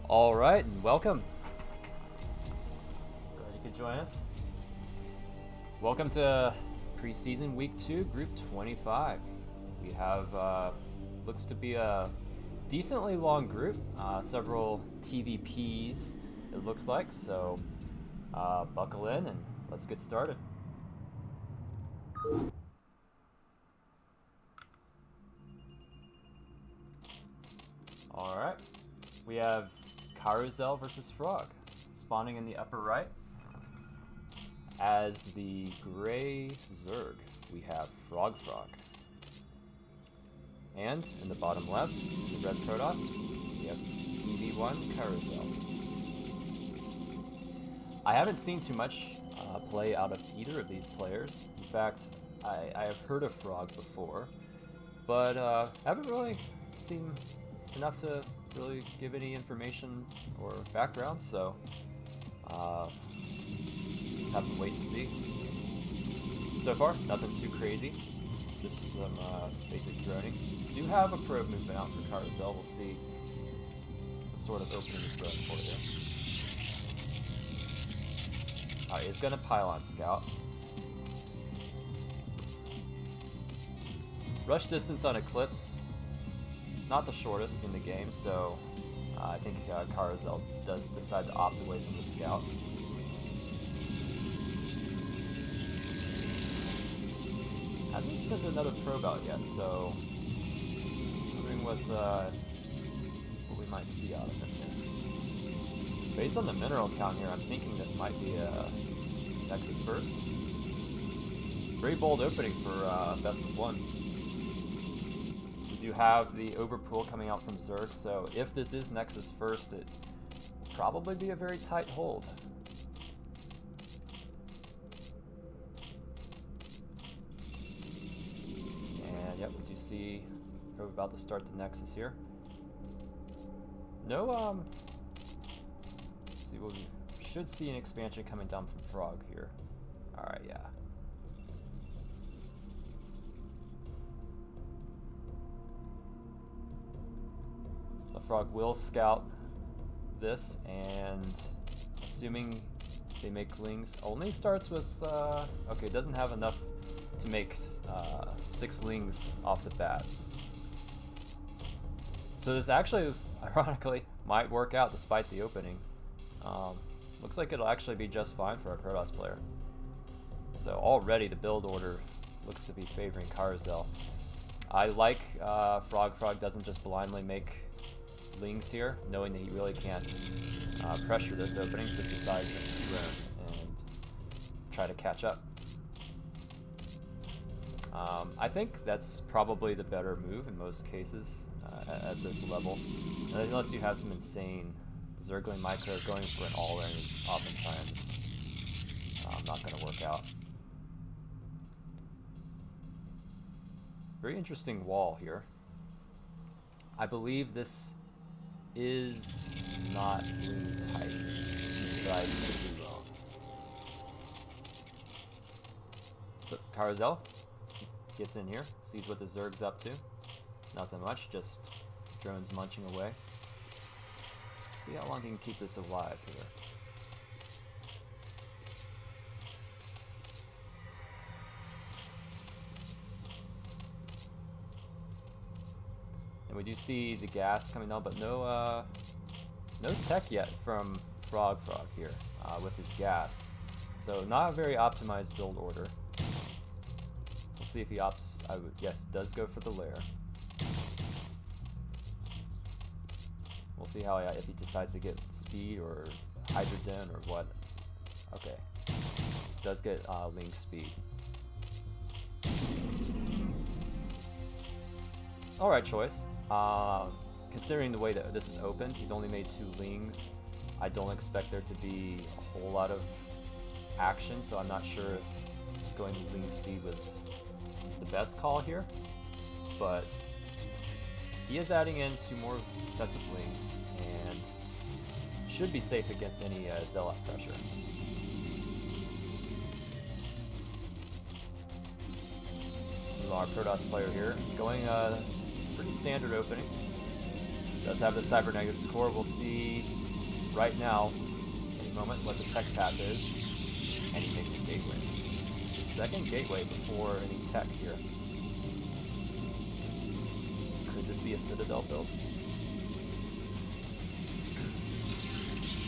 All right, and welcome. Glad you could join us. Welcome to Preseason Week 2, Group 25. We have, looks to be a decently long group, several TVPs it looks like, so buckle in and let's get started. All right, we have Carousel versus Frog, spawning in the upper right. As the gray Zerg, we have Frog. And in the bottom left, the red Protoss, we have EV1 Carousel. I haven't seen too much play out of either of these players. In fact, I have heard of Frog before, but haven't really seen enough to really give any information or background, so just have to wait and see. So far, nothing too crazy, just some basic droning. We do have a probe movement out for Carousel. We'll see what sort of opening is going for you. Alright, he's gonna pylon scout. Rush distance on Eclipse, not the shortest in the game, so I think Carousel does decide to opt away from the scout. Hasn't sent another probe out yet, so wondering what we might see out of him here. Based on the mineral count here, I'm thinking this might be a Nexus first. Very bold opening for best of one. We do have the overpool coming out from Zerg, so if this is Nexus first, it will probably be a very tight hold. And yep, we do see we're about to start the Nexus here. No, let's see, we should see an expansion coming down from Frog here. Alright, yeah. The Frog will scout this, and assuming they make lings, only starts with, okay, it doesn't have enough to make 6 lings off the bat. So this actually, ironically, might work out despite the opening. Looks like it'll actually be just fine for a Protoss player. So already the build order looks to be favoring Carousel. I like Frog. Frog doesn't just blindly make lings here, knowing that he really can't pressure this opening, so he decides to drone and try to catch up. I think that's probably the better move in most cases at this level, unless you have some insane Zergling micro. Going for an all-in is oftentimes not going to work out. Very interesting wall here. I believe this is not ling tight, but I could be wrong. So Carousel gets in here, sees what the Zerg's up to. Nothing much, just drones munching away. See how long he can keep this alive here. And we do see the gas coming down, but no tech yet from Frog here with his gas. So not a very optimized build order. We'll see if he opts. Yes, does go for the lair. We'll see how if he decides to get speed or hydrogen or what. Okay, does get link speed. All right, choice. Considering the way that this is opened, he's only made 2 lings. I don't expect there to be a whole lot of action, so I'm not sure if going ling speed was the best call here, but he is adding in 2 more sets of lings and should be safe against any Zealot pressure. Our Protoss player here going pretty standard opening. Does have the cybernegative score. We'll see right now, any moment, what the tech path is. And he makes a gateway. Second gateway before any tech here. Could this be a Citadel build?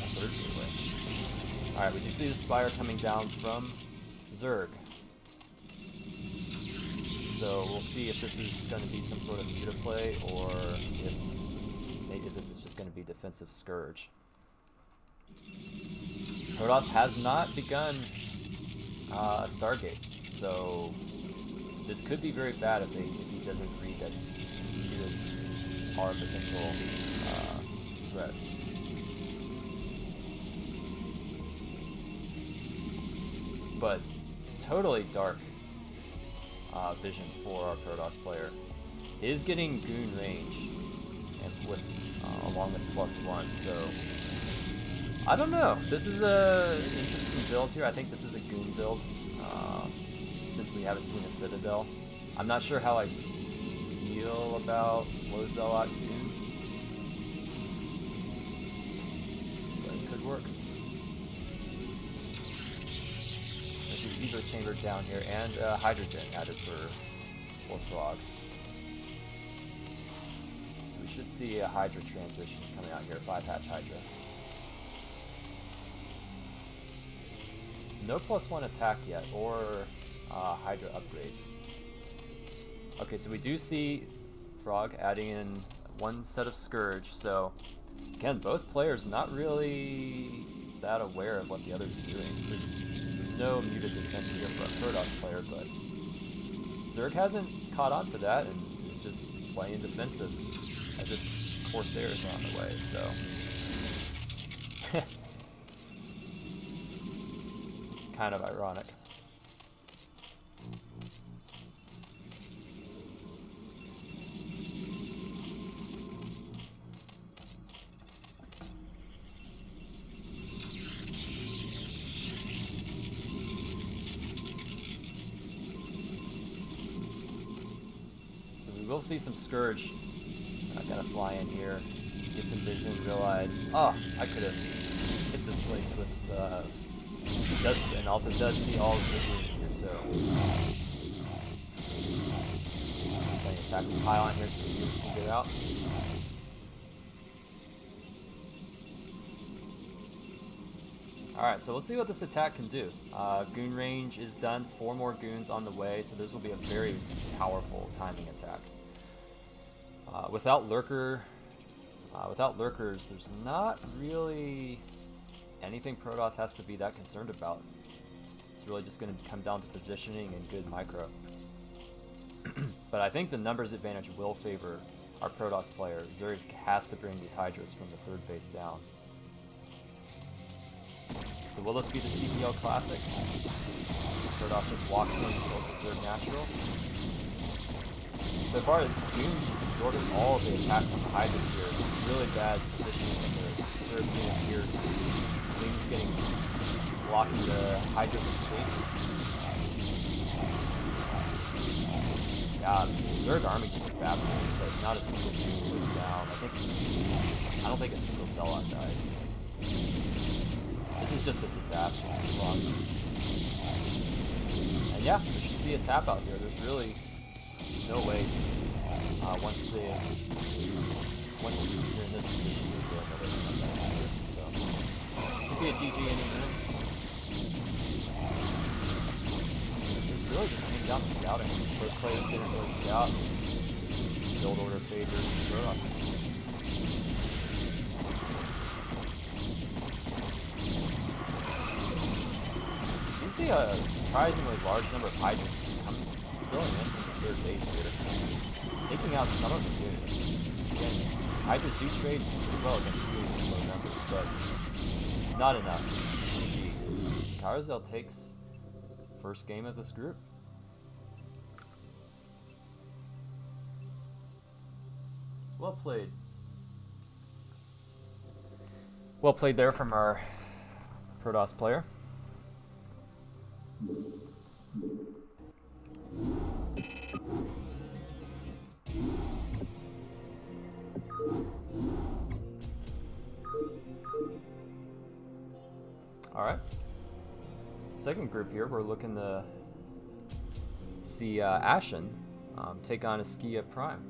A third gateway. Alright, we do see the Spire coming down from Zerg. So we'll see if this is going to be some sort of meta play, or if maybe this is just going to be defensive Scourge. Protoss has not begun a Stargate, so this could be very bad if he doesn't read that mutas are a potential threat. But totally dark vision for our Protoss player. Is getting goon range and with along with +1, so I don't know. This is a interesting build here. I think this is a goon build since we haven't seen a Citadel. I'm not sure how I feel about slow Zealot goon, but it could work. There's an Evo chamber down here and hydrogen added for Frog. So we should see a Hydra transition coming out here, 5-hatch Hydra. No +1 attack yet, or Hydra upgrades. Okay, so we do see Frog adding in one set of Scourge, so again, both players not really that aware of what the other's doing. There's no muted defense here for a Protoss player, but Zerg hasn't caught on to that and is just playing defensive as this Corsair is on the way, so kind of ironic. So we will see some Scourge. I gotta fly in here, get some vision, realize, oh, I could have hit this place with and also does see all of the goons here, so playing attack with pylon here so the goons can get out. Alright, so we'll see what this attack can do. Goon range is done, 4 more goons on the way, so this will be a very powerful timing attack. Without lurkers, there's not really anything Protoss has to be that concerned about. It's really just going to come down to positioning and good micro. But I think the numbers advantage will favor our Protoss player. Zerg has to bring these Hydras from the 3rd base down. So will this be the CPL Classic? Protoss just walks in and kills the Zerg natural. So far, Goons just absorbing all of the attack from the Hydras here. Really bad positioning from the Zerg units here. Goons getting blocking the Hydra's escape. Yeah, the Zerg army just evaporates, so not a single Goon goes down. I don't think a single Zealot died. This is just a disaster. And yeah, we should see a tap out here. There's really no way once you're in this position, there's really no way to come back here. So, we see a GG any minute. This really just came down to scouting. Both players didn't really scout. Build order favors Protoss. You see a surprisingly large number of Hydras spilling in from the 3rd base here, taking out some of the units. Again, Hydras do trade pretty well against units in low numbers, but not enough. GG. Carousel takes first game of this group. Well played. Well played there from our Protoss player. Alright. Second group here, we're looking to see Ashen take on EskiyaPRIME.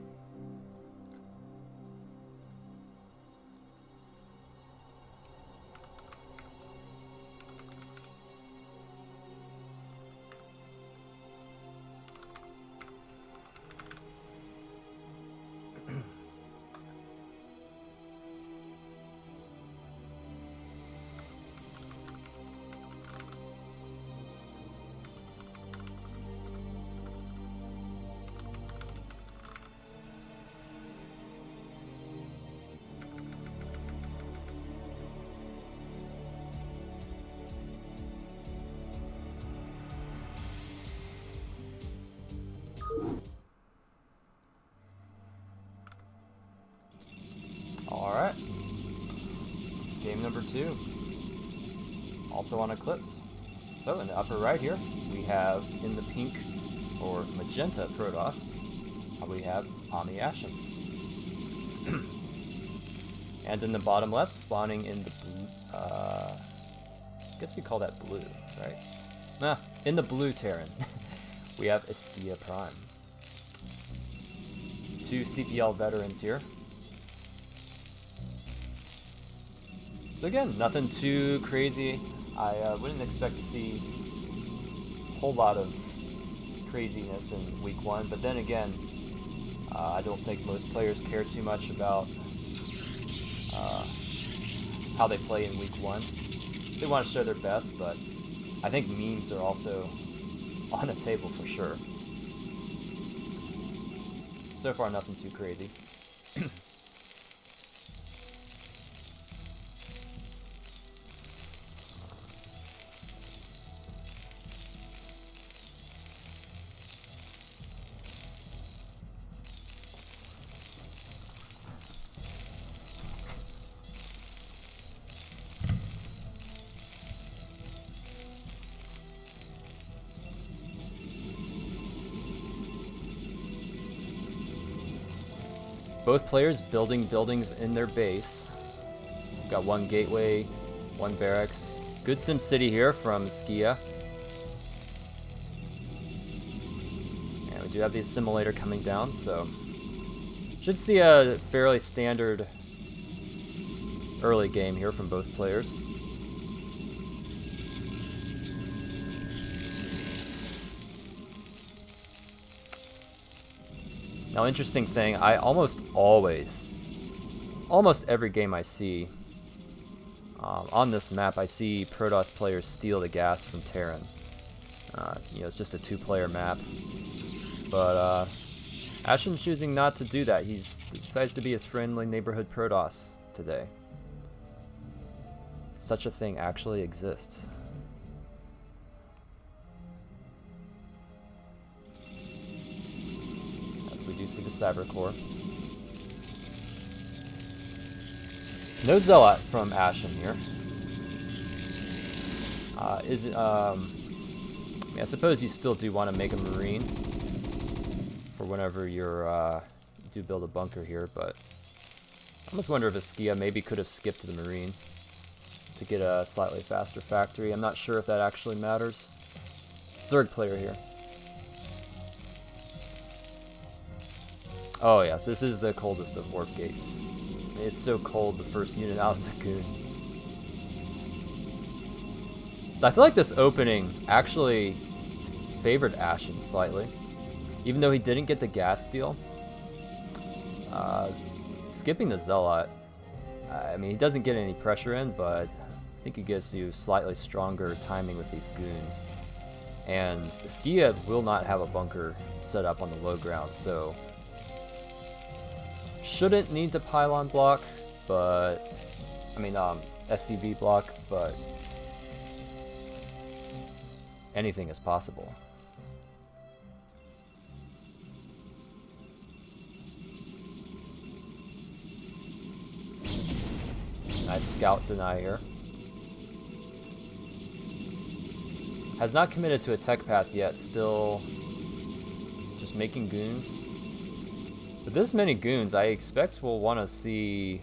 Alright. Game number 2. Also on Eclipse. So in the upper right here, we have in the pink or magenta Protoss, we have on the Ashen. And in the bottom left, spawning in the blue, I guess we call that blue, right? Nah, in the blue Terran, we have EskiyaPRIME. 2 CPL veterans here. So again, nothing too crazy. I wouldn't expect to see a whole lot of craziness in week 1, but then again, I don't think most players care too much about how they play in week 1. They want to show their best, but I think memes are also on the table for sure. So far, nothing too crazy. Both players building buildings in their base. We've got 1 gateway, 1 barracks. Good Sim City here from Eskia. And we do have the assimilator coming down, so should see a fairly standard early game here from both players. Now, interesting thing, I almost every game I see on this map, I see Protoss players steal the gas from Terran. You know, it's just a 2-player map, but Ashen choosing not to do that. He decides to be his friendly neighborhood Protoss today. Such a thing actually exists. We do see the Cyber Core. No Zealot from Ashen here. I suppose you still do want to make a Marine for whenever you do build a bunker here, but I almost wonder if Eskia maybe could have skipped to the Marine to get a slightly faster factory. I'm not sure if that actually matters. Zerg player here. Oh yes, this is the coldest of warp gates. It's so cold, the first unit out is a goon. I feel like this opening actually favored Ashen slightly. Even though he didn't get the gas steal. Skipping the Zealot, I mean, he doesn't get any pressure in, but I think it gives you slightly stronger timing with these goons. And Eskia will not have a bunker set up on the low ground, so shouldn't need to pylon block, but I mean SCV block, but anything is possible. Nice scout deny here. Has not committed to a tech path yet, still just making goons. With this many goons, I expect we'll want to see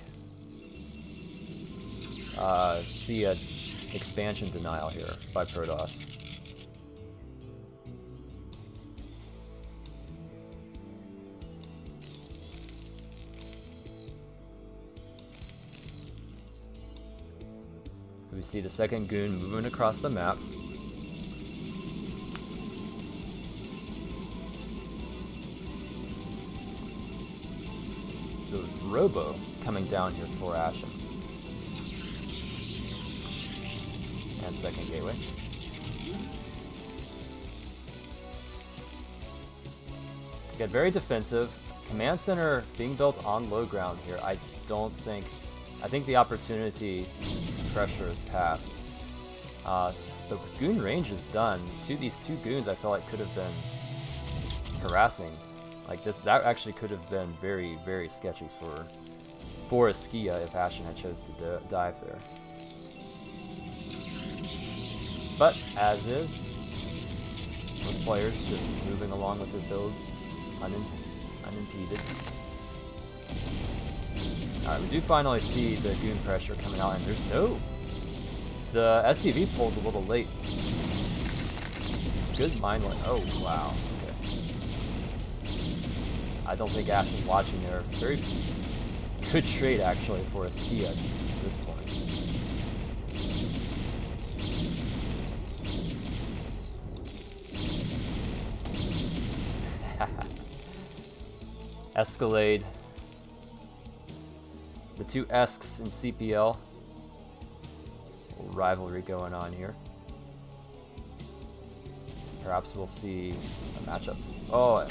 a expansion denial here by Protoss. We see the second goon moving across the map. So Robo coming down here for Ashen. And second gateway. Get very defensive. Command center being built on low ground here. I think the opportunity to pressure is passed. The goon range is done. These two goons I feel like could have been harassing. Like this, that actually could have been very, very sketchy for Eskia if Ashen had chose to dive there. But as is, with players just moving along with their builds unimpeded. Alright, we do finally see the goon pressure coming out, and there's no... The SCV pulls a little late. Good mind line. Oh, wow. Okay. I don't think Ashen's watching there. Very good trade, actually, for Eskia at this point. Escalade. The two Esks in CPL. Little rivalry going on here. Perhaps we'll see a matchup. Oh,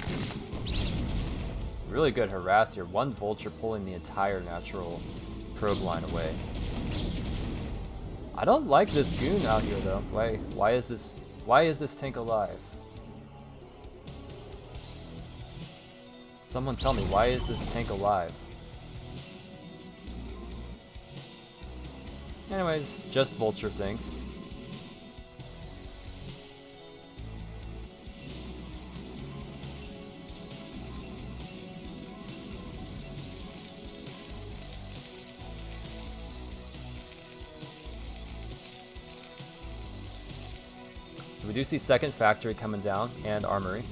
really good harass here. One Vulture pulling the entire natural probe line away. I don't like this goon out here though. Why is this tank alive? Someone tell me, why is this tank alive? Anyways, just Vulture things. So we do see second factory coming down and armory.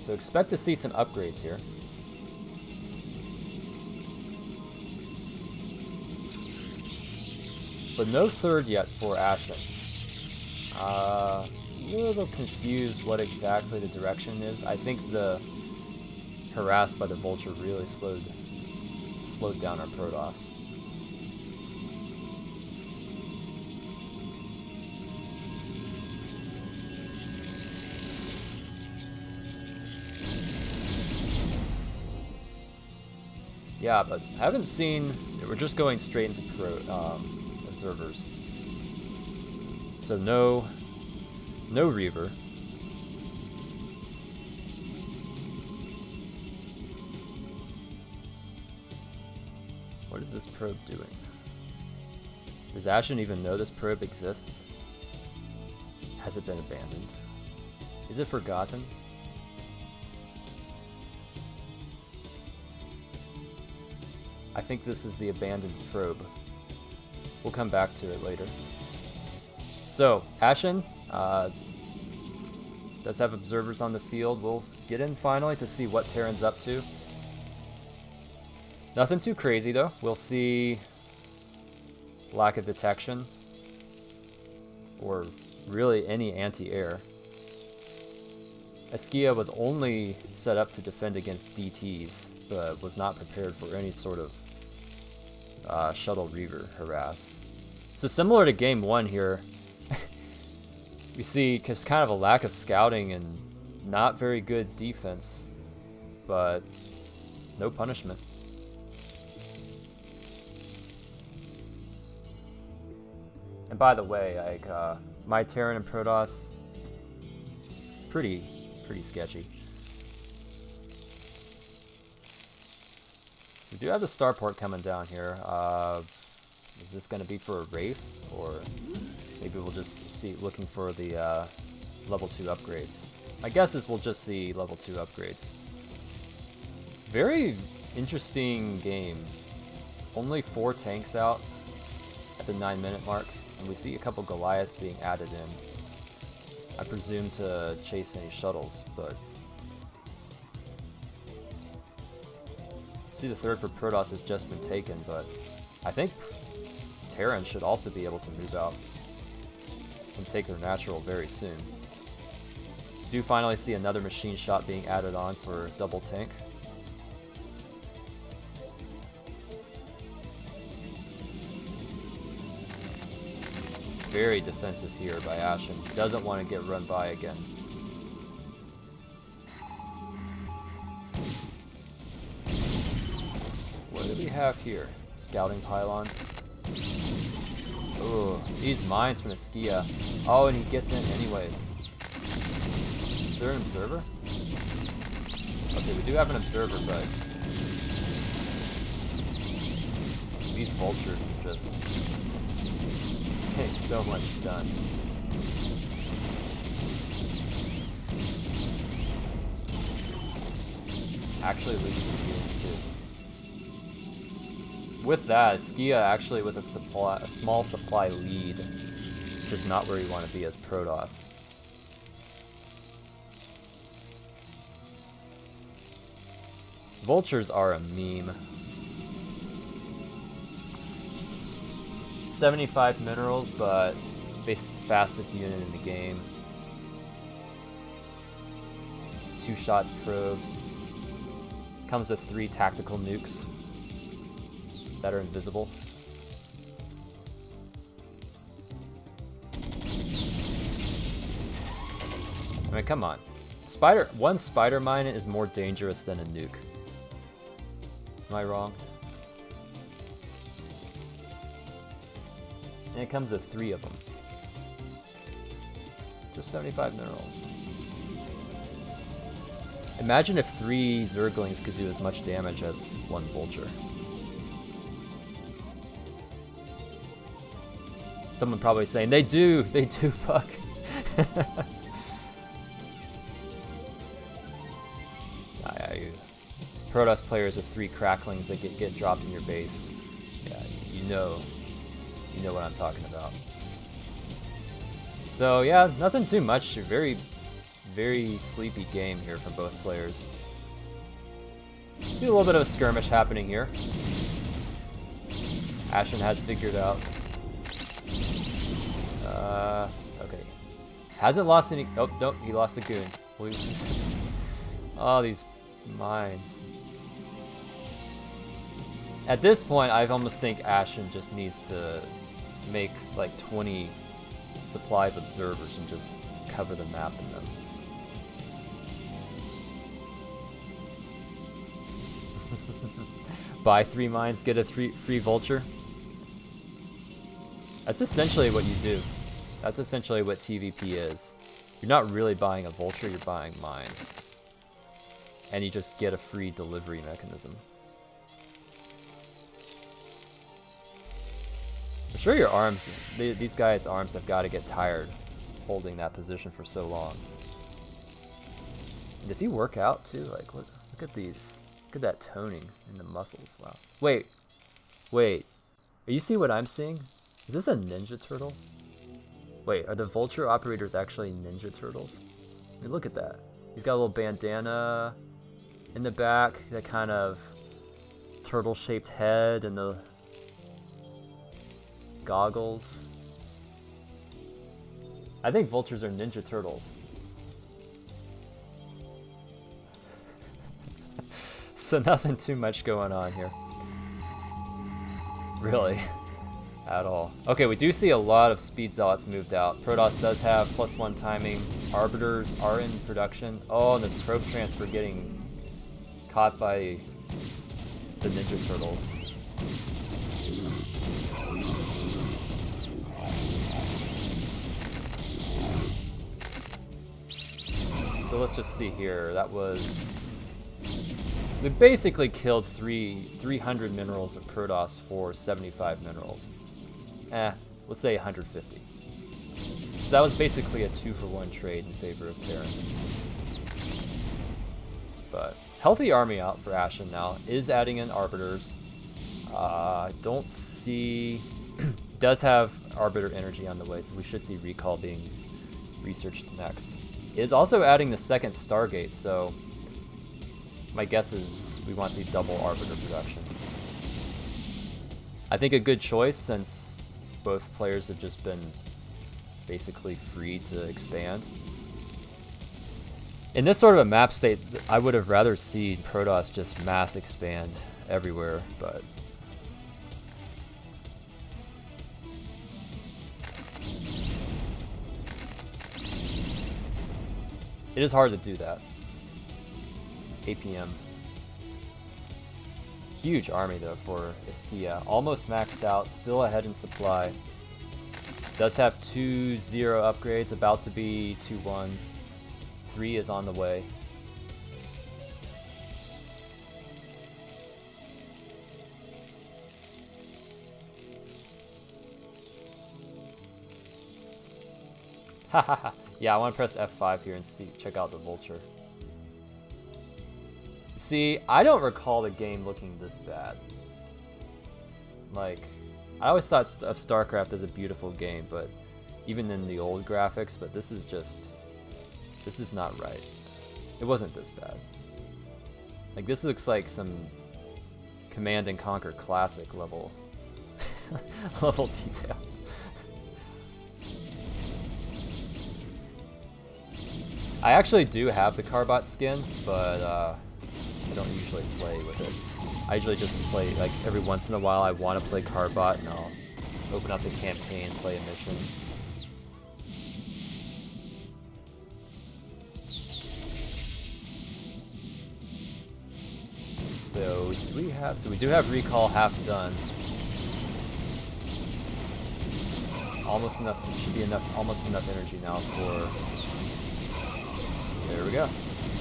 So expect to see some upgrades here. But no third yet for Ashen. A little confused what exactly the direction is. I think the harass by the Vulture really slowed down our Protoss. Yeah, but I haven't seen... We're just going straight into observers. So no Reaver. What is this probe doing? Does Ashen even know this probe exists? Has it been abandoned? Is it forgotten? I think this is the abandoned probe. We'll come back to it later. So, Ashen does have observers on the field. We'll get in finally to see what Terran's up to. Nothing too crazy though. We'll see lack of detection, or really any anti-air. Eskia was only set up to defend against DTs, but was not prepared for any sort of shuttle Reaver harass. So similar to game one here, we see just kind of a lack of scouting and not very good defense, but no punishment. And by the way, like my Terran and Protoss, pretty sketchy. We do have the starport coming down here. Is this going to be for a Wraith, or maybe we'll just see looking for the level 2 upgrades? My guess is we'll just see level 2 upgrades. Very interesting game. Only 4 tanks out. at the 9-minute mark, and we see a couple Goliaths being added in. I presume to chase any shuttles, but... See, the third for Protoss has just been taken, but I think Terran should also be able to move out and take their natural very soon. Do finally see another machine shot being added on for double tank. Very defensive here by Ashen. Doesn't want to get run by again. What do we have here? Scouting pylon. Ooh, these mines from Eskia. Oh, and he gets in anyways. Is there an observer? Okay, we do have an observer, but these vultures are just getting so much done. Actually losing the game too. With that, Eskia actually with a small supply lead, which is not where you want to be as Protoss. Vultures are a meme. 75 minerals, but fastest unit in the game. 2 shots probes. Comes with 3 tactical nukes that are invisible. I mean, come on. One spider mine is more dangerous than a nuke. Am I wrong? And it comes with 3 of them. Just 75 minerals. Imagine if 3 Zerglings could do as much damage as 1 Vulture. Someone probably saying, they do, fuck. Protoss players with 3 cracklings that get dropped in your base. Yeah, you know what I'm talking about. So yeah, nothing too much. Very, very sleepy game here from both players. See a little bit of a skirmish happening here. Ashen has figured out. Okay. Hasn't lost any. Oh, nope, he lost a goon. Oh, these mines. At this point, I almost think Ashen just needs to make like 20 supply of observers and just cover the map in them. Buy 3 mines, get a free vulture. That's essentially what you do. That's essentially what TVP is. You're not really buying a vulture, you're buying mines. And you just get a free delivery mechanism. I'm sure your arms, these guys' arms have got to get tired holding that position for so long. Does he work out too? Like, look at these. Look at that toning in the muscles. Wow. Wait. Are you seeing what I'm seeing? Is this a Ninja Turtle? Wait, are the Vulture operators actually Ninja Turtles? I mean, look at that. He's got a little bandana in the back, that kind of turtle-shaped head, and the goggles. I think Vultures are Ninja Turtles. So nothing too much going on here. Really. At all. Okay, we do see a lot of Speed Zealots moved out. Protoss does have +1 timing. Arbiters are in production. Oh, and this probe transfer getting caught by the Ninja Turtles. So let's just see here. That was... We basically killed 300 minerals of Protoss for 75 minerals. Let's say 150. So that was basically a 2-for-1 trade in favor of Terran. But healthy army out for Ashen now. Is adding in Arbiters. Don't see Does have Arbiter Energy on the way, so we should see Recall being researched next. It is also adding the second Stargate, so my guess is we want to see double Arbiter production. I think a good choice, since both players have just been basically free to expand. In this sort of a map state, I would have rather seen Protoss just mass expand everywhere, but it is hard to do that. APM. Huge army though for Eskia. Almost maxed out, still ahead in supply. Does have 2-0 upgrades, about to be 2-1. 3 is on the way. Hahaha. Yeah, I want to press F5 here and check out the Vulture. See, I don't recall the game looking this bad. Like, I always thought of StarCraft as a beautiful game, but even in the old graphics, but this is not right. It wasn't this bad. Like, this looks like some Command and Conquer Classic level level detail. I actually do have the Carbot skin, but I don't usually play with it. I usually just play, like, every once in a while I want to play Carbot and I'll open up the campaign, play a mission. So we do have Recall half done. Almost enough, should be enough, almost enough energy now for, there we go.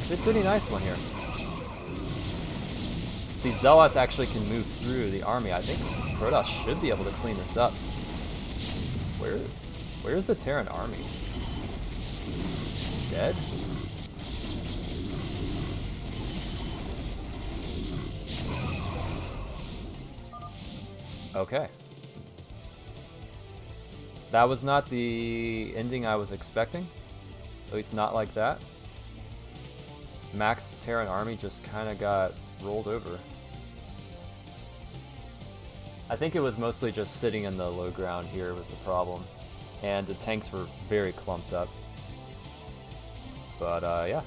Actually a pretty nice one here. These Zealots actually can move through the army. I think Protoss should be able to clean this up. Where's the Terran army? Dead? Okay. That was not the ending I was expecting. At least not like that. Max Terran army just kind of got rolled over. I think it was mostly just sitting in the low ground here was the problem. And the tanks were very clumped up. But yeah.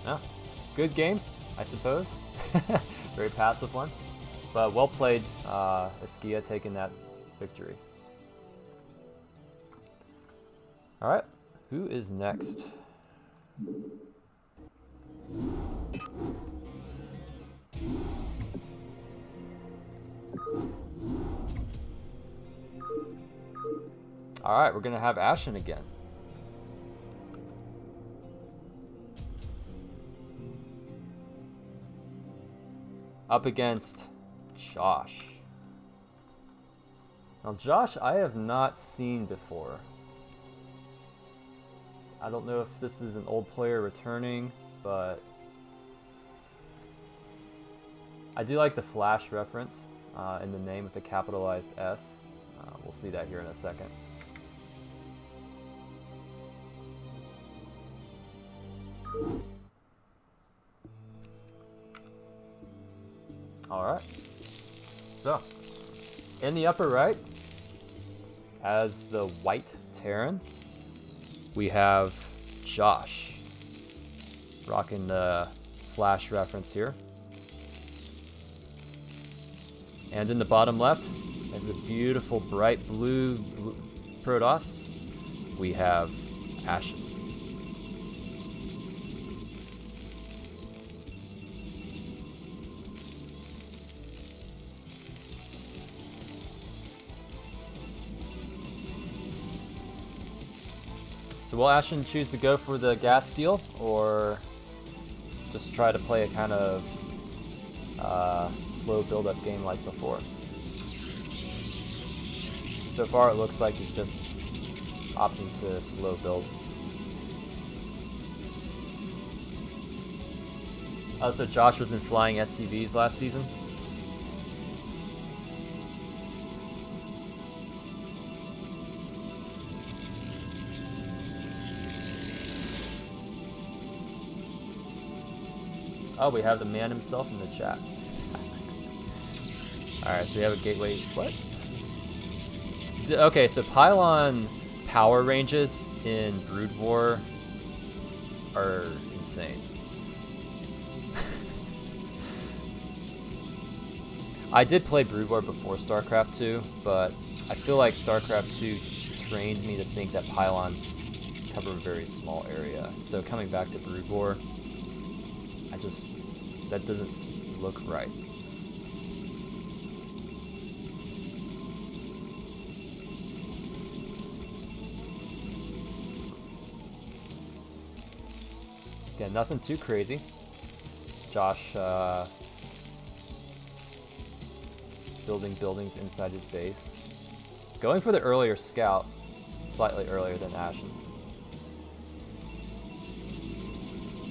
Yeah. Good game, I suppose. Very passive one. But well played, Eskia taking that victory. Alright, who is next? Alright, we're gonna have Ashen again. Up against Josh. Now Josh, I have not seen before. I don't know if this is an old player returning, but I do like the Flash reference in the name with the capitalized S. We'll see that here in a second. Alright. So, in the upper right, as the white Terran, we have Josh. Rocking the Flash reference here. And in the bottom left, as the beautiful bright blue Protoss, we have Ashen. So will Ashen choose to go for the gas steal, or just try to play a kind of slow build-up game like before? So far it looks like he's just opting to slow build. Oh, so Josh was in flying SCVs last season? Oh, we have the man himself in the chat. Alright, so we have a gateway. What? Okay, so pylon power ranges in Brood War are insane. I did play Brood War before StarCraft 2, but I feel like StarCraft 2 trained me to think that pylons cover a very small area. So coming back to Brood War, that doesn't look right. Again, nothing too crazy. Josh building buildings inside his base. Going for the earlier scout, slightly earlier than Ashen.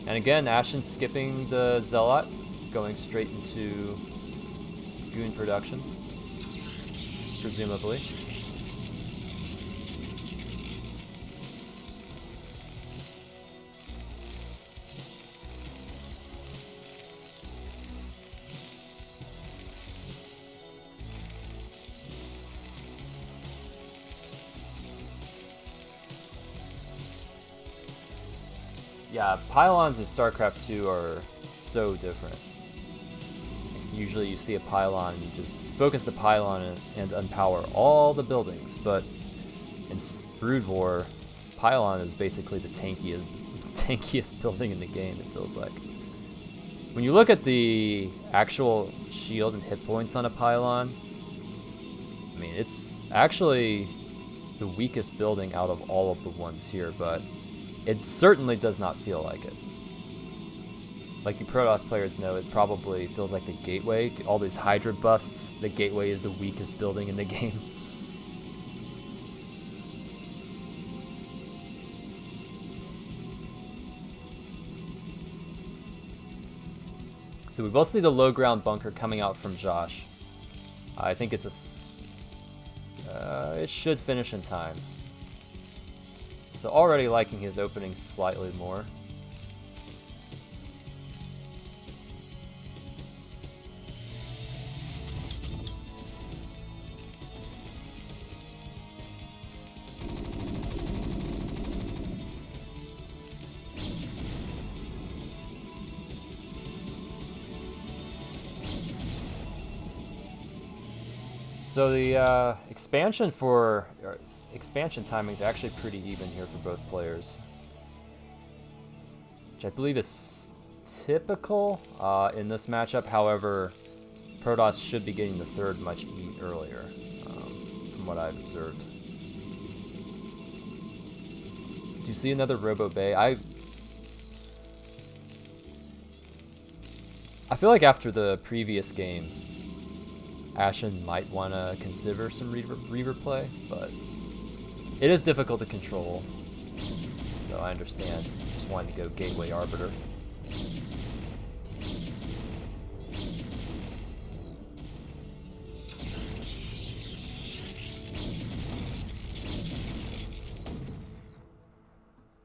And again, Ashen skipping the Zealot, going straight into Goon production, presumably. Yeah, pylons in StarCraft 2 are so different. Usually you see a pylon and you just focus the pylon and unpower all the buildings, but in Brood War, pylon is basically the tankiest building in the game, it feels like. When you look at the actual shield and hit points on a pylon, I mean, it's actually the weakest building out of all of the ones here, but it certainly does not feel like it. Like you Protoss players know, it probably feels like the Gateway. All these Hydra busts, the Gateway is the weakest building in the game. So we both see the low ground bunker coming out from Josh. I think it's it should finish in time. So already liking his opening slightly more. So the expansion timing is actually pretty even here for both players, which I believe is typical in this matchup. However, Protoss should be getting the third much earlier, from what I've observed. Do you see another Robo Bay? I feel like after the previous game, Ashen might want to consider some Reaver play, but it is difficult to control, so I understand. Just wanting to go Gateway Arbiter.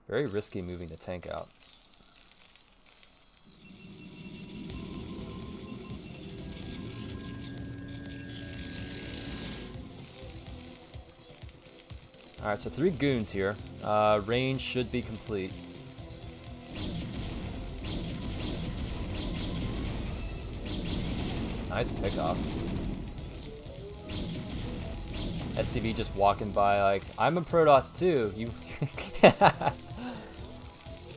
Very risky moving the tank out. Alright, so 3 goons here. Range should be complete. Nice pickoff. SCV just walking by like, I'm a Protoss too. You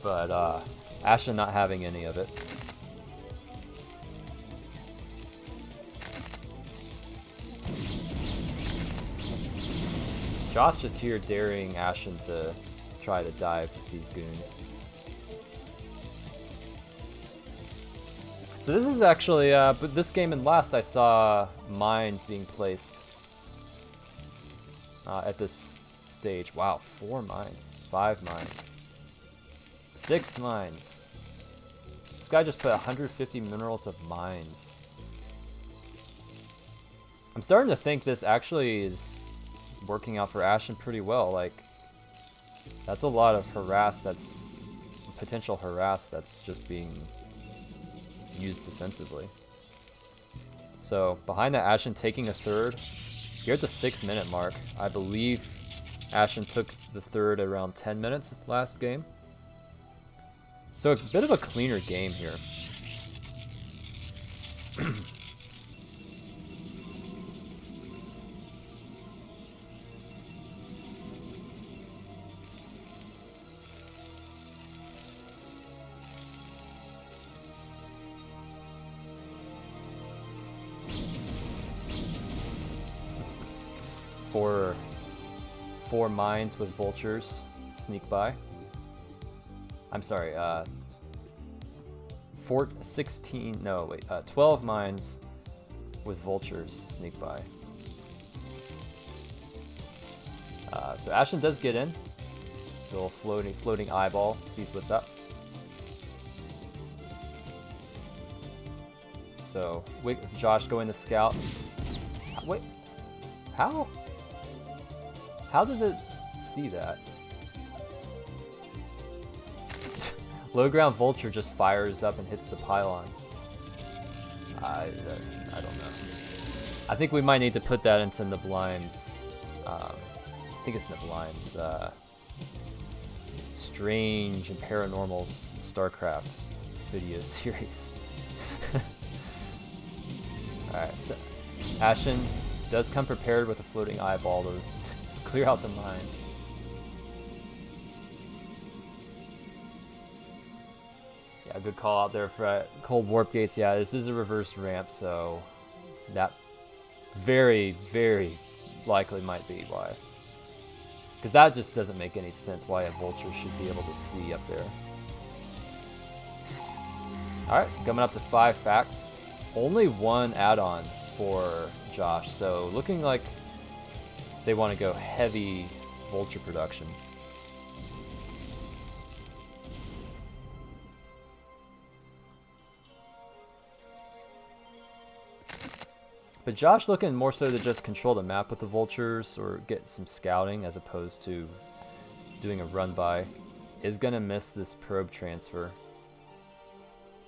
But Ashen not having any of it. Josh just here daring Ashen to try to dive with these goons. So this is actually, but this game and last I saw mines being placed at this stage. Wow, 4 mines, 5 mines, 6 mines. This guy just put 150 minerals of mines. I'm starting to think this actually is working out for Ashen pretty well. Like, that's a lot of harass, that's potential harass that's just being used defensively. So behind that, Ashen taking a third. Here at the 6-minute mark, I believe Ashen took the third around 10 minutes last game. So a bit of a cleaner game here. Four mines with vultures sneak by. I'm sorry, 12 mines with vultures sneak by. So Ashen does get in. Little floating eyeball, sees what's up. So Josh going to scout. Wait, how? How did it see that? Low ground vulture just fires up and hits the pylon. I don't know. I think we might need to put that into Niblim's. I think it's Niblim's Strange and Paranormal's StarCraft video series. Alright, so Ashen does come prepared with a floating eyeball to clear out the mines. Yeah, good call out there for cold warp gates. Yeah, this is a reverse ramp, so that very, very likely might be why. Because that just doesn't make any sense why a vulture should be able to see up there. Alright, coming up to 5 facts. Only one add-on for Josh, so looking like they want to go heavy vulture production. But Josh looking more so to just control the map with the vultures or get some scouting as opposed to doing a run by, is going to miss this probe transfer.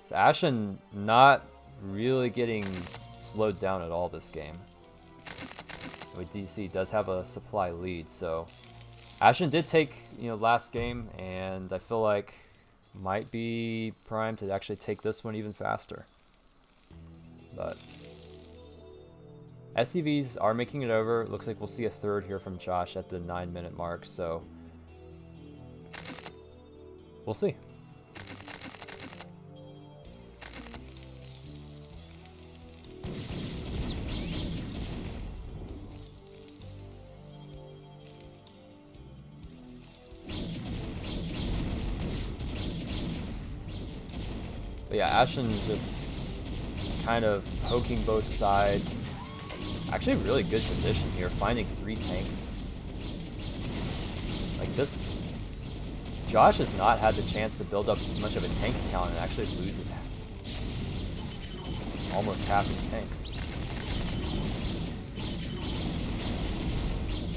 So Ashen not really getting slowed down at all this game. DC does have a supply lead, so Ashen did take, last game, and I feel like might be primed to actually take this one even faster. But SCVs are making it over. Looks like we'll see a third here from Josh at the 9-minute mark, so we'll see. But yeah, Ashen just kind of poking both sides. Actually, really good position here, finding 3 tanks. Like this, Josh has not had the chance to build up much of a tank count and actually loses almost half his tanks.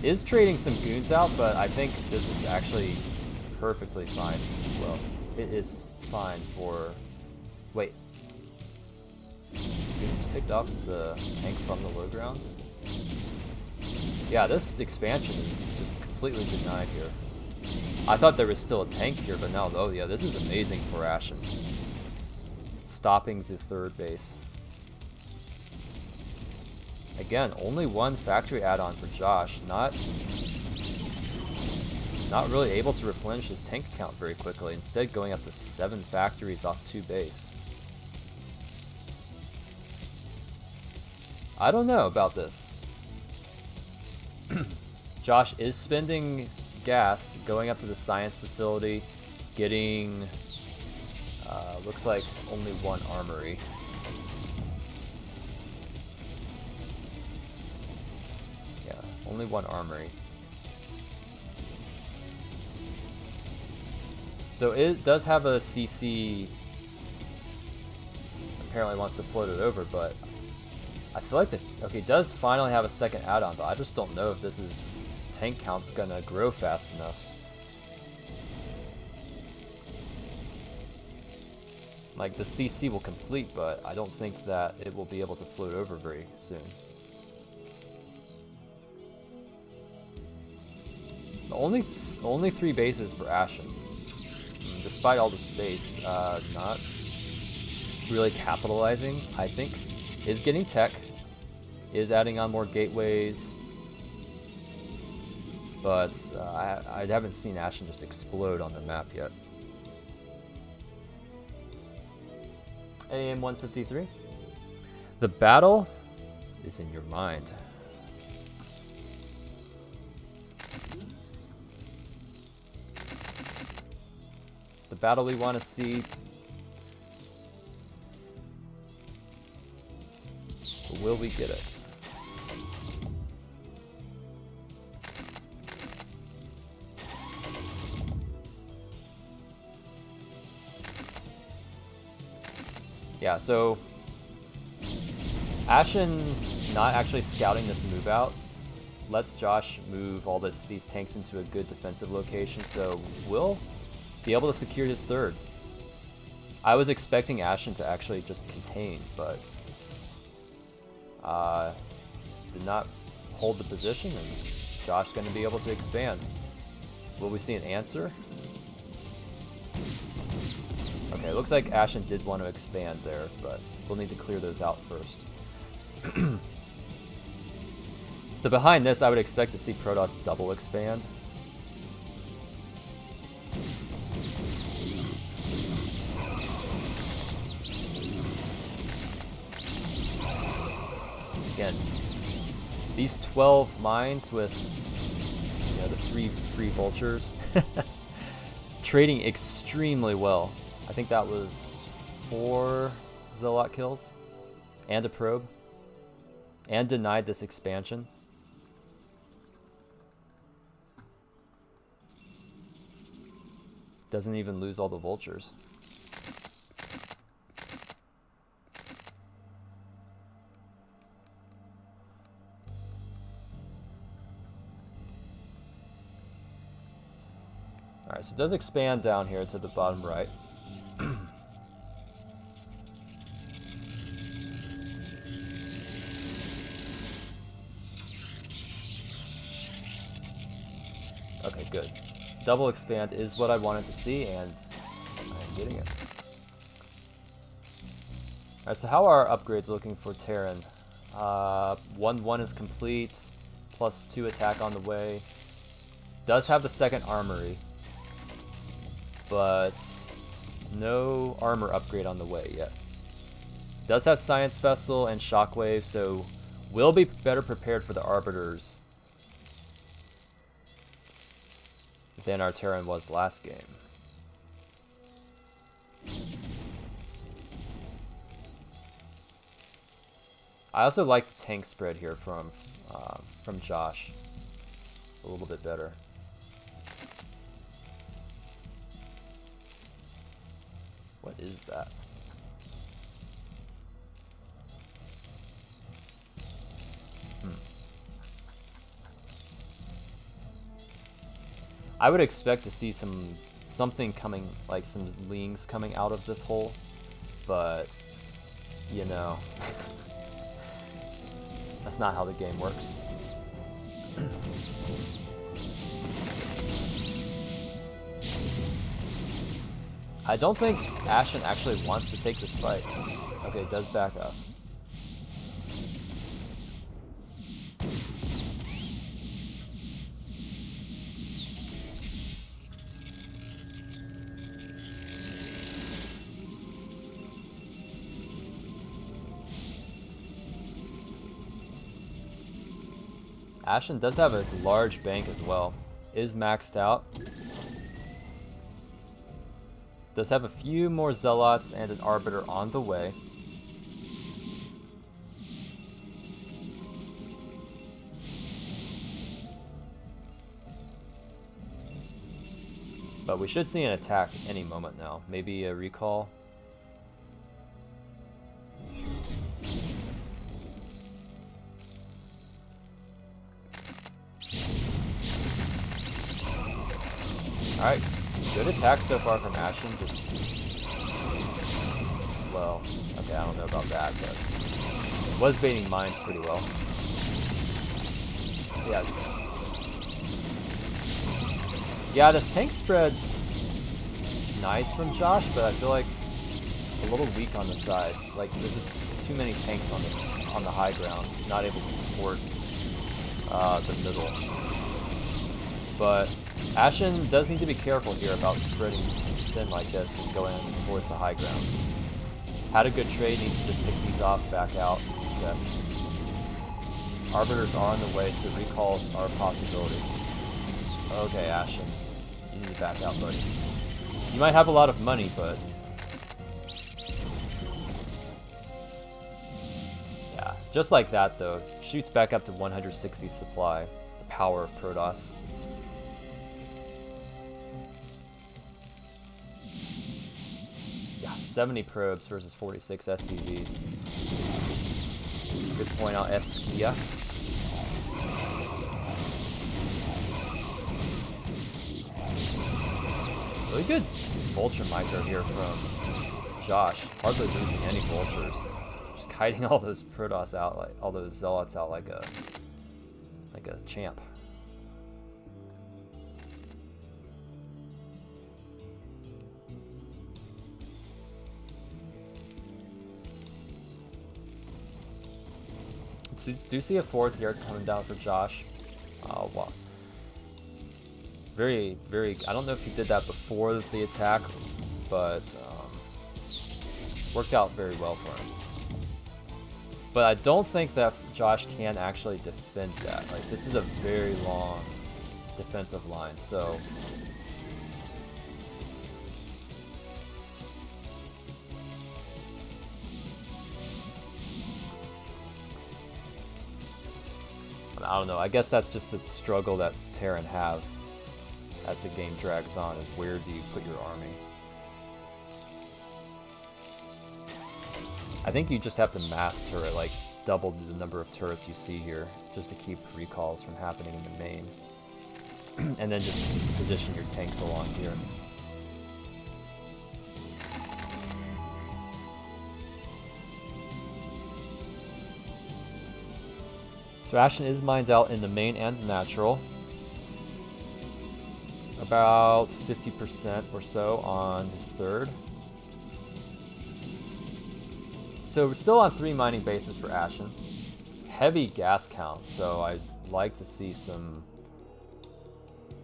Is trading some goons out, but I think this is actually perfectly fine. Well, it is fine for... Wait. Goons picked up the tank from the low ground? Yeah, this expansion is just completely denied here. I thought there was still a tank here, but now, oh yeah, this is amazing for Ashen. Stopping the third base. Again, only one factory add-on for Josh. Not really able to replenish his tank count very quickly. Instead, going up to 7 factories off 2 base. I don't know about this. Josh is spending gas going up to the science facility, getting looks like only 1 armory. Yeah, only 1 armory. So it does have a CC. Apparently wants to float it over, but I feel like it does finally have a second add-on, but I just don't know if this is tank count's gonna grow fast enough. Like, the CC will complete, but I don't think that it will be able to float over very soon. Only 3 bases for Ashen. Despite all the space, not really capitalizing, I think. Is getting tech, is adding on more gateways, but I haven't seen Ashen just explode on the map yet. AM 153. The battle is in your mind. The battle we want to see. But will we get it? Yeah, so Ashen not actually scouting this move out lets Josh move all these tanks into a good defensive location, so we'll be able to secure his third. I was expecting Ashen to actually just contain, but did not hold the position, and Josh going to be able to expand. Will we see an answer? Okay, it looks like Ashen did want to expand there, but we'll need to clear those out first. So behind this, I would expect to see Protoss double expand. Again, these 12 mines with, you know, the 3 free vultures trading extremely well. I think that was 4 Zealot kills and a probe, and denied this expansion. Doesn't even lose all the vultures. Alright, so it does expand down here to the bottom right. Okay, good. Double expand is what I wanted to see, and I'm getting it. Alright, so how are our upgrades looking for Terran? 1-1 is complete, +2 attack on the way. Does have the second armory, but no armor upgrade on the way yet. Does have Science Vessel and Shockwave, so will be better prepared for the Arbiters than our Terran was last game. I also like the tank spread here from Josh a little bit better. What is that? I would expect to see something coming, like some lings coming out of this hole, but you know, that's not how the game works. I don't think Ashen actually wants to take this fight. Okay, it does back up. Ashen does have a large bank as well. Is maxed out. Does have a few more Zealots and an Arbiter on the way. But we should see an attack any moment now. Maybe a recall. Alright, good attack so far from Ashen. Just well. Okay, I don't know about that, but was baiting mines pretty well. Yeah. Yeah, this tank spread nice from Josh, but I feel like a little weak on the sides. Like this is too many tanks on the high ground, not able to support the middle. But Ashen does need to be careful here about spreading thin like this and going towards the high ground. Had a good trade, needs to just pick these off, back out, reset. Arbiters are on the way, so recalls are a possibility. Okay, Ashen, you need to back out, buddy. You might have a lot of money, but yeah, just like that though, shoots back up to 160 supply. The power of Protoss. Yeah, 70 probes versus 46 SCVs. Good point out, Eskia. Really good vulture micro here from Josh. Hardly losing any vultures. Just kiting all those Protoss out, like all those zealots out like a champ. So do see a fourth here coming down for Josh. Wow. Very, I don't know if he did that before the attack, but worked out very well for him. But I don't think that Josh can actually defend that. Like, this is a very long defensive line, so I don't know. I guess that's just the struggle that Terran have as the game drags on, is where do you put your army? I think you just have to mass turret, like double the number of turrets you see here, just to keep recalls from happening in the main. And then just position your tanks along here. So Ashen is mined out in the main and natural. About 50% or so on his third. So we're still on 3 mining bases for Ashen. Heavy gas count, so I'd like to see some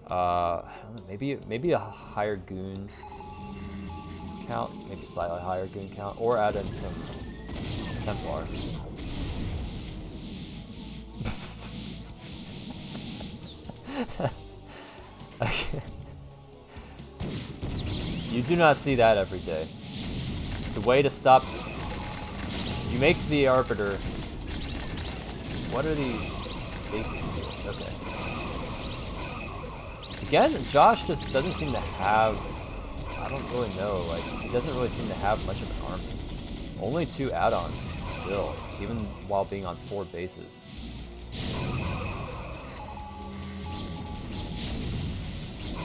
I don't know, maybe a higher goon count, maybe slightly higher goon count, or add in some Templar. You do not see that every day. The way to stop... You make the Arbiter... What are these spaces here? Okay. Again, Josh just doesn't seem to have... I don't really know, like, he doesn't really seem to have much of an army. Only 2 add-ons still, even while being on 4 bases.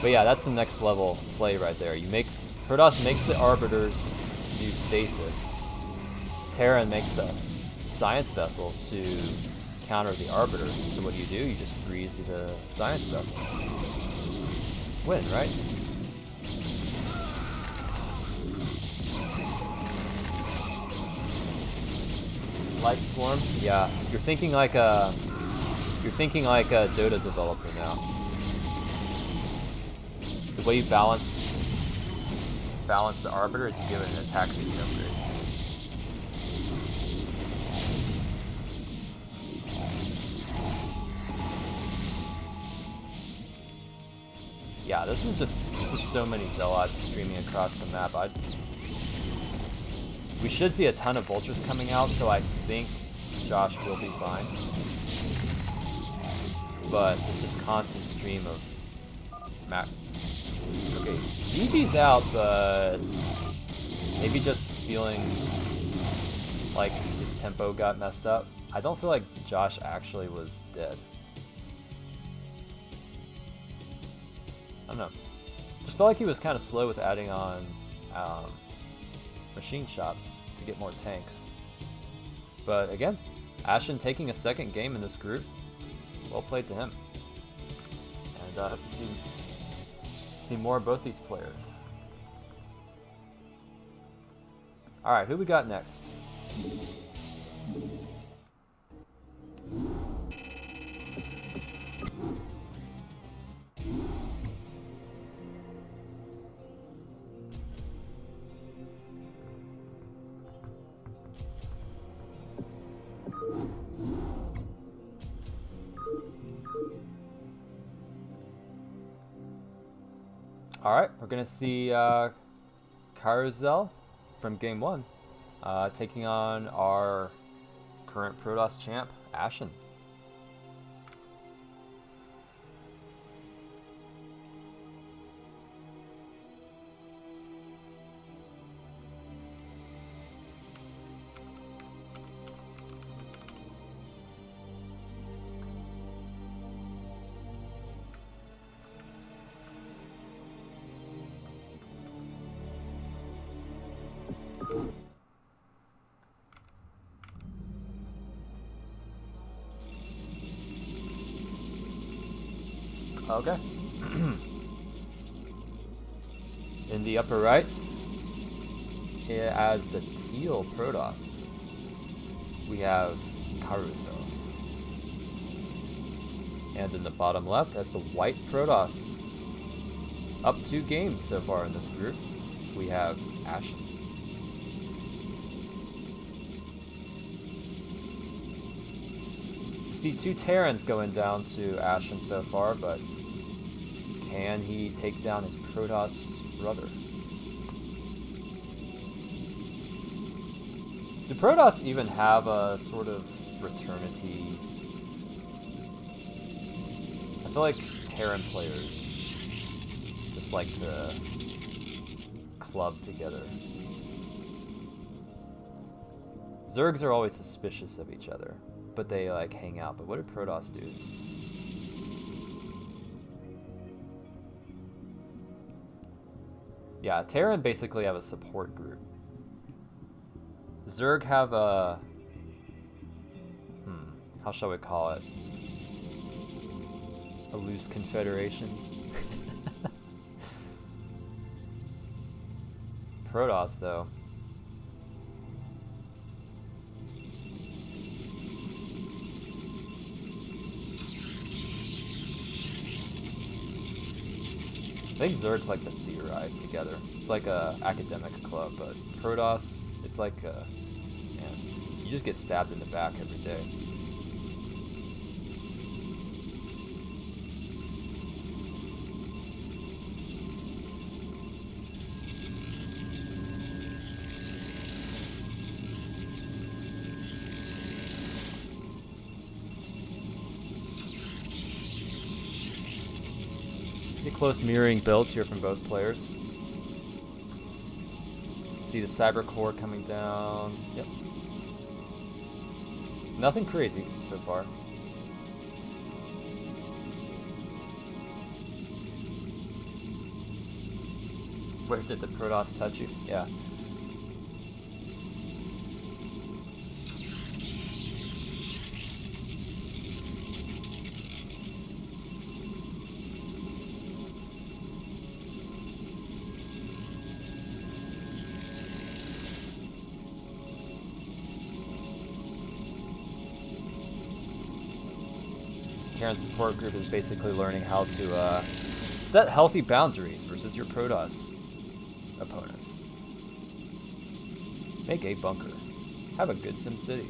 But yeah, that's the next level play right there. You make... Protoss makes the Arbiters do stasis. Terran makes the Science Vessel to counter the Arbiter. So what do? You just freeze the Science Vessel. Win, right? Light Swarm? Yeah, you're thinking like a Dota developer now. The way you balance the Arbiter is you give it an attack speed upgrade. Yeah, this is so many Zealots streaming across the map. We should see a ton of Vultures coming out, so I think Josh will be fine. But it's just constant stream of map. Okay, GG's out, but maybe just feeling like his tempo got messed up. I don't feel like Josh actually was dead. I don't know. Just felt like he was kind of slow with adding on machine shops to get more tanks. But again, Ashen taking a second game in this group. Well played to him. And I hope to see more of both these players. Alright, who we got next? Alright, we're going to see Carousel from Game 1 taking on our current Protoss champ, Ashen. Okay. In the upper right, as the teal Protoss, we have Carousel. And in the bottom left, as the white Protoss, up 2 games so far in this group, we have Ashen. We see 2 Terrans going down to Ashen so far, but can he take down his Protoss brother? Do Protoss even have a sort of fraternity? I feel like Terran players just like to club together. Zergs are always suspicious of each other, but they like hang out. But what did Protoss do? Yeah, Terran basically have a support group. Zerg have a... how shall we call it? A loose confederation. Protoss, though. I think Zergs like to theorize together. It's like a academic club, but Protoss, it's like man, you just get stabbed in the back every day. Close mirroring builds here from both players. See the cyber core coming down. Yep. Nothing crazy so far. Where did the Protoss touch you? Yeah. Terran support group is basically learning how to set healthy boundaries versus your Protoss opponents. Make a bunker. Have a good Sim City.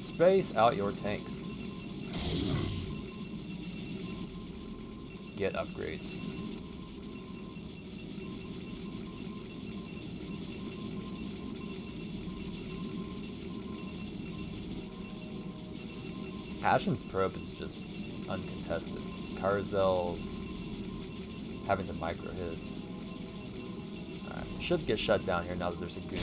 Space out your tanks. Get upgrades. Ashen's probe is just uncontested. Carousel's having to micro his. Alright, should get shut down here now that there's a goon.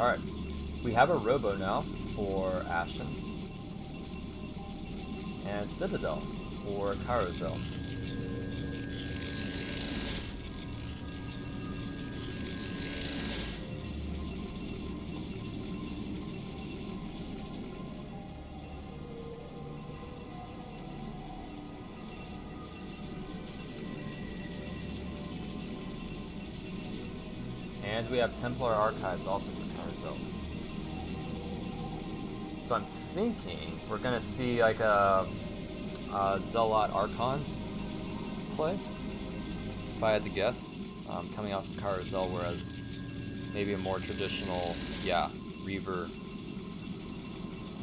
Alright, we have a Robo now for Ashen. And Citadel for Carousel. And we have Templar Archives also for Carousel. So I'm thinking we're gonna see like a Zealot Archon play, if I had to guess, coming off of Carousel, whereas maybe a more traditional, yeah, Reaver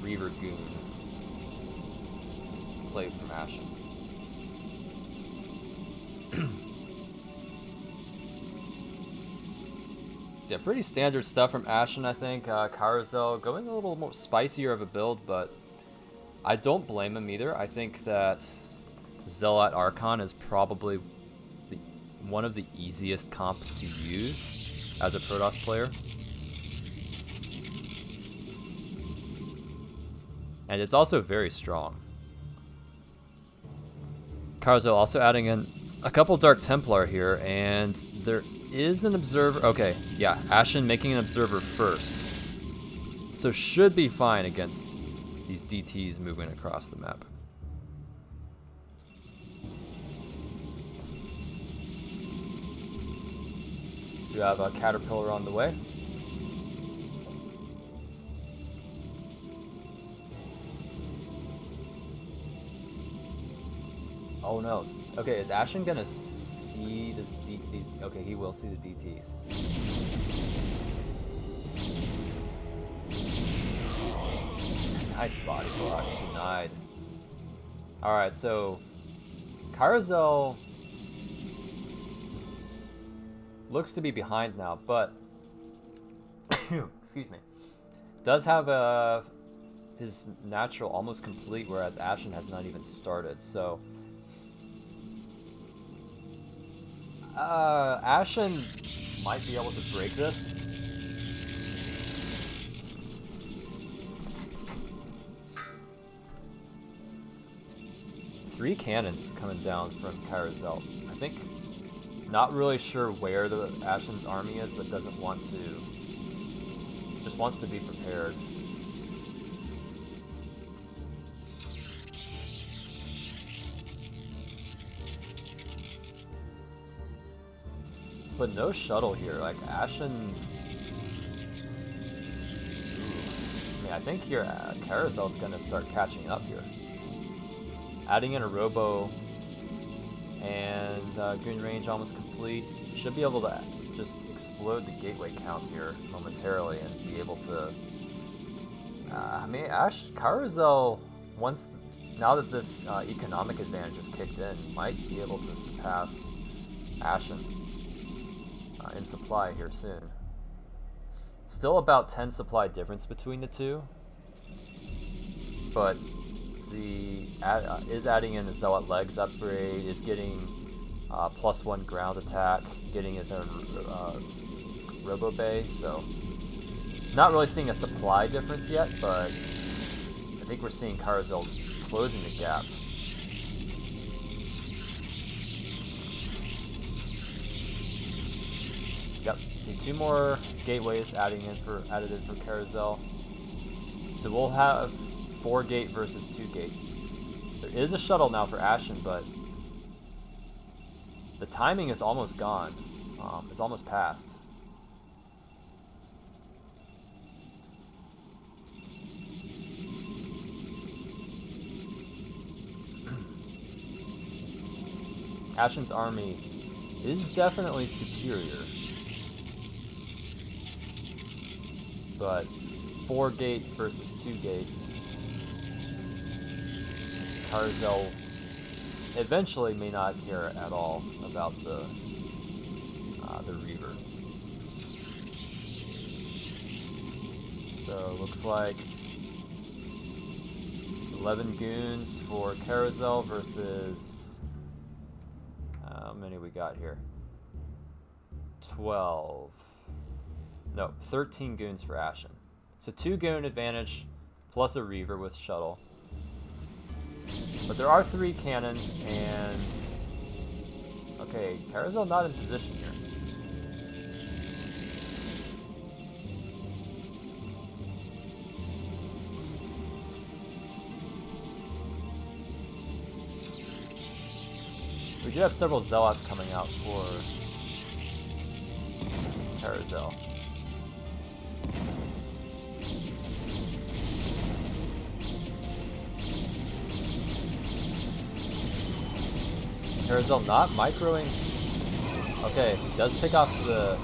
Goon play from Ashen. Yeah, pretty standard stuff from Ashen, I think. Carousel going a little more spicier of a build, but I don't blame him either. I think that Zealot Archon is probably one of the easiest comps to use as a Protoss player. And it's also very strong. Carousel also adding in a couple Dark Templar here, and there is an Observer. Okay, yeah, Ashen making an Observer first. So should be fine against these DTs moving across the map. We have a Caterpillar on the way. Oh no. Okay, is Ashen gonna see this these? Okay, he will see the DTs. Nice body block, denied. Alright, so Carousel looks to be behind now, but excuse me, does have his natural almost complete, whereas Ashen has not even started. So Ashen might be able to break this. Three cannons coming down from Carousel. I think, not really sure where the Ashen's army is, but doesn't want to, just wants to be prepared. But no shuttle here, like Ashen. Ooh. I mean, I think here Carousel's gonna start catching up here. Adding in a Robo and Goon range almost complete. Should be able to just explode the gateway count here momentarily and be able to. I mean, Carousel, now that this economic advantage is kicked in, might be able to surpass Ashen in supply here soon. Still about 10 supply difference between the two, but is adding in the Zealot Legs upgrade, is getting +1 ground attack, getting his own Robo Bay, so not really seeing a supply difference yet, but I think we're seeing Carousel closing the gap. Yep, see 2 more gateways added in for Carousel. So we'll have 4 gate versus 2 gate. There is a shuttle now for Ashen, but the timing is almost gone. It's almost past. Ashen's army is definitely superior, but 4 gate versus 2 gate. Carousel eventually may not care at all about the Reaver. So looks like 11 goons for Carousel versus how many we got here? 12. No, 13 goons for Ashen. So 2 goon advantage plus a Reaver with shuttle. But there are 3 cannons and... Okay, Carousel not in position here. We do have several Zealots coming out for Carousel. Carousel not microing. Okay, he does pick off the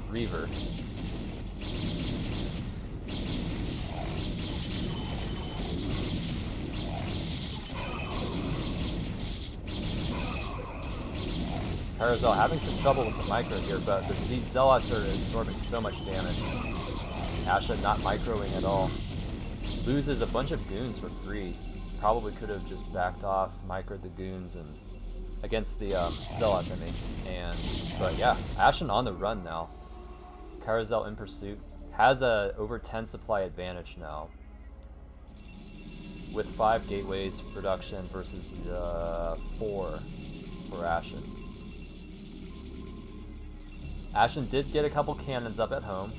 Reaver. Carousel having some trouble with the micro here, but these Zealots are absorbing so much damage. Ashen not microing at all. Loses a bunch of goons for free. Probably could have just backed off, microed the goons, and against the Zealots, I mean. But yeah, Ashen on the run now. Carousel in pursuit. Has a over 10 supply advantage now. With 5 gateways production versus the 4 for Ashen. Ashen did get a couple cannons up at home.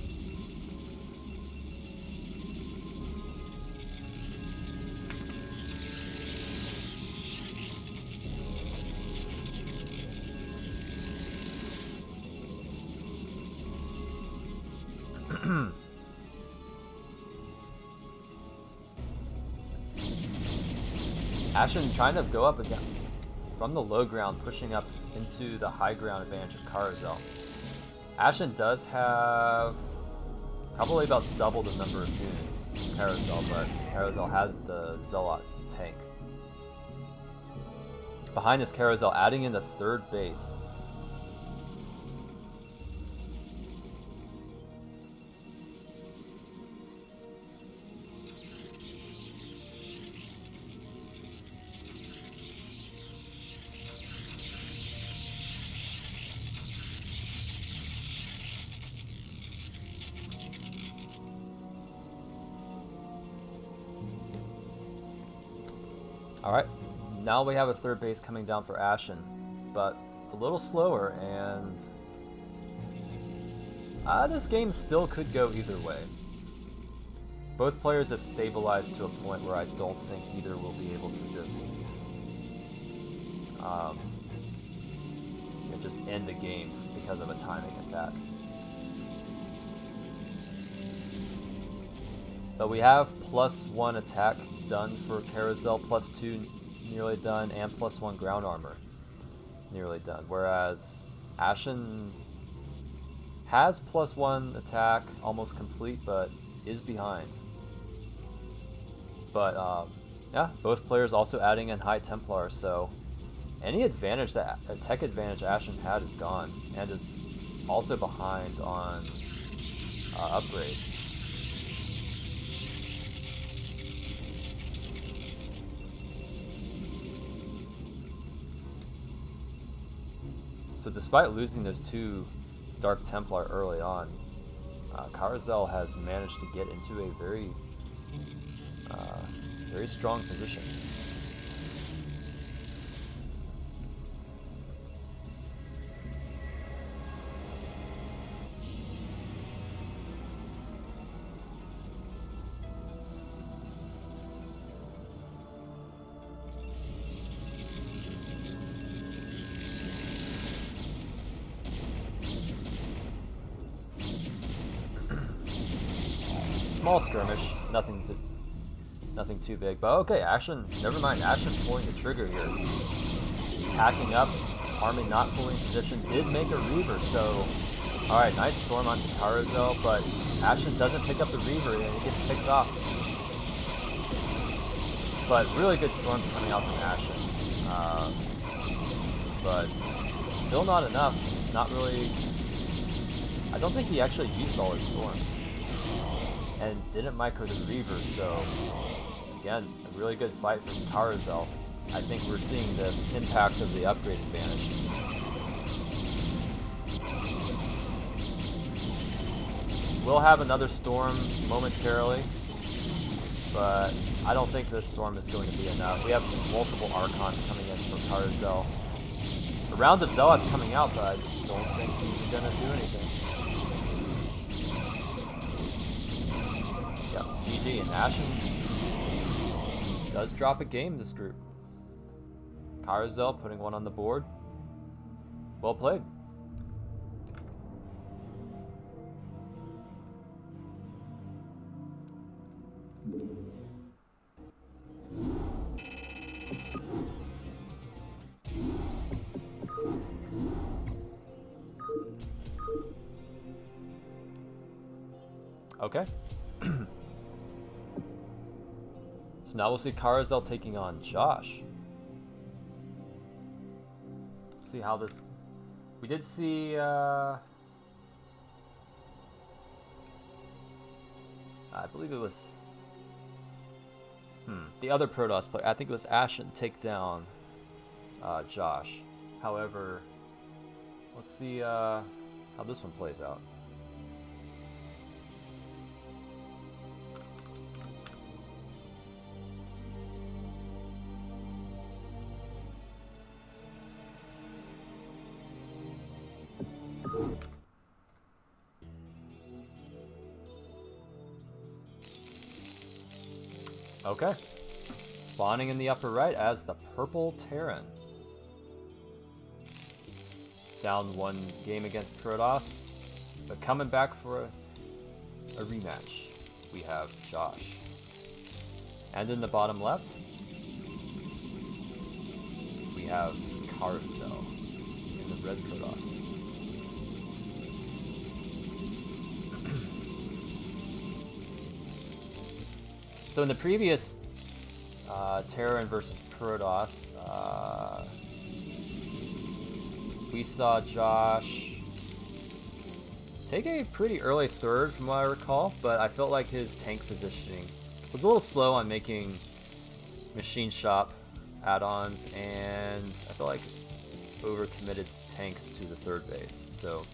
Ashen trying to go up again from the low ground, pushing up into the high ground advantage of Carousel. Ashen does have probably about double the number of goons Carousel, but Carousel has the Zealots to tank. Behind this Carousel adding in the 3rd base. Alright, now we have a 3rd base coming down for Ashen, but a little slower, and this game still could go either way. Both players have stabilized to a point where I don't think either will be able to just end the game because of a timing attack. But we have +1 attack done for Carousel, +2 nearly done, and +1 ground armor nearly done. Whereas Ashen has +1 attack almost complete, but is behind. But yeah, both players also adding in High Templar, so any advantage that tech advantage Ashen had is gone, and is also behind on upgrades. So despite losing those 2 Dark Templar early on, Carousel has managed to get into a very strong position. Small skirmish, nothing too big, but okay, Ashen, never mind, Ashen pulling the trigger here. Hacking up, army not fully in position, did make a Reaver, so, alright, nice storm on Carousel, but Ashen doesn't pick up the Reaver and it gets picked off. But really good storms coming out from Ashen. But still not enough, not really, I don't think he actually used all his storms. And didn't micro the Reaver, so again, a really good fight from Carousel. I think we're seeing the impact of the upgrade advantage. We'll have another storm momentarily, but I don't think this storm is going to be enough. We have multiple Archons coming in from Carousel. A round of Zealots coming out, but I just don't think he's going to do anything. Yep, GG, and Ashen does drop a game this group. Carousel putting one on the board. Well played. Okay. So now we'll see Carousel taking on Josh. See how this... We did see... I believe it was... the other Protoss player, I think it was Ashen, take down Josh. However, let's see how this one plays out. Okay. Spawning in the upper right as the Purple Terran. Down one game against Protoss, but coming back for a rematch, we have Josh. And in the bottom left, we have Carousel in the red Protoss. So in the previous Terran versus Protoss, we saw Josh take a pretty early third from what I recall, but I felt like his tank positioning was a little slow on making machine shop add-ons, and I felt like overcommitted tanks to the third base. So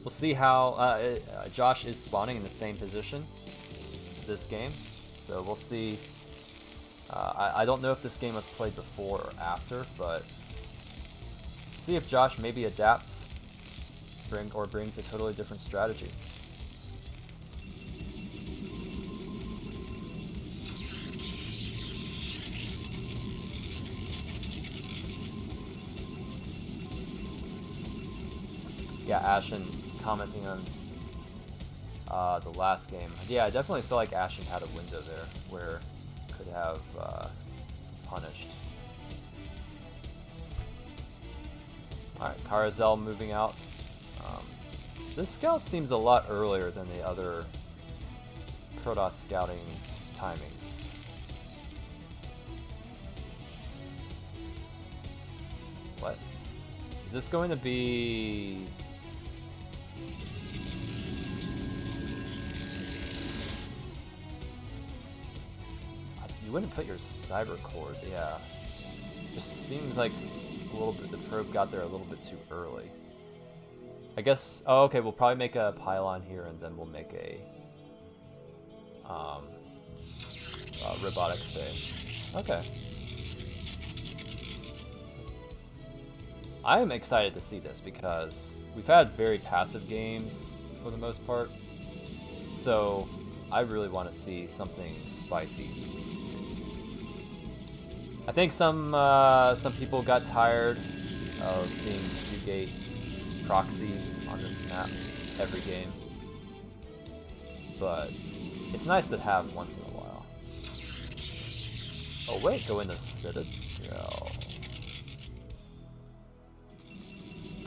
we'll see how Josh is spawning in the same position this game. So we'll see. I don't know if this game was played before or after, but see if Josh maybe adapts or brings a totally different strategy. Yeah, Ashen commenting on the last game. Yeah, I definitely feel like Ashen had a window there where could have punished. Alright, Carousel moving out. This scout seems a lot earlier than the other Protoss scouting timings. What? Is this going to be... You wouldn't put your cyber cord, yeah. Just seems like a little bit, the probe got there a little bit too early. I guess, oh okay, we'll probably make a pylon here and then we'll make a robotics bay. Okay. I am excited to see this because we've had very passive games for the most part. So I really want to see something spicy. I think some people got tired of seeing 2-gate proxy on this map every game, but it's nice to have once in a while. Oh wait, go into Citadel.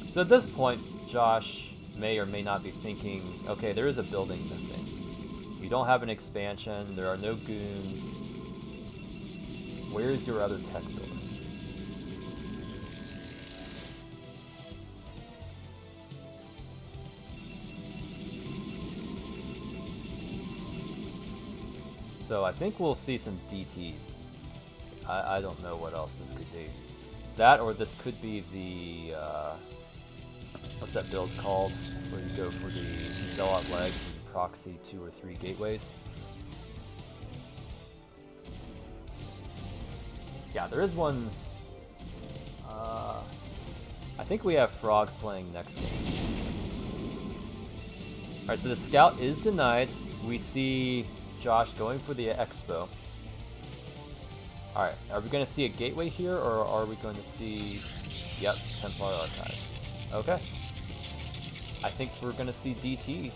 So at this point, Josh may or may not be thinking, okay, there is a building missing. You don't have an expansion, there are no goons. Where's your other tech building? So I think we'll see some DTs. I don't know what else this could be. That or this could be the, what's that build called? Where you go for the Zealot legs and proxy 2 or 3 gateways. Yeah, there is one. I think we have Frog playing next game. Alright, so the scout is denied. We see Josh going for the expo. Alright, are we going to see a gateway here, or are we going to see... Yep, Templar Archive. Okay. I think we're going to see DTs.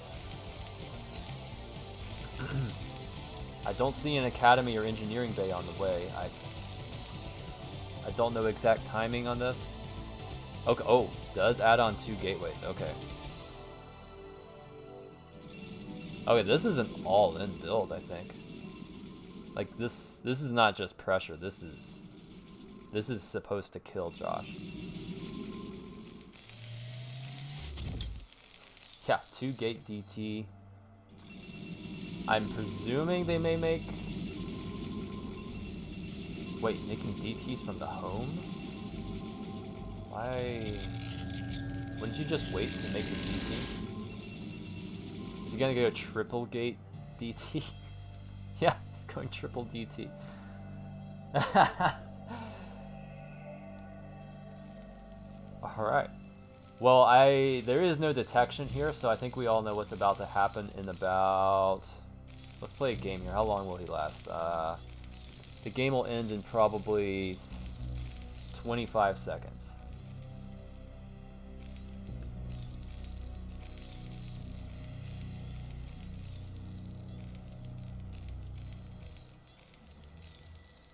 I don't see an academy or engineering bay on the way. I don't know exact timing on this. Okay, oh, does add on 2 gateways. Okay. Okay, this is an all-in build, I think. Like this is not just pressure. This is supposed to kill Josh. Yeah, 2 gate DT. I'm presuming they may make... Wait, making DTs from the home? Why... Wouldn't you just wait to make the DT? Is he gonna go triple gate DT? Yeah, he's going triple DT. Alright. Well, there is no detection here, so I think we all know what's about to happen in about... Let's play a game here. How long will he last? The game will end in probably 25 seconds.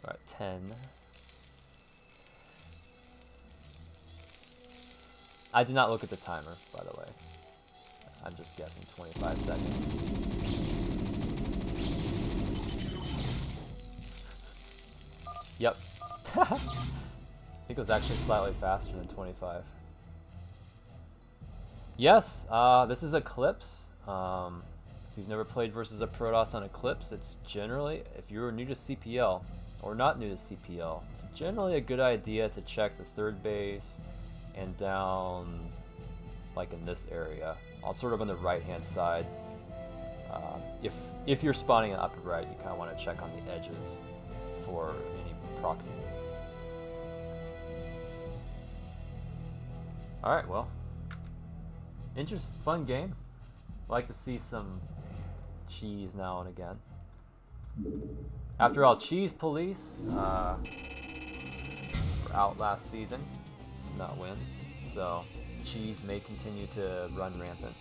Alright, 10. I did not look at the timer, by the way. I'm just guessing 25 seconds. Yep. I think it was actually slightly faster than 25. Yes, this is Eclipse. If you've never played versus a Protoss on Eclipse, it's generally, if you're new to CPL, or not new to CPL, it's generally a good idea to check the 3rd base and down, like in this area, sort of on the right-hand side. If you're spawning in upper right, you kind of want to check on the edges for any proxy. Alright, well, interesting, fun game. Like to see some cheese now and again. After all, Cheese Police were out last season, did not win, so cheese may continue to run rampant.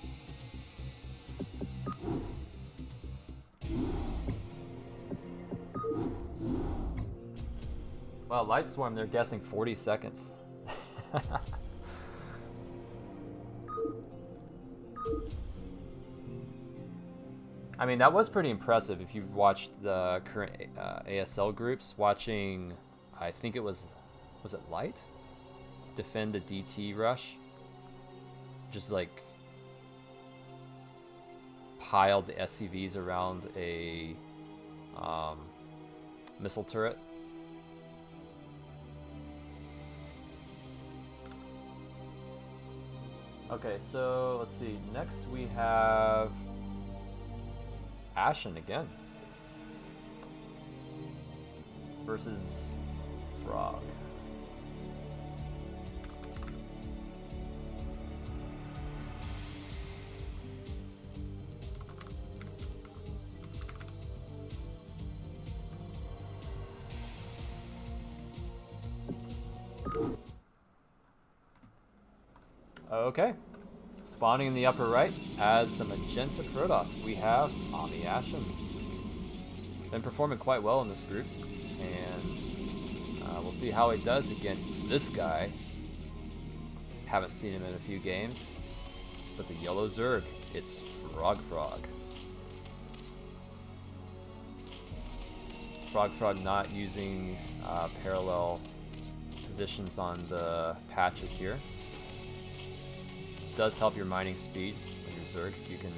Well, Light Swarm, they're guessing 40 seconds. I mean, that was pretty impressive if you've watched the current ASL groups. Watching, I think it was it Light? Defend the DT rush. Just like piled the SCVs around a missile turret. Okay, so let's see. Next we have Ashen again versus Frog. Okay, spawning in the upper right as the Magenta Protoss, we have Ami Ashen. Been performing quite well in this group, and we'll see how he does against this guy. Haven't seen him in a few games, but the yellow Zerg, it's Frog. Frog not using parallel positions on the patches here. Does help your mining speed on your Zerg if you can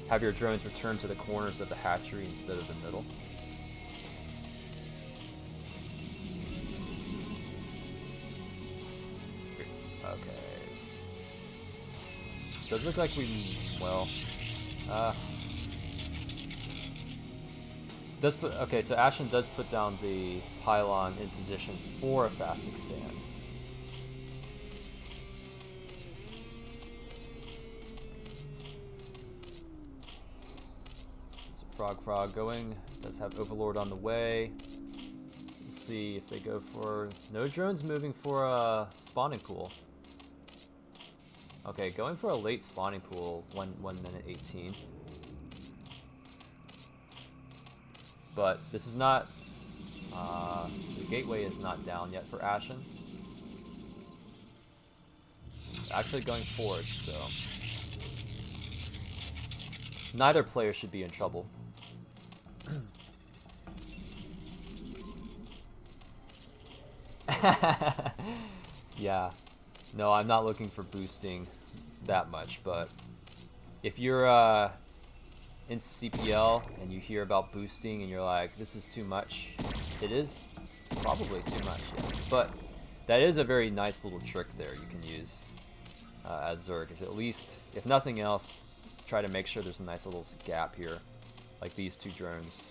have your drones return to the corners of the hatchery instead of the middle. Okay. Does look like well, Okay, so Ashen does put down the pylon in position for a fast expand. So Frog going, does have Overlord on the way. Let's see if they go for... No drones moving for a spawning pool. Okay, going for a late spawning pool, 1 minute 18. But this is not... the gateway is not down yet for Ashen. Actually going forward, so... Neither player should be in trouble. Yeah. No, I'm not looking for boosting that much, but if you're in CPL and you hear about boosting and you're like, this is too much, it is probably too much, yeah. But that is a very nice little trick there you can use as Zerg, is at least, if nothing else, try to make sure there's a nice little gap here, like these two drones,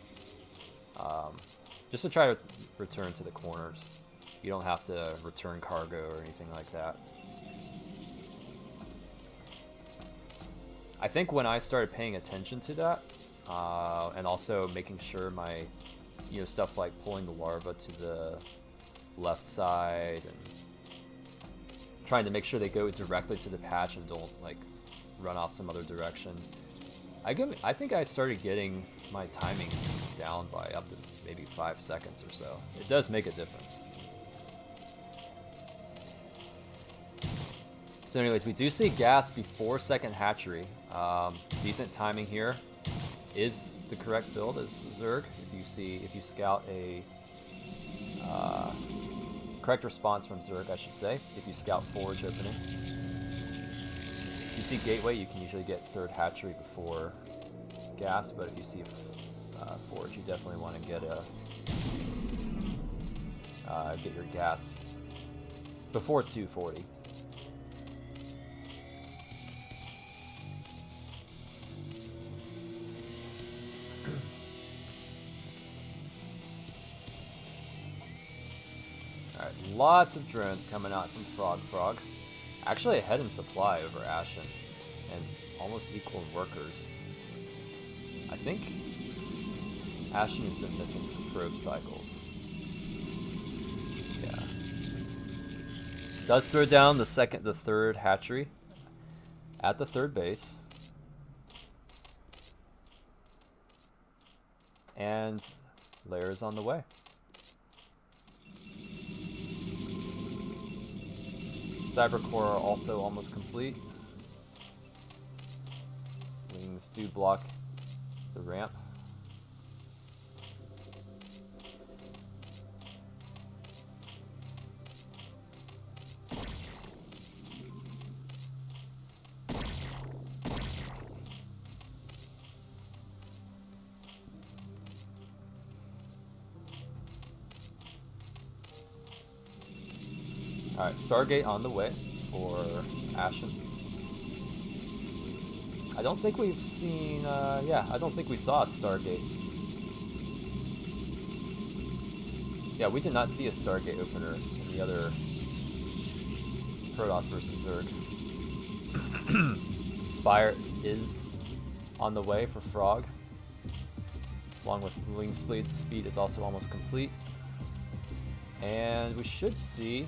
just to try to return to the corners. You don't have to return cargo or anything like that. I think when I started paying attention to that, and also making sure my, stuff like pulling the larva to the left side and trying to make sure they go directly to the patch and don't like run off some other direction. I think I started getting my timings down by up to maybe 5 seconds or so. It does make a difference. So anyways, we do see gas before second hatchery. Decent timing here. Is the correct build as Zerg. If you scout a correct response from Zerg, I should say. If you scout forage opening. If you see gateway, you can usually get third hatchery before gas, but if you see forage, you definitely want to get your gas before 240. Alright, lots of drones coming out from Frog. Actually ahead in supply over Ashen, and almost equal in workers. I think Ashen has been missing some probe cycles. Yeah. Does throw down the third hatchery at the third base. And layer is on the way. Cybercore also almost complete. Wings do block the ramp. Alright, Stargate on the way for Ashen. I don't think we've seen, I don't think we saw a Stargate. Yeah, we did not see a Stargate opener in the other Protoss versus Zerg. Spire is on the way for Frog, along with wing speed is also almost complete. And we should see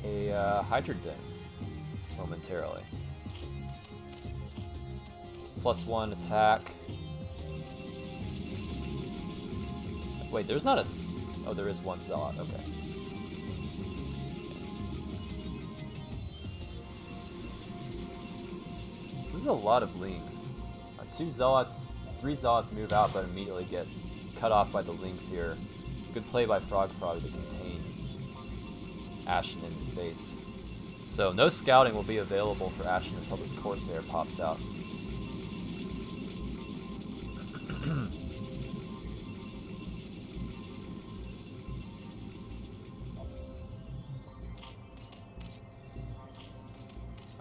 a Hydra Den momentarily. +1 attack. Wait, there's not a... Oh, there is one Zealot, okay. This is a lot of Lings. 2 Zealots, 3 Zealots move out but immediately get cut off by the Lings here. Good play by Frog to contain Ashen in his base. So no scouting will be available for Ashen until this Corsair pops out.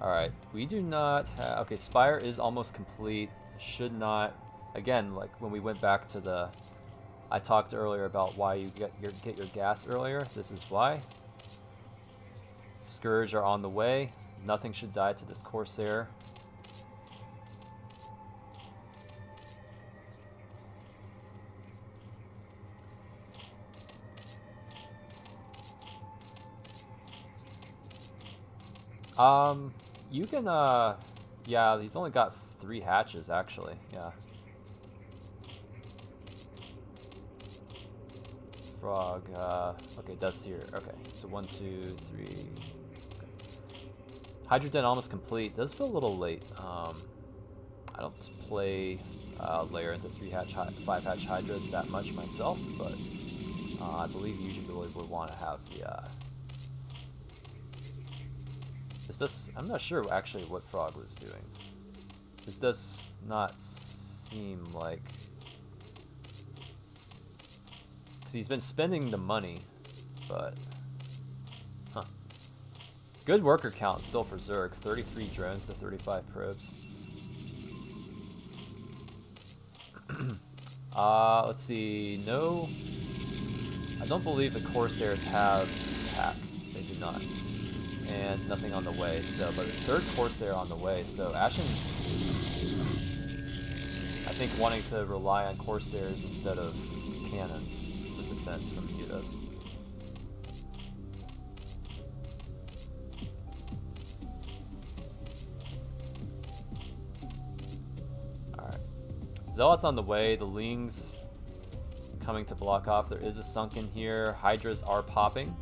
Alright, we do not have... Okay, Spire is almost complete. Should not... Again, like when we went back to the... I talked earlier about why you get your gas earlier. This is why. Scourge are on the way. Nothing should die to this Corsair. You can, yeah, he's only got 3 hatches, actually, yeah. Frog, okay, Dust here, okay, so 1, 2, 3, okay. Hydra Den almost complete, does feel a little late, I don't play, layer into 3 hatch, 5 hatch Hydra that much myself, but, I believe you usually would want to have the, is this... I'm not sure actually what Frog was doing. This does not seem like... Because he's been spending the money, but... Huh. Good worker count still for Zerg. 33 drones to 35 probes. Let's see... No... I don't believe the Corsairs have attack. They do not. And nothing on the way, so, but the 3rd Corsair on the way, so Ashen, I think, wanting to rely on Corsairs instead of cannons for defense from Mutas. Alright. Zealots on the way, the Lings coming to block off. There is a sunken here. Hydras are popping,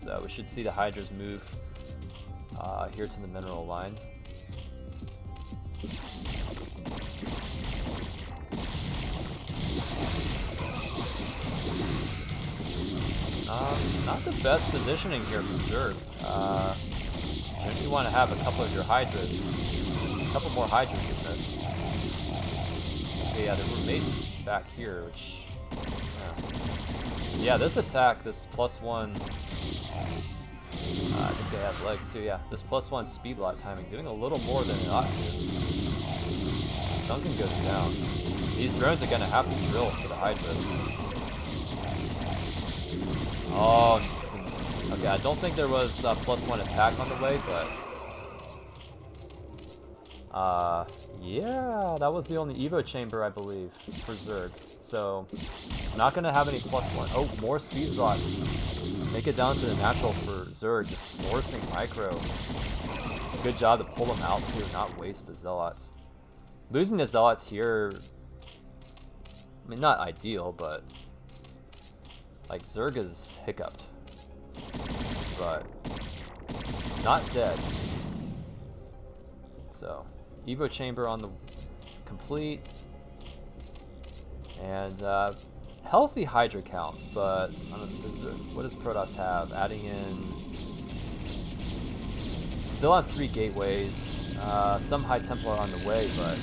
so we should see the Hydras move here to the mineral line. Not the best positioning here from Zerg. Shouldn't you want to have a couple of your Hydras? A couple more Hydras in this. Okay, yeah, there were mates back here, which... Yeah, this attack, this +1... I think they have legs too, yeah. This +1 speed lot timing, doing a little more than it ought to. Sunken goes down. These drones are going to have to drill for the Hydras. Oh, okay, I don't think there was +1 attack on the way, but... yeah, that was the only Evo chamber, I believe, for Zerg. So, not going to have any +1. Oh, more speed slots. Make it down to the natural for Zerg, just forcing micro. Good job to pull them out too, not waste the Zealots. Losing the Zealots here, I mean, not ideal, but like Zerg is hiccuped, but not dead. So, Evo chamber on the complete, and healthy Hydra count, but what does Protoss have? Adding in... Still on 3 gateways. Some High Templar on the way, but...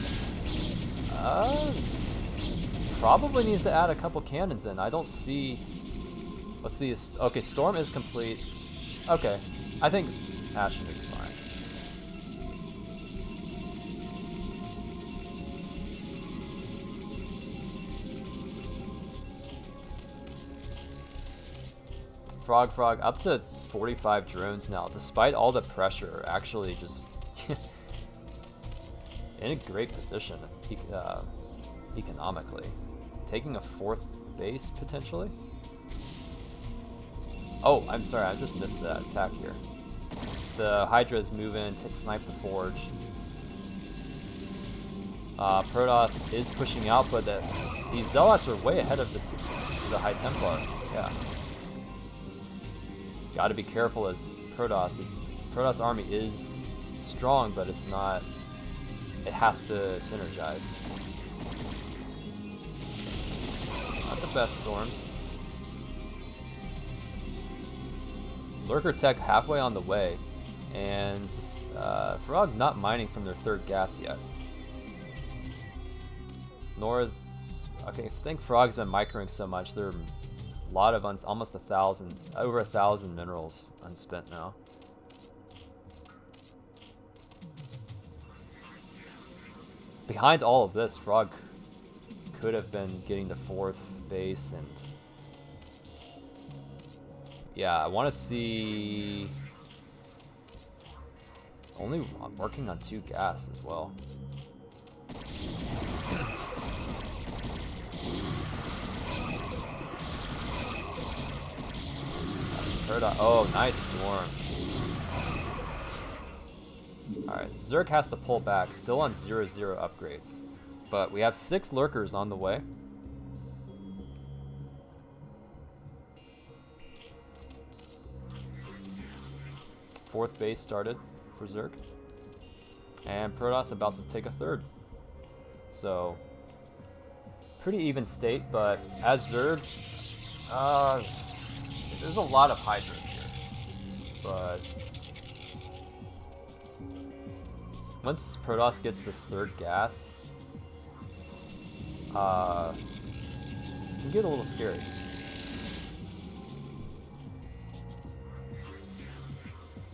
probably needs to add a couple cannons in. I don't see... Let's see. Okay, Storm is complete. Okay. I think Ashen is fine. Frog, up to 45 drones now, despite all the pressure, actually just in a great position economically. Taking a 4th base, potentially? Oh, I'm sorry, I just missed that attack here. The Hydras move in to snipe the Forge. Protoss is pushing out, but these Zealots are way ahead of the High Templar. Yeah. Got to be careful as Protoss. Protoss army is strong, but it's not... It has to synergize. Not the best storms. Lurker Tech halfway on the way, and Frog not mining from their 3rd gas yet. Nor is... Okay, I think Frog's been microing so much, there are a lot of almost 1,000, over 1,000 minerals unspent now. behind all of this, Frog could have been getting the 4th base, and yeah, I want to see. Only I'm working on 2 gas as well. Oh, nice Storm. Alright, Zerg has to pull back, still on 0-0 upgrades. But we have 6 lurkers on the way. Fourth base started for Zerg. And Protoss about to take a 3rd. So, pretty even state, but as Zerg, there's a lot of Hydras here. But once Protoss gets this 3rd gas, it can get a little scary.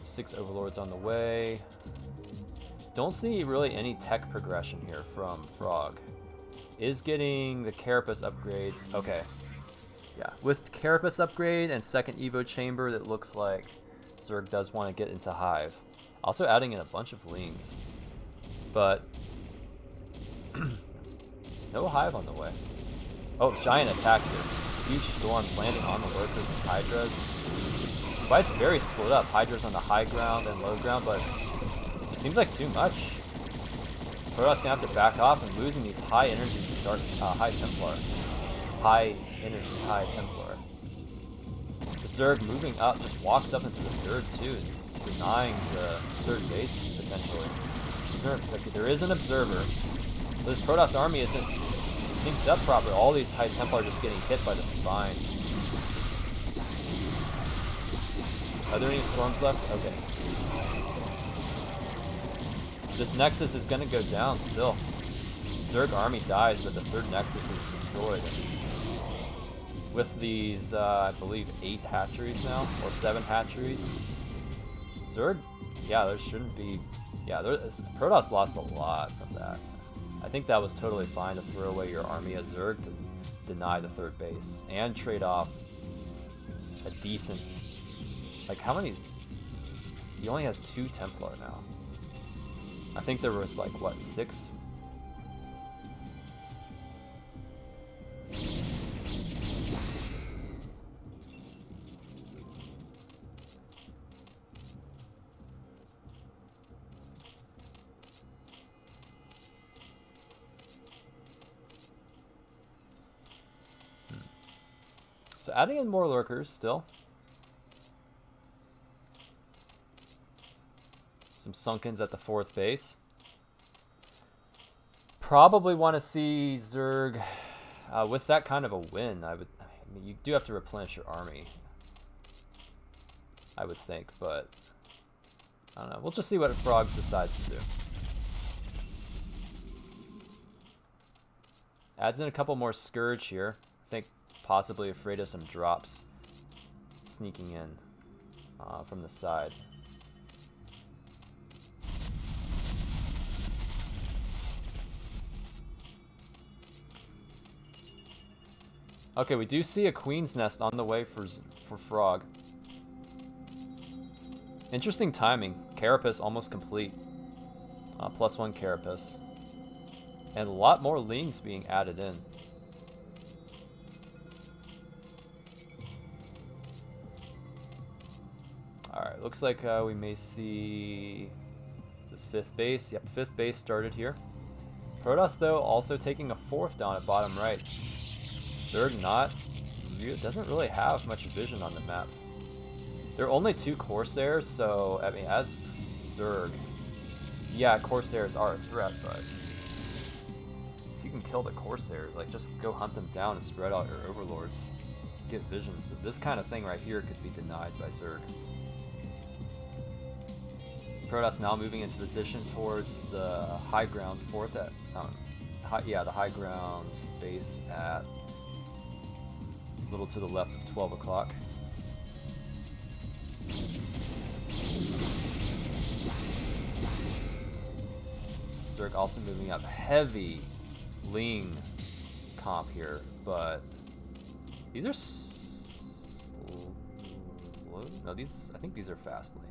Six Overlords on the way. Don't see really any tech progression here from Frog. Is getting the Carapace upgrade. Okay. Yeah, with Carapace upgrade and 2nd Evo chamber, that looks like Zerg does want to get into Hive. Also adding in a bunch of Lings. But no Hive on the way. Oh, giant attack here. Huge storms landing on the lurkers and Hydras. This fight's very split up. Hydras on the high ground and low ground, but it seems like too much. Protoss gonna have to back off and losing these high energy high Templar. High energy high Templar. The Zerg moving up just walks up into the 3rd too. It's denying the 3rd base potentially. Okay, there is an observer. This Protoss army isn't synced up properly. All these high Templar are just getting hit by the spine. Are there any storms left? Okay. This Nexus is gonna go down still. Zerg army dies, but the 3rd Nexus is destroyed. With these, I believe 8 hatcheries now, or 7 hatcheries. Zerg, yeah, there shouldn't be. Yeah, Protoss lost a lot from that. I think that was totally fine to throw away your army as Zerg to deny the 3rd base and trade off a decent. Like how many? He only has 2 Templar now. I think there was like what, 6? So adding in more lurkers still. Some Sunkens at the 4th base. Probably want to see Zerg with that kind of a win. I mean, you do have to replenish your army, I would think, but I don't know. We'll just see what Frog decides to do. Adds in a couple more Scourge here. I think possibly afraid of some drops sneaking in from the side. Okay, we do see a Queen's Nest on the way for Frog. Interesting timing. Carapace almost complete. +1 Carapace. And a lot more Lings being added in. Alright, looks like we may see this 5th base. Yep, 5th base started here. Protoss, though, also taking a 4th down at bottom right. Zerg doesn't really have much vision on the map. There are only 2 Corsairs, so, I mean, as Zerg, yeah, Corsairs are a threat, but if you can kill the Corsairs, like, just go hunt them down and spread out your Overlords. Get vision. So this kind of thing right here could be denied by Zerg. Protoss now moving into position towards the high ground 4th at, the high ground base at a little to the left of 12 o'clock. Zerg also moving up. Heavy Ling comp here, but these are slow. No, I think these are fast Lings.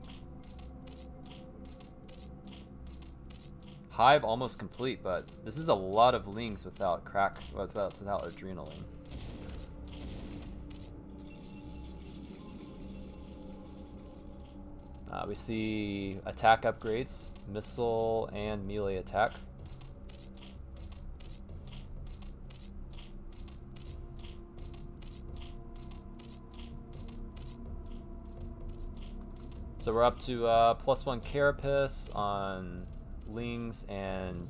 Hive almost complete, but this is a lot of Lings without adrenaline. We see attack upgrades, missile and melee attack. So we're up to +1 Carapace on Lings and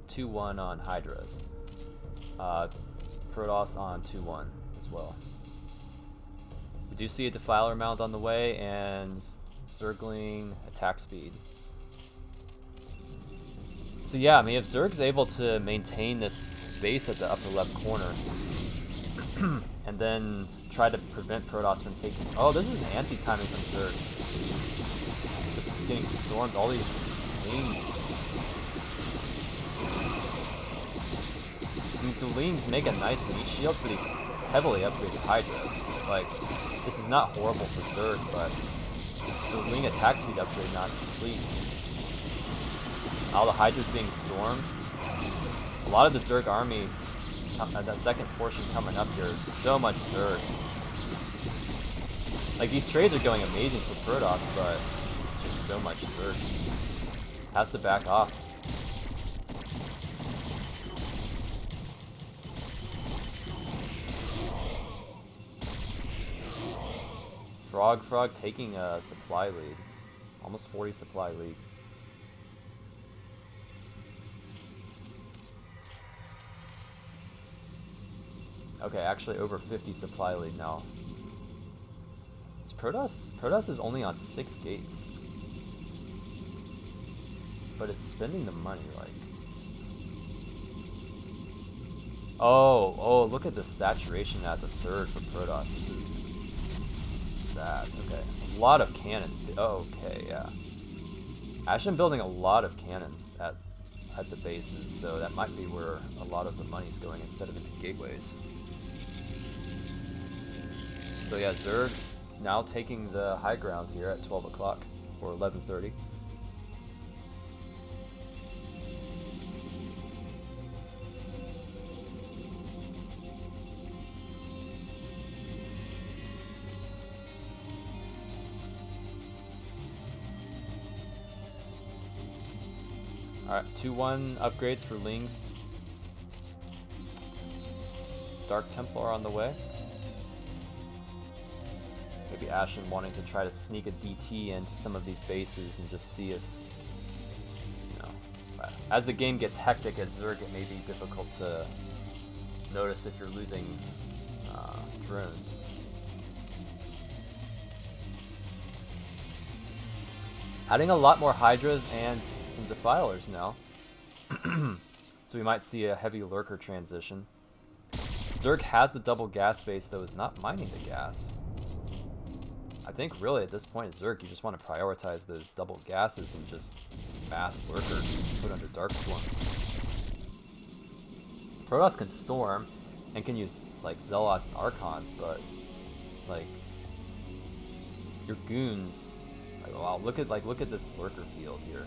2-1 on Hydras. Protoss on 2-1 as well. We do see a Defiler mount on the way and Zergling attack speed. So yeah, I mean, if Zerg's able to maintain this base at the upper left corner and then try to prevent Protoss from taking... Oh, this is an anti-timing from Zerg. Just getting stormed, all these Lings. I mean, the Lings make a nice meat shield for these heavily upgraded Hydras. Like, this is not horrible for Zerg, but the Ling attack speed upgrade not complete. All the Hydras being stormed. A lot of the Zerg army, that second portion coming up here, is so much Zerg. Like, these trades are going amazing for Protoss, but just so much Zerg. Has to back off. Frog taking a supply lead. Almost 40 supply lead. Okay, actually over 50 supply lead now. It's Protoss? Protoss is only on 6 gates. But it's spending the money, like... Oh, look at the saturation at the third for Protoss. This is... sad. Okay, a lot of cannons too. Oh, okay, yeah. Ashen building a lot of cannons at the bases, so that might be where a lot of the money's going instead of into gateways. So yeah, Zerg now taking the high ground here at 12 o'clock or 11:30. Alright, 2-1 upgrades for Lings. Dark Templar on the way. Maybe Ashen wanting to try to sneak a DT into some of these bases and just see if, you know, as the game gets hectic at Zerg, it may be difficult to notice if you're losing drones. Adding a lot more Hydras and some Defilers now. So we might see a heavy Lurker transition. Zerg has the double gas base, though is not mining the gas. I think really at this point in Zerg, you just want to prioritize those double gases and just mass Lurkers put under Darkstorm. Protoss can storm and can use like Zealots and Archons, but like your goons, like, wow, look at this Lurker field here.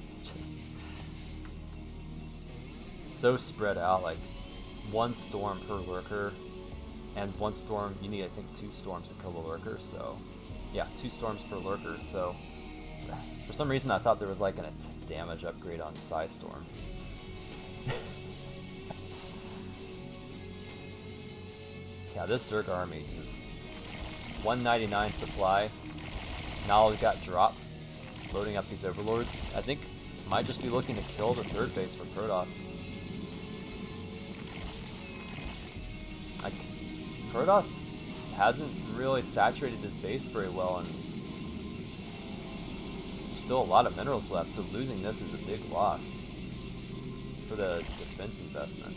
It's just so spread out, like one storm per Lurker. And one storm, you need I think 2 storms to kill a Lurker, so yeah, 2 storms per Lurker, so for some reason I thought there was like a damage upgrade on Psystorm. Yeah, this Zerg army just 199 supply. Now we've got drop, loading up these Overlords. I think might just be looking to kill the third base for Protoss. Protoss hasn't really saturated this base very well, and there's still a lot of minerals left, so losing this is a big loss for the defense investment.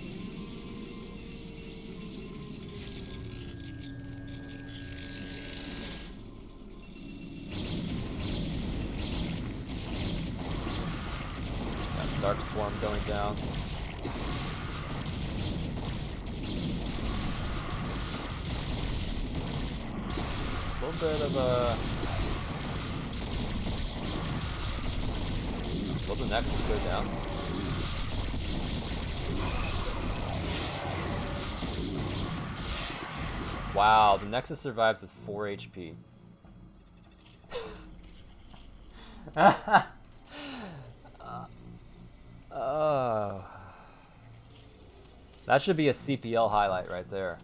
Yeah, Dark Swarm going down. A little bit of a... Will the Nexus go down? Wow, the Nexus survives with 4 HP. That should be a CPL highlight right there.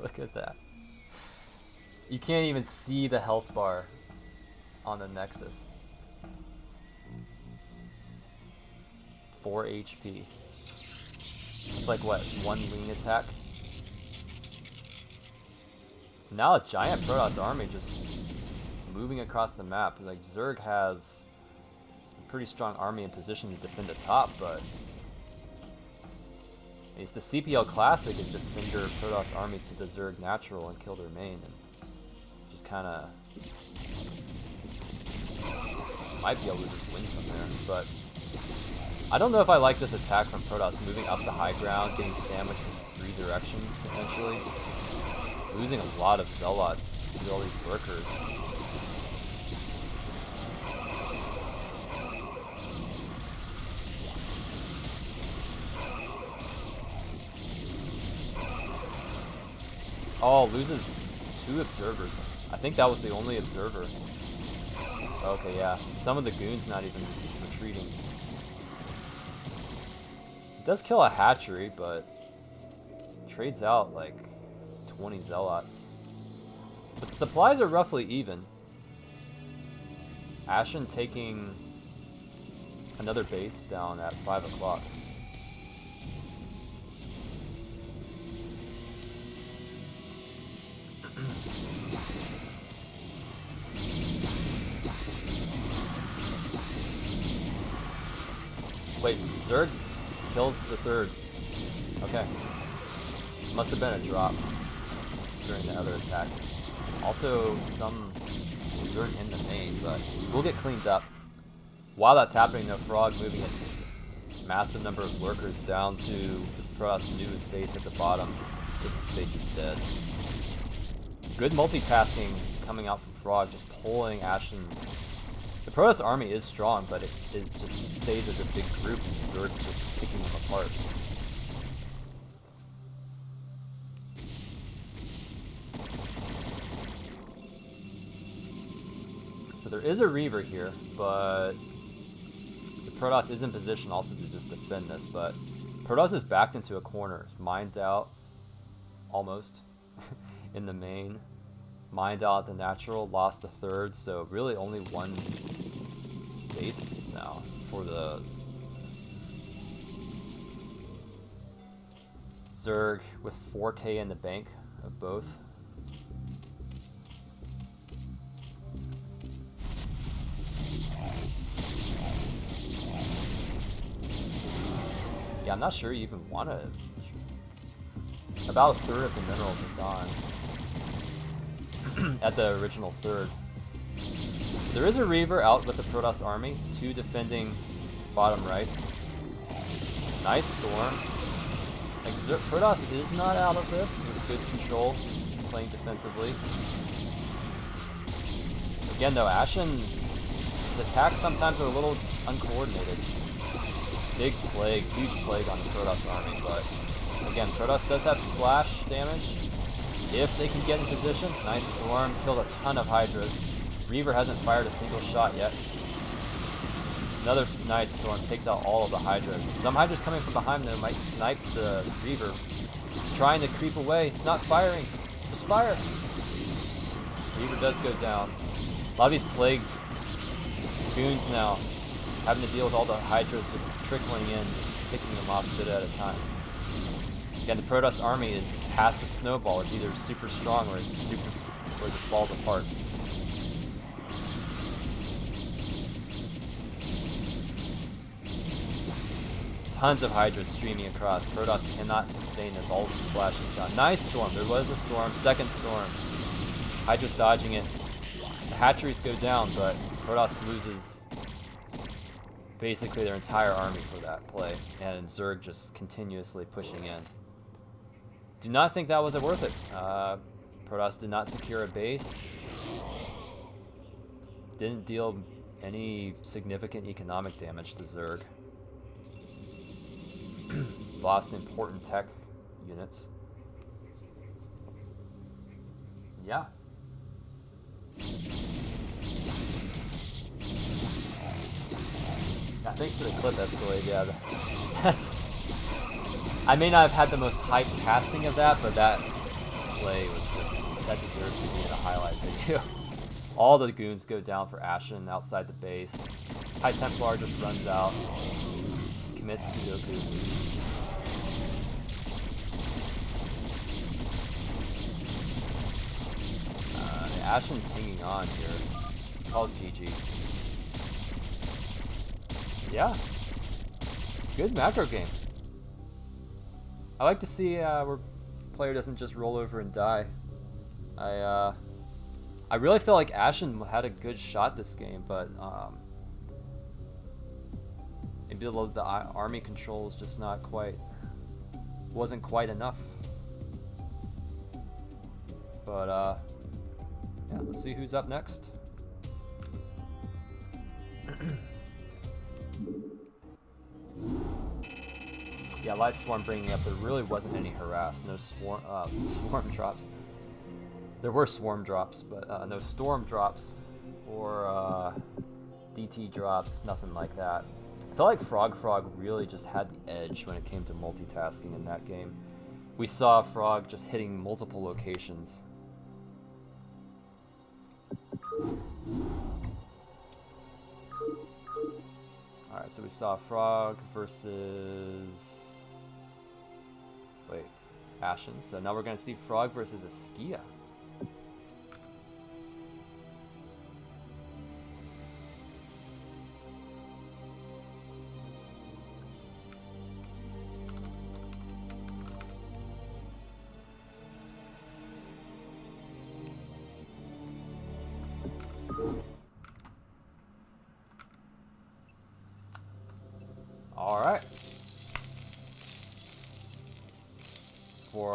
Look at that. You can't even see the health bar on the Nexus. 4 HP. It's like what, 1 lean attack? Now a giant Protoss army just moving across the map. Like Zerg has a pretty strong army in position to defend the top, but it's the CPL Classic is just send your Protoss army to the Zerg natural and kill their main, and just kind of might be able to just win from there. But I don't know if I like this attack from Protoss, moving up the high ground, getting sandwiched from 3 directions potentially, losing a lot of Zealots to all these lurkers. Oh, loses 2 observers. I think that was the only observer. Okay, yeah. Some of the goons not even retreating. It does kill a hatchery, but trades out like 20 Zealots. But supplies are roughly even. Ashen taking another base down at 5 o'clock. Wait, Zerg kills the 3rd. Okay. Must have been a drop during the other attack. Also, some Zerg in the main, but we'll get cleaned up. While that's happening, though, Frog moving a massive number of lurkers down to the Protoss News base at the bottom. This base is dead. Good multitasking coming out from Frog, just pulling Ashen's. The Protoss army is strong, but it just stays as a big group, and Zerg's just picking them apart. So there is a Reaver here, but so Protoss is in position also to just defend this, but Protoss is backed into a corner, mined out, almost, in the main. Mined out the natural, lost the 3rd, so really only 1 base now for those. Zerg with 4K in the bank of both. Yeah, I'm not sure you even want to. About a 1/3 of the minerals are gone. At the original 3rd. There is a Reaver out with the Protoss army, 2 defending bottom right. Nice storm. Like, Protoss is not out of this with good control, playing defensively. Again though, Ashen's attacks sometimes are a little uncoordinated. Big plague, huge plague on the Protoss army, but again, Protoss does have splash damage. If they can get in position, nice storm, killed a ton of Hydras. Reaver hasn't fired a single shot yet. Another nice storm, takes out all of the Hydras. Some Hydras coming from behind them might snipe the Reaver. It's trying to creep away, it's not firing. Just fire! Reaver does go down. A lot of these plagued goons now, having to deal with all the Hydras just trickling in, just picking them off a bit at a time. Again, the Protoss army has to snowball. It's either super strong or it just falls apart. Tons of Hydras streaming across. Protoss cannot sustain this. All the splashes gone. Nice storm. There was a storm. Second storm. Hydra's dodging it. The hatcheries go down, but Protoss loses basically their entire army for that play, and Zerg just continuously pushing in. Do not think that was worth it. Protoss did not secure a base. Didn't deal any significant economic damage to Zerg. Lost important tech units. Yeah. Yeah, thanks for the clip, Escalade. Yeah, that's... I may not have had the most hype casting of that, but that play was just... That deserves to be in a highlight video. All the goons go down for Ashen outside the base. High Templar just runs out. Commits Sudoku. Ashen's hanging on here. Calls GG. Yeah. Good macro game. I like to see where player doesn't just roll over and die. I really feel like Ashen had a good shot this game, but maybe the army control is just not quite, wasn't quite enough. But yeah, let's see who's up next. Yeah, Light Swarm bringing up, there really wasn't any harass, no swarm drops. There were swarm drops, but no storm drops or DT drops, nothing like that. I felt like Frog really just had the edge when it came to multitasking in that game. We saw Frog just hitting multiple locations. Alright, so we saw Frog versus... Wait, Ashen. So now we're going to see Frog versus Eskia. Alright.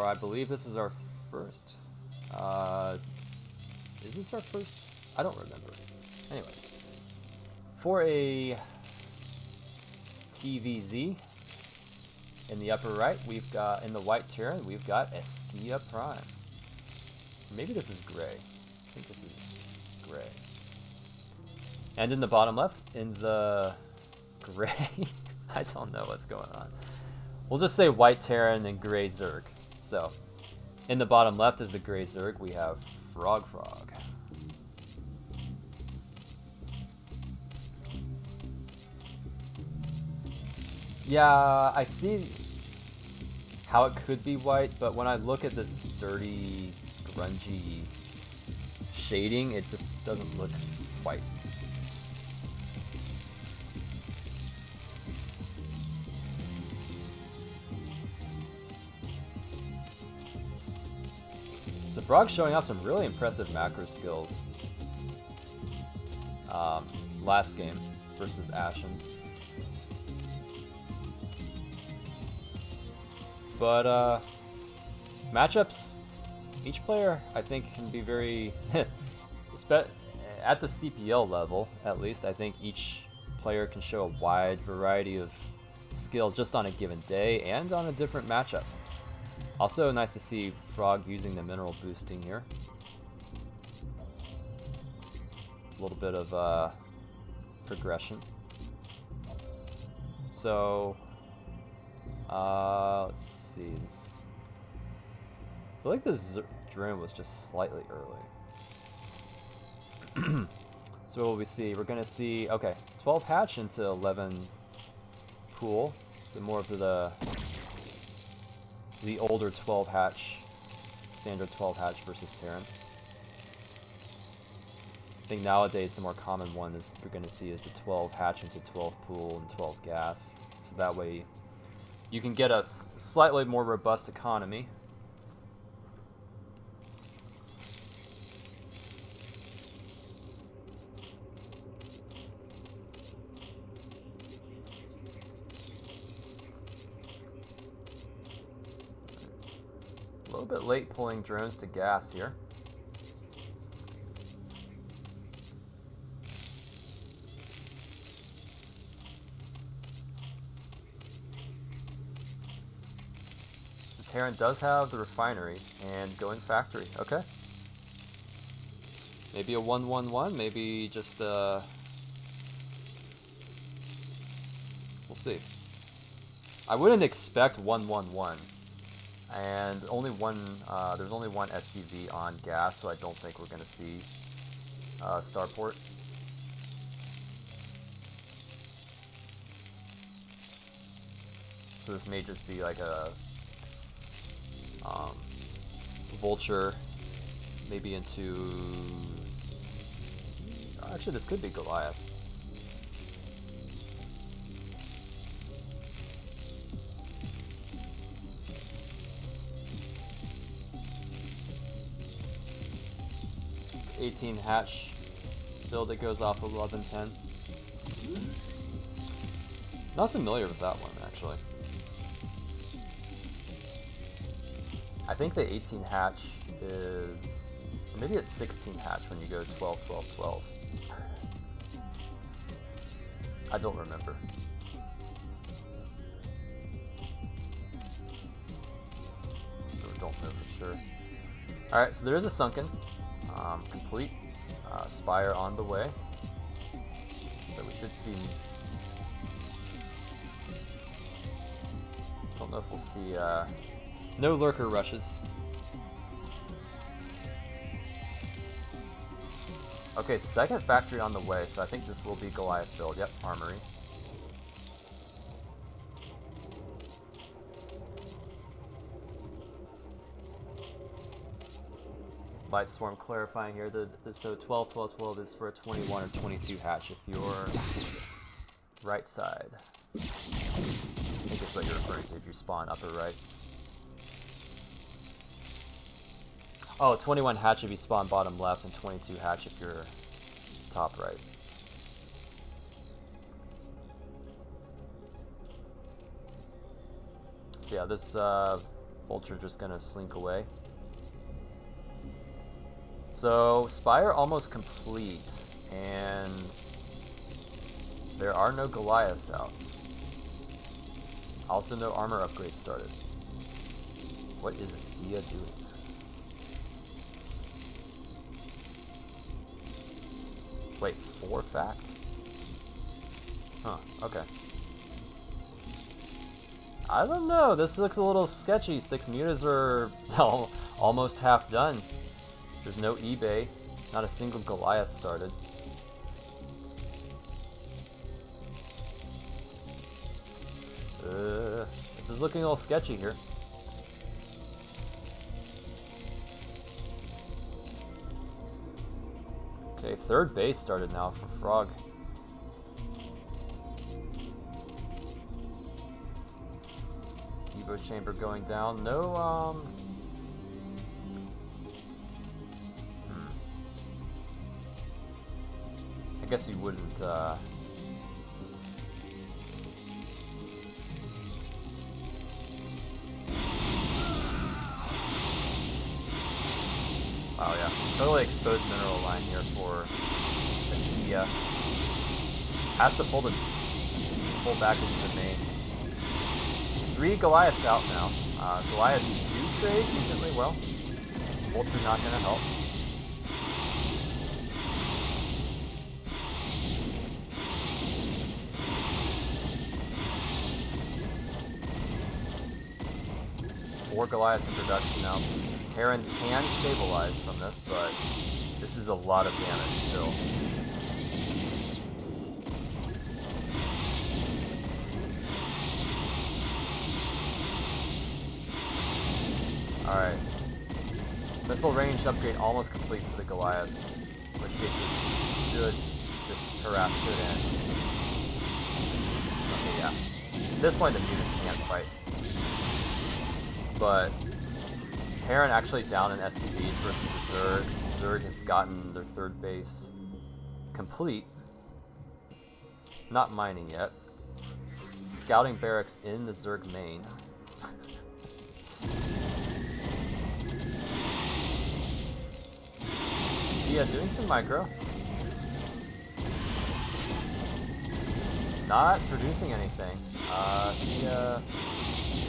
I believe this is our first. Is this our first? I don't remember. Anyways. For a TVZ, in the upper right, we've got, in the white Terran, we've got EskiyaPRIME. Maybe this is gray. I think this is gray. And in the bottom left, in the gray, I don't know what's going on. We'll just say white Terran and gray Zerg. So, in the bottom left is the gray Zerg. We have Frog. Yeah, I see how it could be white, but when I look at this dirty, grungy shading, it just doesn't look white. So Frog's showing off some really impressive macro skills. Last game versus Ashen. But matchups, each player I think can be very, at the CPL level at least, I think each player can show a wide variety of skill just on a given day and on a different matchup. Also nice to see Frog using the mineral boosting here. A little bit of progression. So let's see. I feel like this drone was just slightly early. So what will we see? We're gonna see, okay, 12 hatch into 11 pool. So more of the older 12 hatch, standard 12 hatch versus Terran. I think nowadays the more common one is we're going to see is the 12 hatch into 12 pool and 12 gas. So that way you can get a slightly more robust economy. little bit late pulling drones to gas here. The Terran does have the refinery and going factory. Okay. Maybe a 1-1-1, maybe just we'll see. I wouldn't expect 1-1-1. And only one, there's only one SCV on gas, so I don't think we're going to see starport. So this may just be like a vulture, maybe into... Actually, this could be Goliath. '18 hatch build that goes off of 1110. Not familiar with that one, actually. I think the 18 hatch is, or maybe it's 16 hatch when you go 12, 12, 12. I don't remember. I don't know for sure. Alright, so there is a sunken. Complete. Spire on the way. So we should see... Don't know if we'll see... no lurker rushes. Okay, second factory on the way, so I think this will be Goliath build. Yep, armory. Light Swarm clarifying here, so 12, 12, 12 is for a 21 or 22 hatch if you're right side. I think that's what you're referring to if you spawn upper right. Oh, 21 hatch if you spawn bottom left, and 22 hatch if you're top right. So yeah, this vulture just gonna slink away. So Spire almost complete, and there are no Goliaths out. Also no armor upgrade started. What is Eskia doing? Wait, 4 fact? Huh, okay. I don't know, this looks a little sketchy. 6 mutas are almost half done. There's no eBay, not a single Goliath started. This is looking a little sketchy here. Okay, third base started now for Frog. Evo chamber going down. No, I guess you wouldn't, oh yeah, totally exposed mineral line here for Eskia. Has to pull back into the main. 3 Goliaths out now. Goliaths do trade decently well. Vulture not gonna help. Four Goliaths in production now. Terran can stabilize from this, but this is a lot of damage still. Alright. Missile range upgrade almost complete for the Goliaths, in which case it should just harass good end. Okay, yeah. At this point the units can't fight. But Terran actually down in SCVs versus the Zerg. Zerg has gotten their third base complete. Not mining yet. Scouting barracks in the Zerg main. Eskia doing some micro. Not producing anything. Eskia,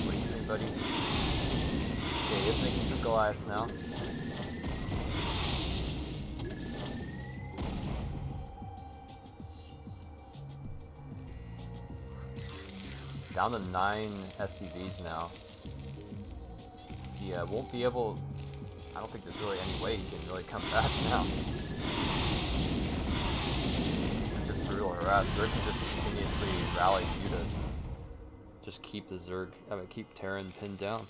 what are you doing, buddy? Okay, he is making some Goliaths now. Down to 9 SCVs now. Eskia won't be able... I don't think there's really any way he can really come back now. Just brutal harass. Zerg can just continuously rally you to just keep the Zerg, keep Terran pinned down.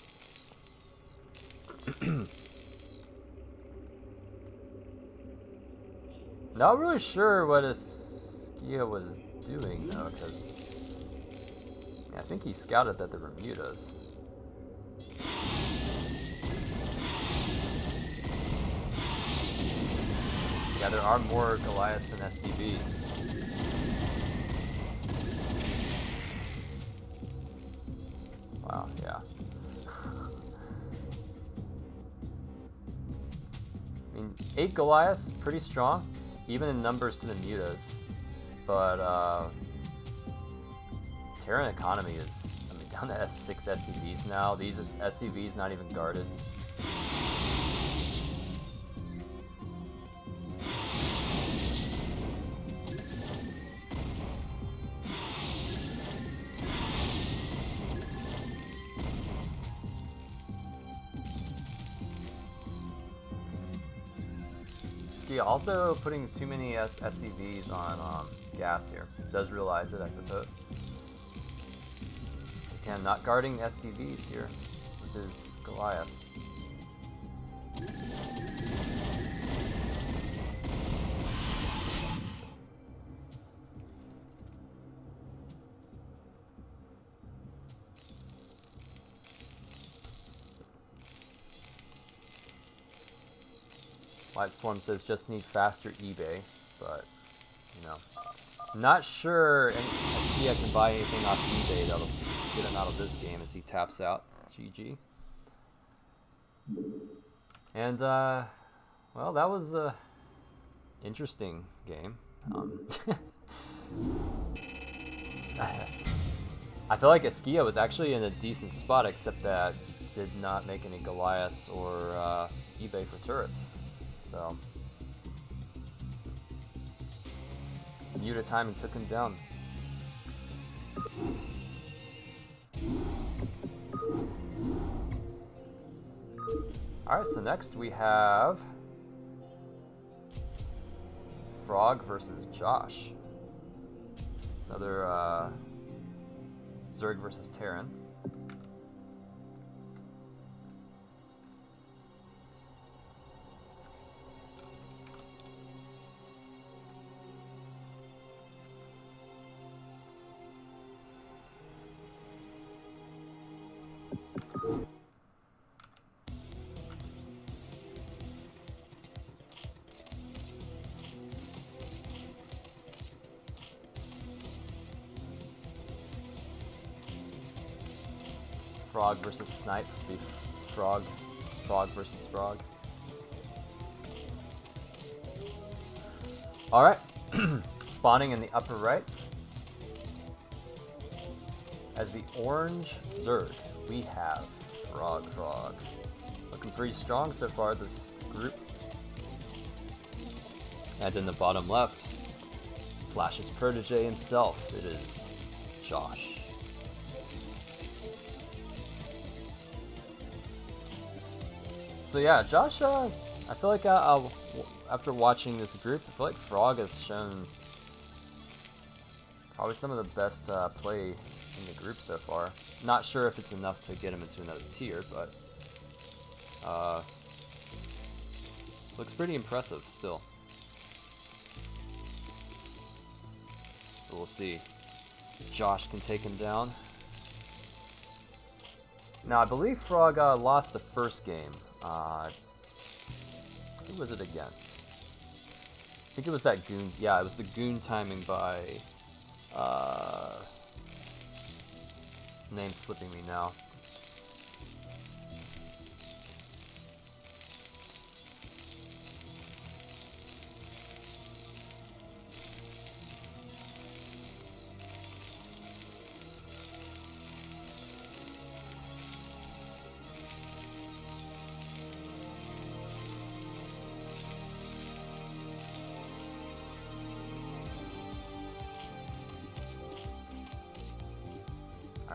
Not really sure what Eskia was doing though, because I think he scouted that there were mutas. Yeah, there are more Goliaths than SCVs. Wow, yeah. I mean, 8 Goliaths, pretty strong, even in numbers to the mutas. But, Terran economy is, I mean, down to 6 SCVs now. These SCVs not even guarded. Also putting too many SCVs on gas here. Does realize it, I suppose. Again, not guarding SCVs here with his Goliaths. White Swarm says just need faster eBay, but you know, not sure Eskia can buy anything off eBay that'll get him out of this game as he taps out. GG. And well, that was a interesting game. I feel like Eskia was actually in a decent spot, except that did not make any Goliaths or eBay for turrets. So, muta timing took him down. Alright, so next we have Frog versus Josh. Another Zerg versus Terran. Frog versus Snipe would be Frog versus Frog. Alright, spawning in the upper right. As the orange Zerg, we have Frog. Looking pretty strong so far, this group. And in the bottom left, Flash's protege himself, it is Josh. So yeah, Josh, I feel like after watching this group, I feel like Frog has shown probably some of the best play in the group so far. Not sure if it's enough to get him into another tier, but looks pretty impressive still. So we'll see if Josh can take him down. Now I believe Frog lost the first game. Who was it against? I think it was that goon. Yeah, it was the goon timing by name slipping me now.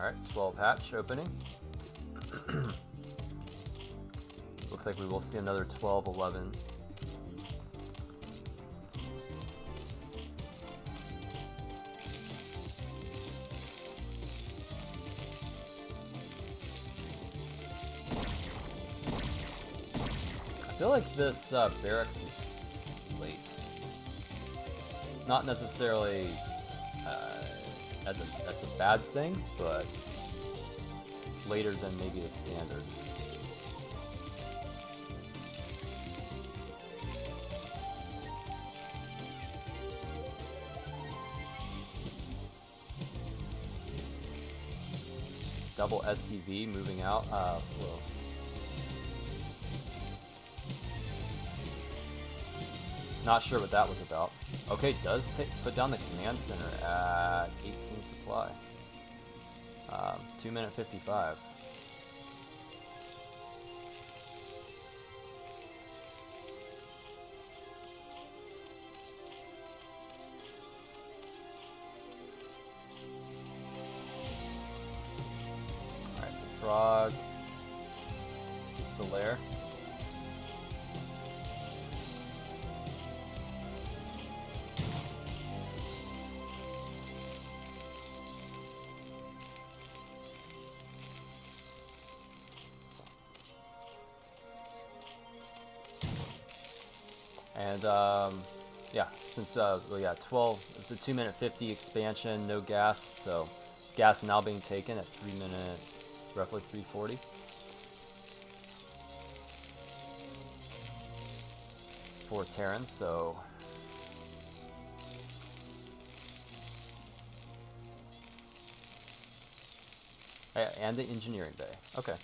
Alright, 12 hatch opening. Looks like we will see another 12, 11. I feel like this barracks was late. Not necessarily that's a bad thing, but later than maybe the standard. Double SCV moving out. Whoa. Not sure what that was about. Okay, does put down the command center at 18 supply. 2 minute 55. Alright, so Frog gets the lair. And yeah, since well, yeah, 12, it's a 2 minute 50 expansion, no gas, so gas now being taken at 3 minute, roughly 340. For Terran, so and the engineering bay. Okay.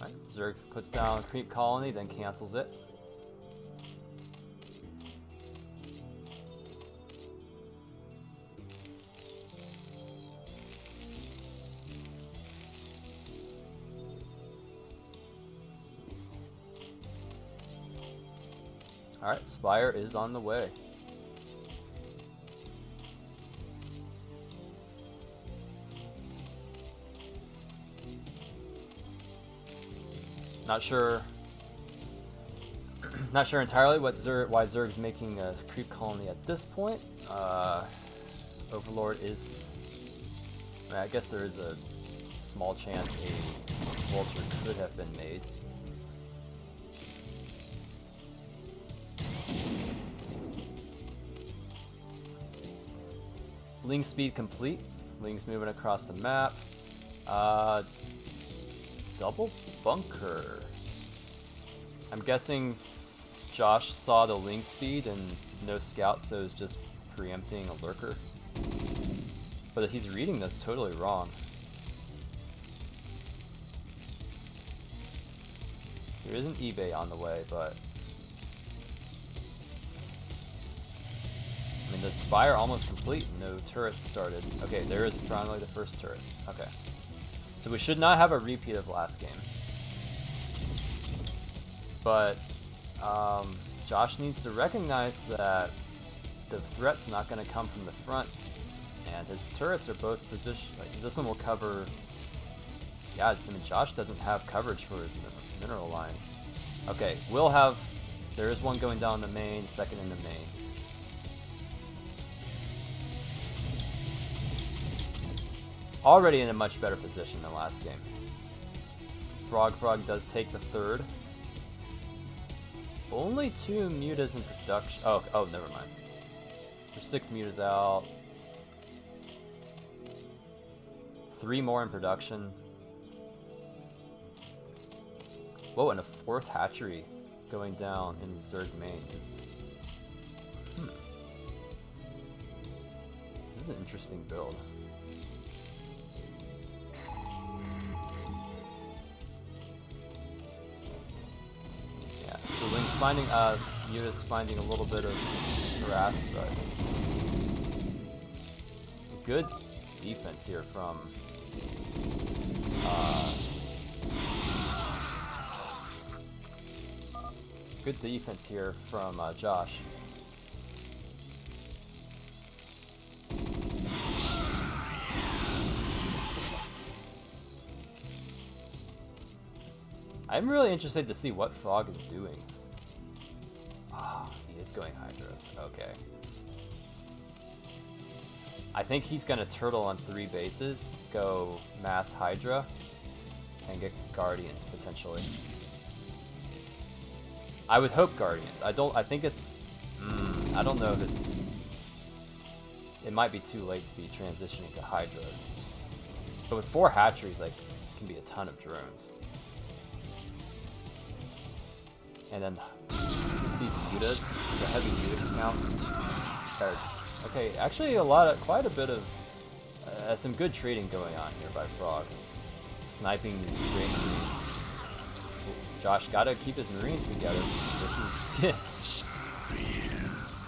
Right. Zerg puts down Creep Colony, then cancels it. Alright, Spire is on the way. Not sure entirely why Zerg's making a creep colony at this point. Overlord is, I guess there is a small chance a vulture could have been made. Ling speed complete. Ling's moving across the map. Double bunker. I'm guessing Josh saw the Ling speed and no scout, so is just preempting a lurker. But he's reading this totally wrong. There is an eBay on the way, but I mean, the Spire almost complete, no turrets started. Okay, there is finally the first turret. Okay. So we should not have a repeat of last game. But Josh needs to recognize that the threat's not going to come from the front, and his turrets are both positioned. Like, this one will cover. Yeah, I mean, Josh doesn't have coverage for his mineral lines. Okay, we'll have. There is one going down the main, second in the main. Already in a much better position than last game. Frog does take the third. Only 2 mutas in production. Oh, never mind. There's 6 mutas out. 3 more in production. Whoa, and a 4th hatchery going down in the Zerg main is. This is an interesting build. So Link's finding, Muta's finding a little bit of harass, but good defense here from, Josh. I'm really interested to see what Frog is doing. Ah, he is going Hydros. Okay. I think he's gonna turtle on 3 bases, go mass Hydra, and get Guardians potentially. I would hope Guardians. I think it's. I don't know if it's. It might be too late to be transitioning to Hydras. But with 4 hatcheries, like, it can be a ton of drones. And then these mutas, the heavy muta count. Okay, actually quite a bit of, some good trading going on here by Frog. Sniping these stray marines. Josh gotta keep his marines together. This is.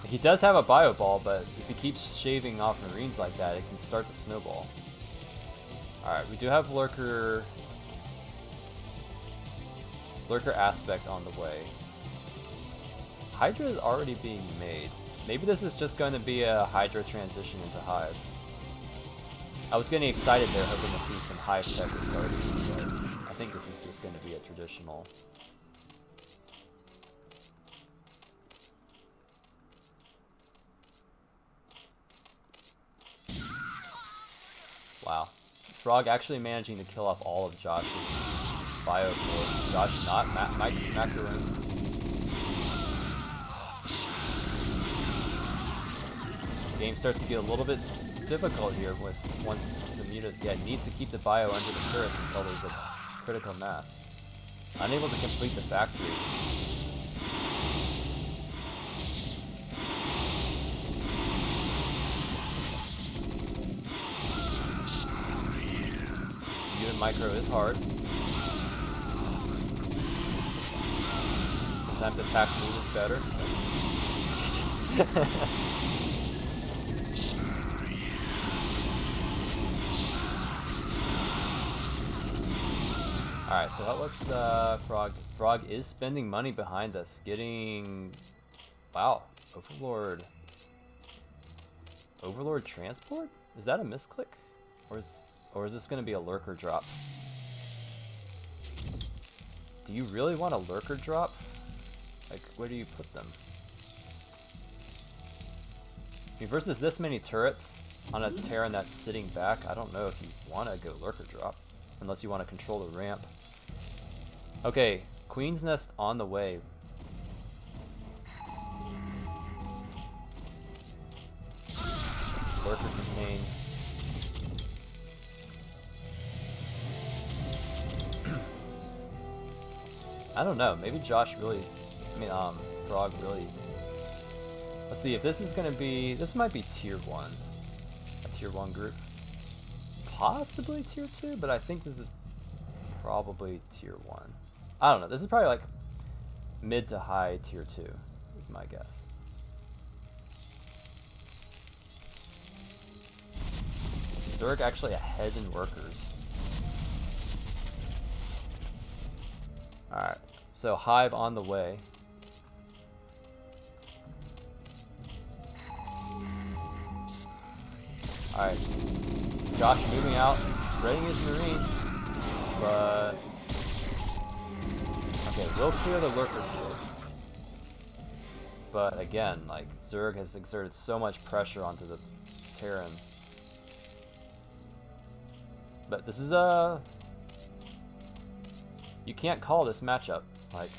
He does have a bio ball, but if he keeps shaving off marines like that, it can start to snowball. Alright, we do have Lurker aspect on the way. Hydra is already being made. Maybe this is just going to be a Hydra transition into Hive. I was getting excited there, hoping to see some Hive tech with Guardians, but I think this is just going to be a traditional. Wow. Frog actually managing to kill off all of Josh's bio force. Josh not macaroon. Game starts to get a little bit difficult here with once the muta needs to keep the bio under the turrets until there's a critical mass. Unable to complete the factory. Mutant micro is hard. Sometimes attack move is better. Alright, so that was Frog. Frog is spending money behind us. Getting... Wow. Overlord. Overlord transport? Is that a misclick? Or is this going to be a lurker drop? Do you really want a lurker drop? Like, where do you put them? I mean, versus this many turrets on a Terran that's sitting back, I don't know if you want to go lurker drop. Unless you want to control the ramp. Okay, Queen's Nest on the way. Lurker contained. I don't know, maybe Josh really, Frog really. Let's see, if this is gonna be, this might be tier 1. A tier 1 group. Possibly tier 2, but I think this is probably tier 1. I don't know, this is probably like mid to high tier 2, is my guess. Zerg actually ahead in workers. Alright, so Hive on the way. Alright, Josh moving out, spreading his marines, but... Okay, we'll clear the lurker field. But again, like, Zerg has exerted so much pressure onto the Terran. But this is a... You can't call this matchup. Like,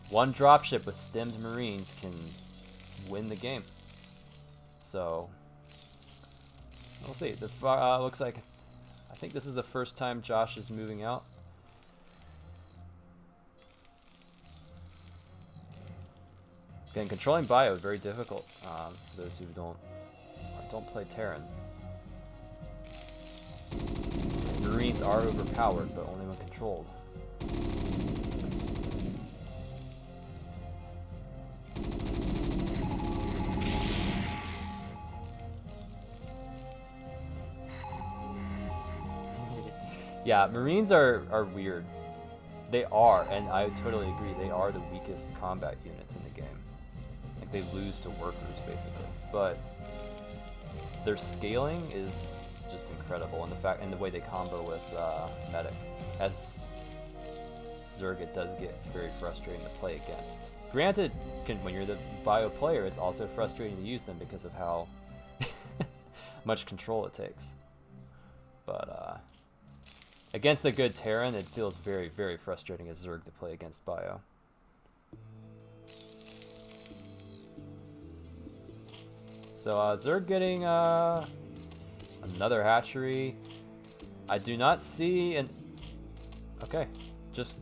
one dropship with stemmed marines can win the game. So, we'll see. The looks like, I think this is the first time Josh is moving out. Again, controlling bio is very difficult for those who don't play Terran. Marines are overpowered, but only when controlled. Yeah, Marines are weird. They are, and I totally agree, they are the weakest combat units in the game. Like, they lose to workers, basically. But their scaling is just incredible, and the way they combo with medic. As Zerg, it does get very frustrating to play against. Granted, when you're the bio player, it's also frustrating to use them because of how much control it takes. But against a good Terran, it feels very, very frustrating as Zerg to play against bio. So Zerg getting another hatchery. I do not see an... Okay, just...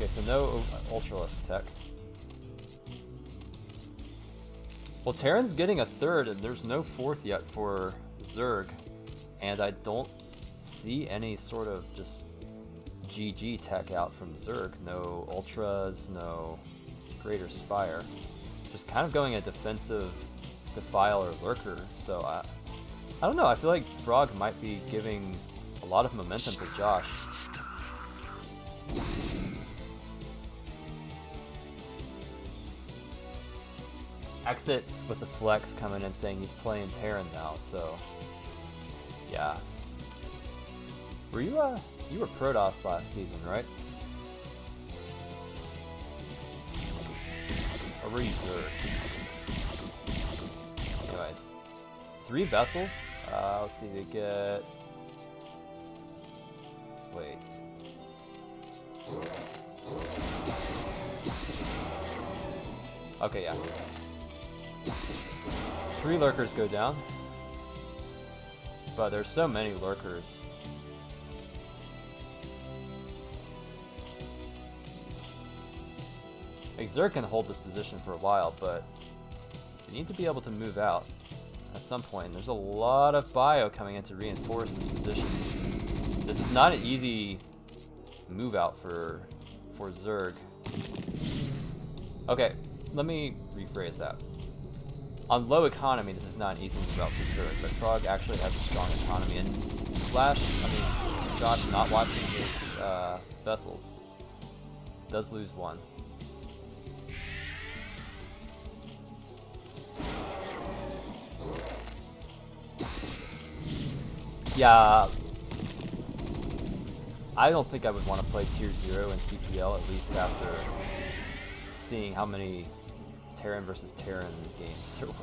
Okay, so no Ultralisk tech. Well, Terran's getting a third, and there's no fourth yet for Zerg. And I don't see any sort of just GG tech out from Zerg. No Ultras, no Greater Spire. Just kind of going a defensive Defile or Lurker. So I don't know, I feel like Frog might be giving a lot of momentum to Josh. Exit with the flex coming in saying he's playing Terran now, so yeah. Were you you were Protoss last season, right? Or were you Zerg? Anyways, 3 vessels. Let's see, they get... Wait. Okay, yeah. 3 lurkers go down. But there's so many lurkers. Like, Zerg can hold this position for a while, but you need to be able to move out at some point. There's a lot of bio coming in to reinforce this position. This is not an easy move out for Zerg. Okay, let me rephrase that. On low economy, this is not an easy move out for Zerg, but Frog actually has a strong economy. And Josh not watching his vessels does lose 1. Yeah, I don't think I would want to play Tier 0 in CPL, at least after seeing how many Terran versus Terran games there were.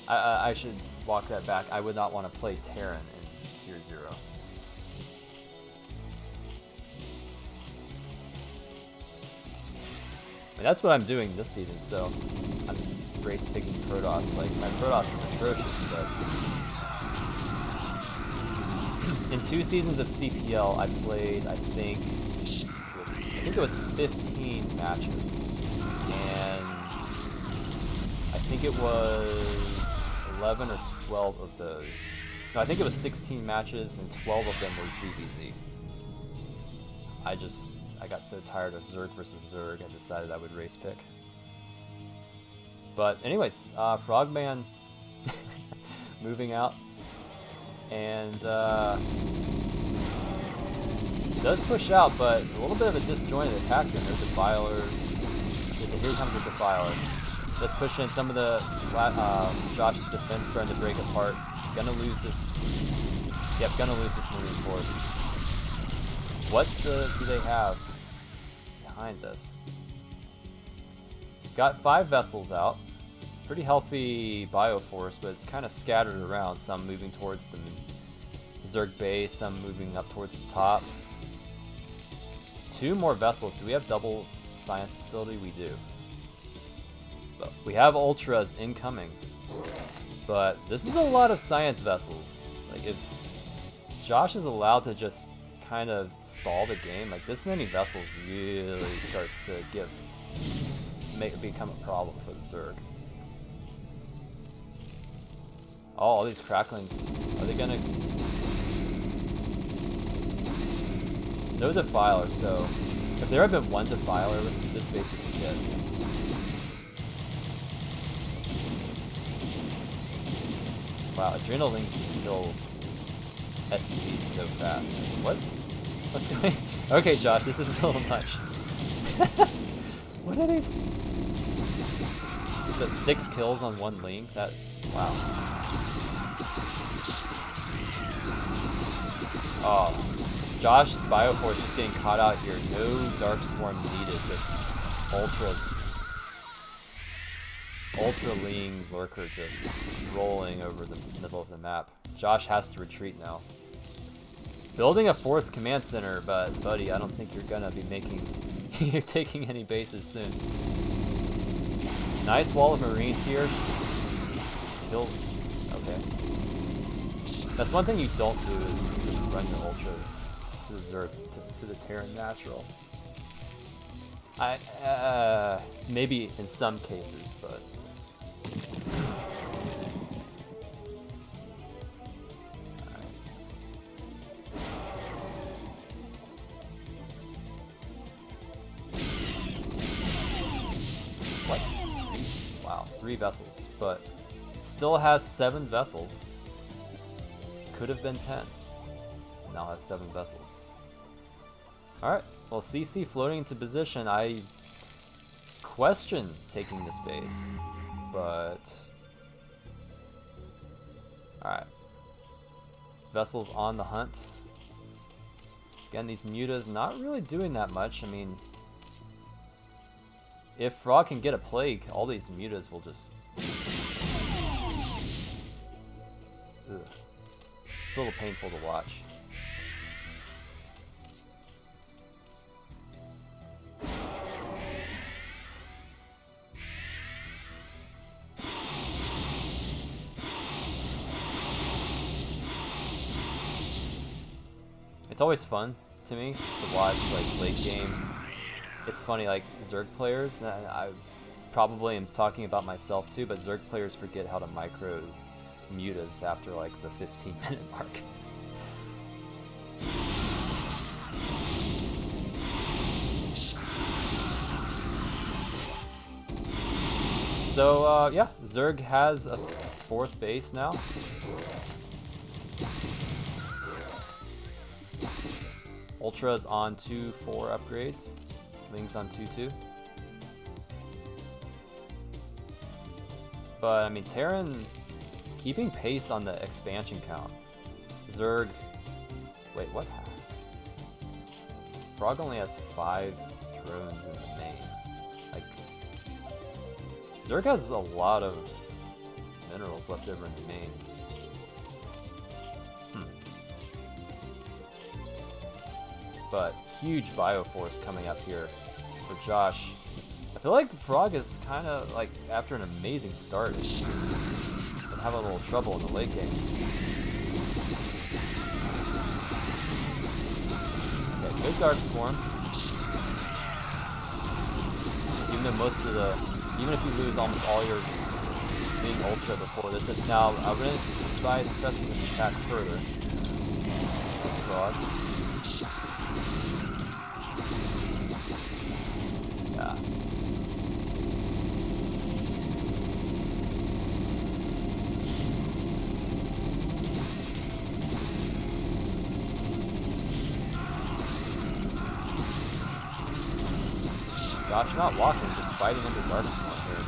I should walk that back. I would not want to play Terran in Tier 0. I mean, that's what I'm doing this season, so I'm race picking Protoss. Like, my Protoss is atrocious, but in 2 seasons of CPL, I played, I think it was 15 matches, and I think it was 11 or 12 of those. No, I think it was 16 matches, and 12 of them were ZVZ. I got so tired of Zerg versus Zerg, I decided I would race pick. But anyways, Frogman moving out, and does push out, but a little bit of a disjointed attack here. There's Defilers. Here comes a Defiler. Let's push in some of the Josh's defense starting to break apart. Gonna lose this. Yep, gonna lose this Marine Force. What do they have behind this? Got 5 vessels out. Pretty healthy bioforce, but it's kind of scattered around. Some moving towards the Zerg base, some moving up towards the top. 2 more vessels. Do we have double science facility? We do. But we have ultras incoming. But this is a lot of science vessels. Like, if Josh is allowed to just kind of stall the game, like, this many vessels really starts to become a problem for the Zerg. Oh, all these cracklings. Are they gonna... No Defiler, so if there had been 1 Defiler, this base would be dead. Wow, Adrenalines just kill SPs so fast. What? What's going... Okay, Josh, this is a little much. What are these? the 6 kills on 1 link. That, wow. Oh, Josh's Bioforce just getting caught out here. No Dark Swarm needed. Just Ultra Lean Lurker just rolling over the middle of the map. Josh has to retreat now. Building a 4th command center, but buddy, I don't think you're gonna be you're taking any bases soon. Nice wall of Marines here. Kills. Okay. That's one thing you don't do is just run your ultras to the Zerg, to the Terran Natural. Maybe in some cases, but. What? Wow, 3 vessels, but still has 7 vessels. Could have been 10. Now has 7 vessels. Alright, well, CC floating into position. I question taking this base, but alright. Vessels on the hunt. Again, these mutas not really doing that much. I mean, if Frog can get a plague, all these mutas will just... Ugh. It's a little painful to watch. It's always fun to me to watch like late game. It's funny, like Zerg players, and I probably am talking about myself too, but Zerg players forget how to micro mutas after like the 15-minute mark. So yeah, Zerg has a 4th base now. Ultra's on 2-4 upgrades. Ling's on 2-2. But I mean, Terran keeping pace on the expansion count. Zerg, wait, what? Frog only has 5 drones in the main. Like, Zerg has a lot of minerals left over in the main. But huge Bioforce coming up here for Josh. I feel like Frog is kind of like, after an amazing start, he's been having a little trouble in the late game. Okay, good Dark Swarms. Even though even if you lose almost all your being Ultra before this, now I wouldn't advise pressing this attack further. That's Frog. Yeah. Josh not walking, just fighting under Dark Swarm here.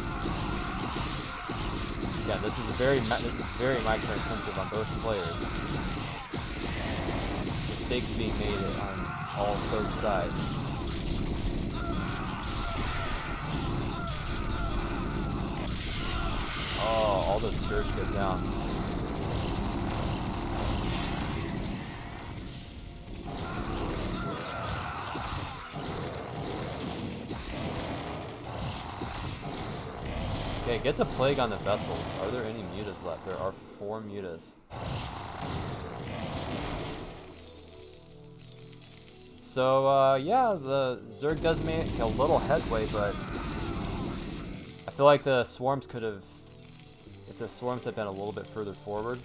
Yeah, this is very micro intensive on both players. Mistakes being made on both sides. Oh, all those Scourge go down. Okay, gets a plague on the vessels. Are there any mutas left? There are 4 mutas. So, yeah, the Zerg does make a little headway, but I feel like the swarms could have... If the swarms had been a little bit further forward,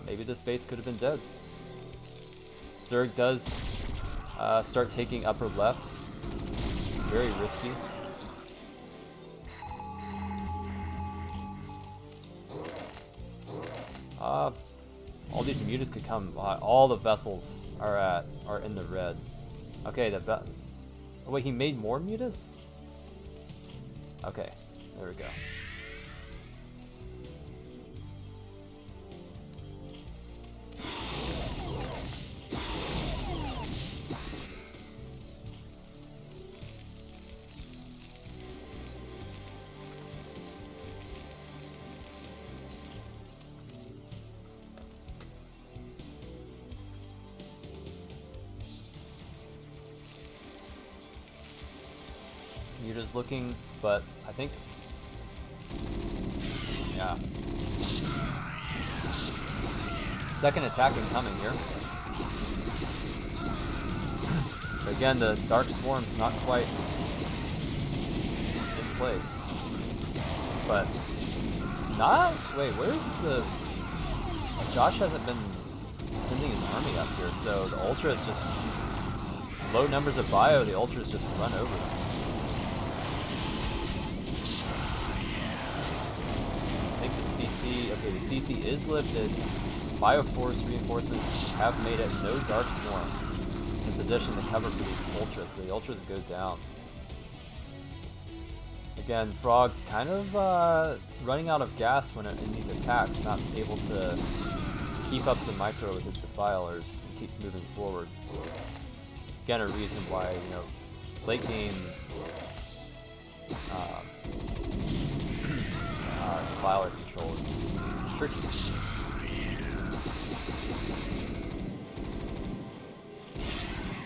maybe this base could have been dead. Zerg does start taking upper left. Very risky. All these mutas could come. All the vessels are in the red. Okay, oh, wait, he made more mutas? Okay. There we go. Muta's looking, but I think, yeah. Second attack incoming here. But again, the Dark Swarm's not quite in place. But not, wait, where's the, Josh hasn't been sending his army up here, so the Ultra is just, low numbers of bio, the Ultra's just run over them. Okay, the CC is lifted. Bioforce reinforcements have made it. No Dark Swarm in position to cover for these Ultras. So the Ultras go down. Again, Frog kind of running out of gas when in these attacks, not able to keep up the micro with his Defilers and keep moving forward. Again, a reason why, you know, late game Defiler control is tricky.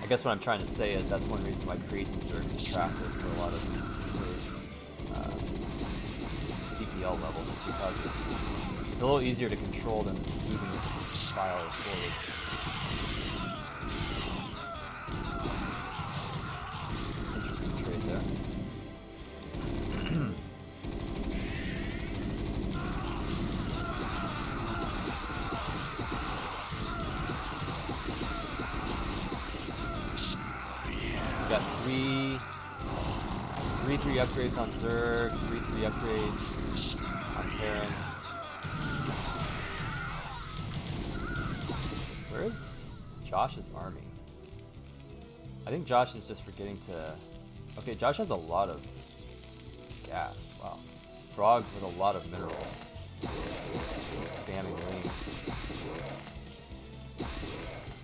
I guess what I'm trying to say is that's one reason why Crazy Zerg is attractive for a lot of Zerg's CPL level, just because it's a little easier to control than moving Defilers forward. Interesting trade there. Got 3 upgrades on Zerg, 3 upgrades on Terran. Where's Josh's army? I think Josh is just forgetting to... Okay, Josh has a lot of gas. Wow. Frog with a lot of minerals. Spamming lanes.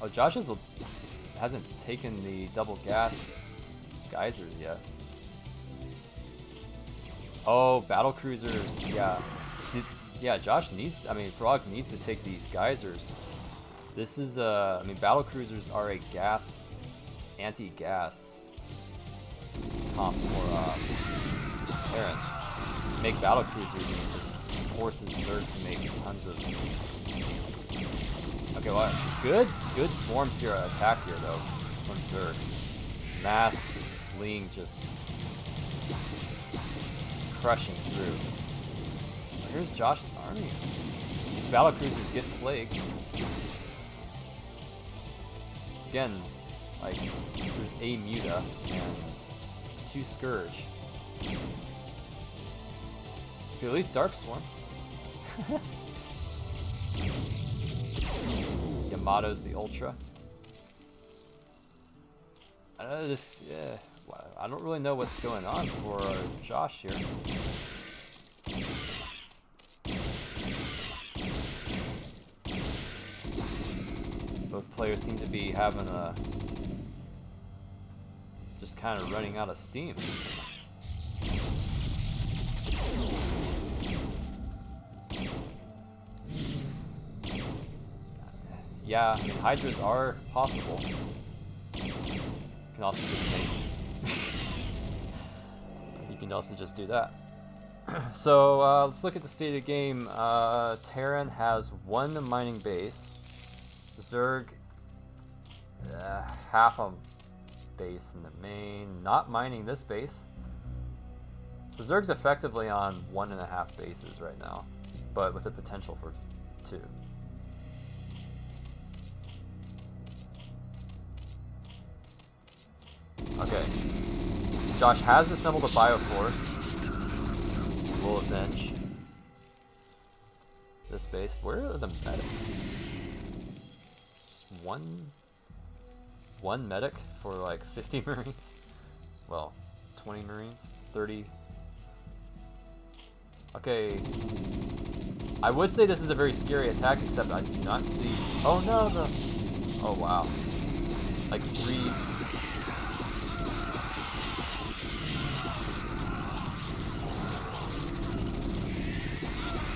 Oh, Josh hasn't taken the double gas geysers yet. Oh, battle cruisers, yeah. Yeah, Josh needs, Frog needs to take these geysers. This is, battle cruisers are a gas, anti-gas comp for Terran. Make battle cruisers and just forces Zerg to make tons of... Okay, well, good swarms here, attack here though, from Zerg. Mass Ling just crushing through. Here's Josh's army. These battle cruisers get plagued. Again, like, there's a Muta and 2 Scourge. Okay, at least Dark Swarm. Yamato's the Ultra. I don't really know what's going on for Josh here. Both players seem to be having just kind of running out of steam. Yeah, Hydras are possible. You can also just make... you can also just do that. So, let's look at the state of the game. Terran has 1 mining base. Zerg, half a base in the main. Not mining this base. The Zerg's effectively on 1.5 bases right now, but with the potential for 2. Okay. Josh has assembled a Bioforce. Will avenge this base. Where are the medics? Just one medic for like 50 Marines? Well, 20 Marines? 30? Okay. I would say this is a very scary attack, except I do not see... Oh no, the... Oh wow. Like 3...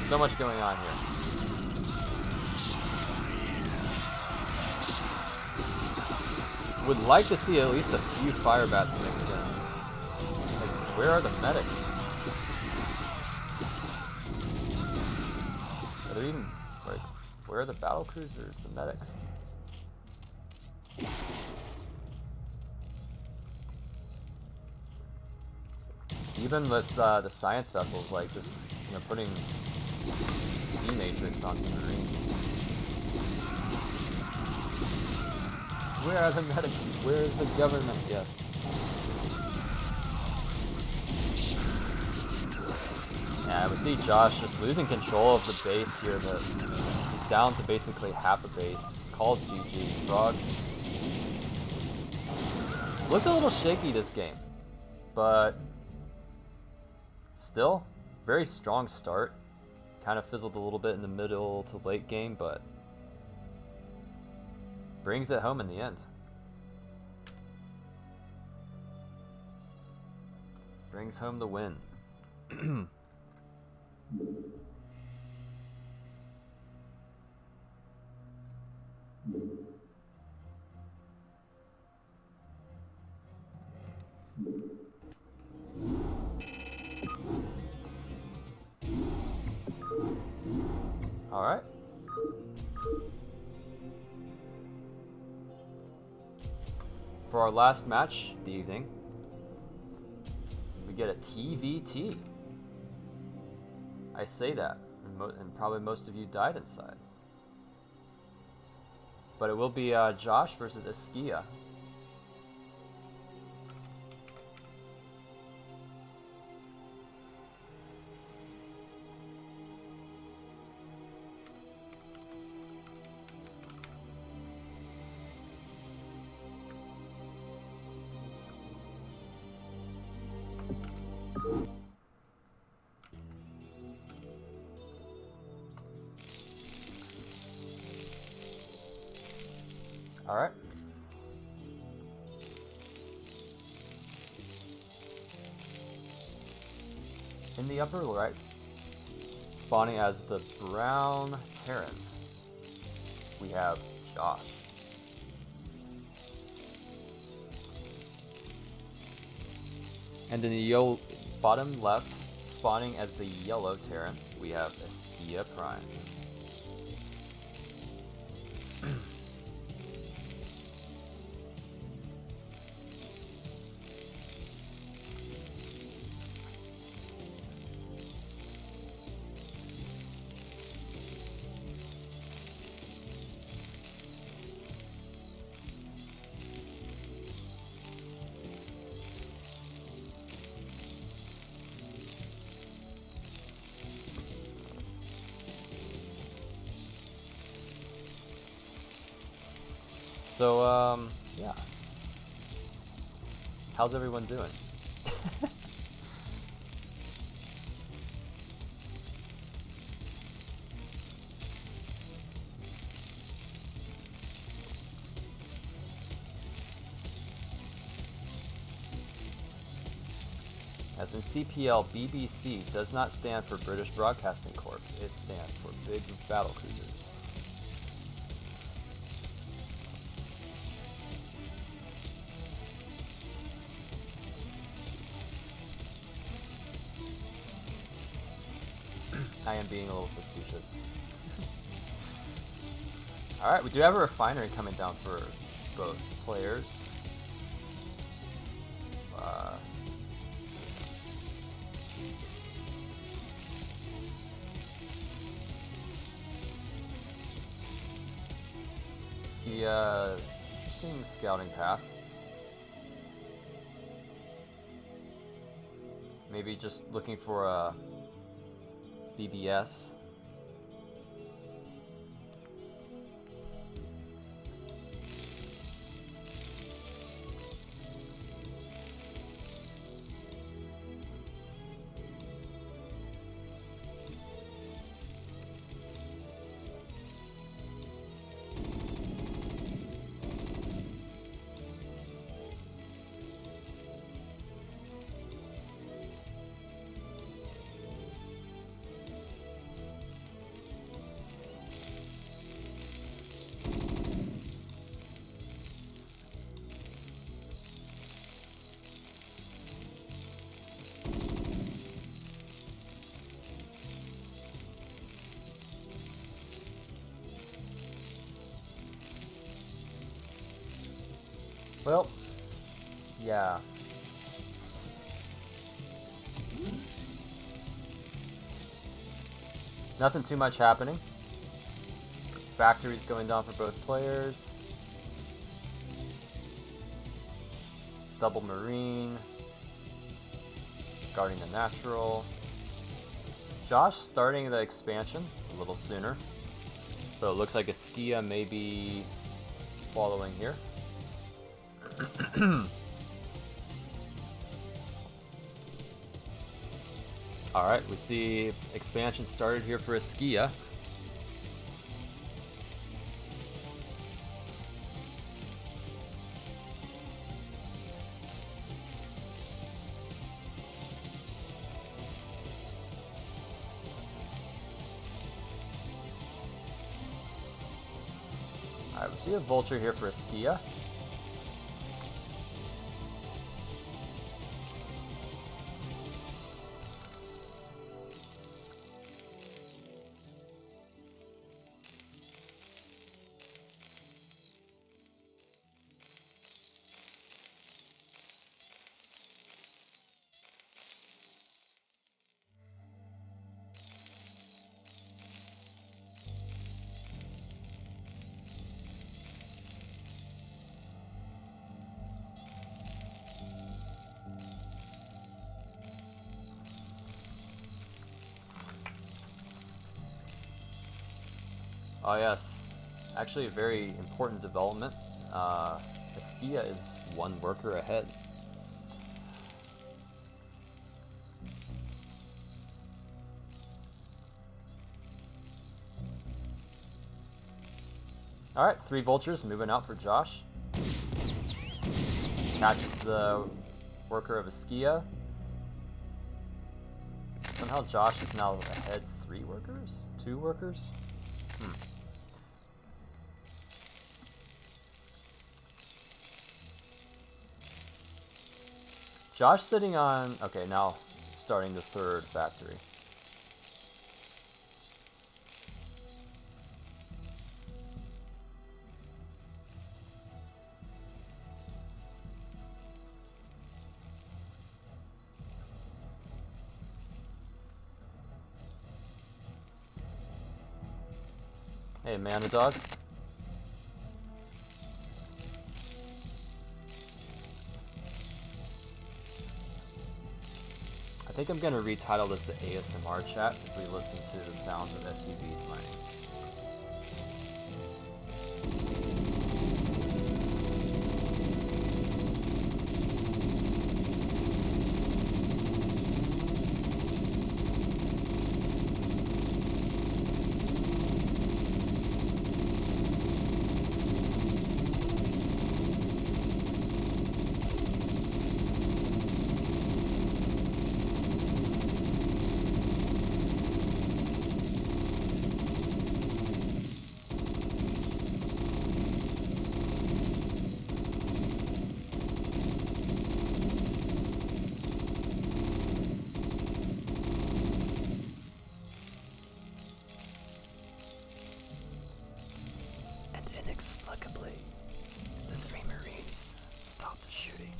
So much going on here. Would like to see at least a few fire bats mixed in. Like, where are the medics? Are there even, like, where are the battle cruisers, the medics? Even with the science vessels, like just, you know, putting D-Matrix on some Marines. Where are the medics? Where is the government? Yes. Yeah, we see Josh just losing control of the base here. He's down to basically half a base. Calls GG. Frog. Looked a little shaky this game, but still, very strong start. Kind of fizzled a little bit in the middle to late game, but brings it home in the end. Brings home the win. All right. For our last match of the evening, we get a TVT. I say that, and probably most of you died inside. But it will be Josh versus Eskia. All right. In the upper right, spawning as the brown Terran, we have Josh. And in the bottom left, spawning as the yellow Terran, we have EskiyaPRIME. So, yeah. How's everyone doing? As in CPL, BBC does not stand for British Broadcasting Corp. It stands for Big Battle Cruisers. I am being a little facetious. Alright, we do have a refinery coming down for both players. Interesting scouting path. Maybe just looking for a BBS. Well, yeah. Nothing too much happening. Factories going down for both players. Double Marine. Guarding the Natural. Josh starting the expansion a little sooner. So it looks like Eskia may be following here. Alright, we see expansion started here for Eskia. Alright, we see a vulture here for Eskia. Oh yes, actually a very important development. Eskia is one worker ahead. Alright, 3 vultures moving out for Josh. Catches the worker of Eskia. Somehow Josh is now ahead 3 workers? 2 workers? Josh sitting on... Okay, now starting the 3rd factory. Hey, Mana Dog. I think I'm gonna retitle this the ASMR chat as we listen to the sounds of SCVs mining. Inexplicably, the 3 Marines stopped shooting.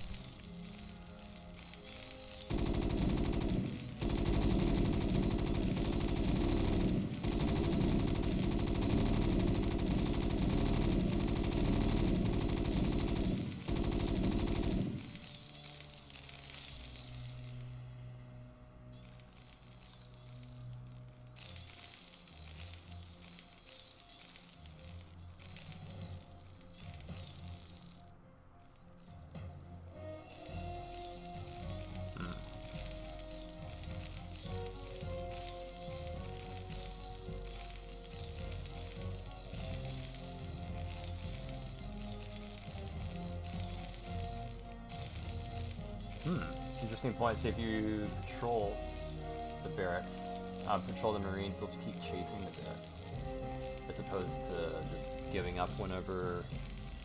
Interesting point. See if you patrol the barracks, patrol the Marines, they'll keep chasing the barracks, as opposed to just giving up whenever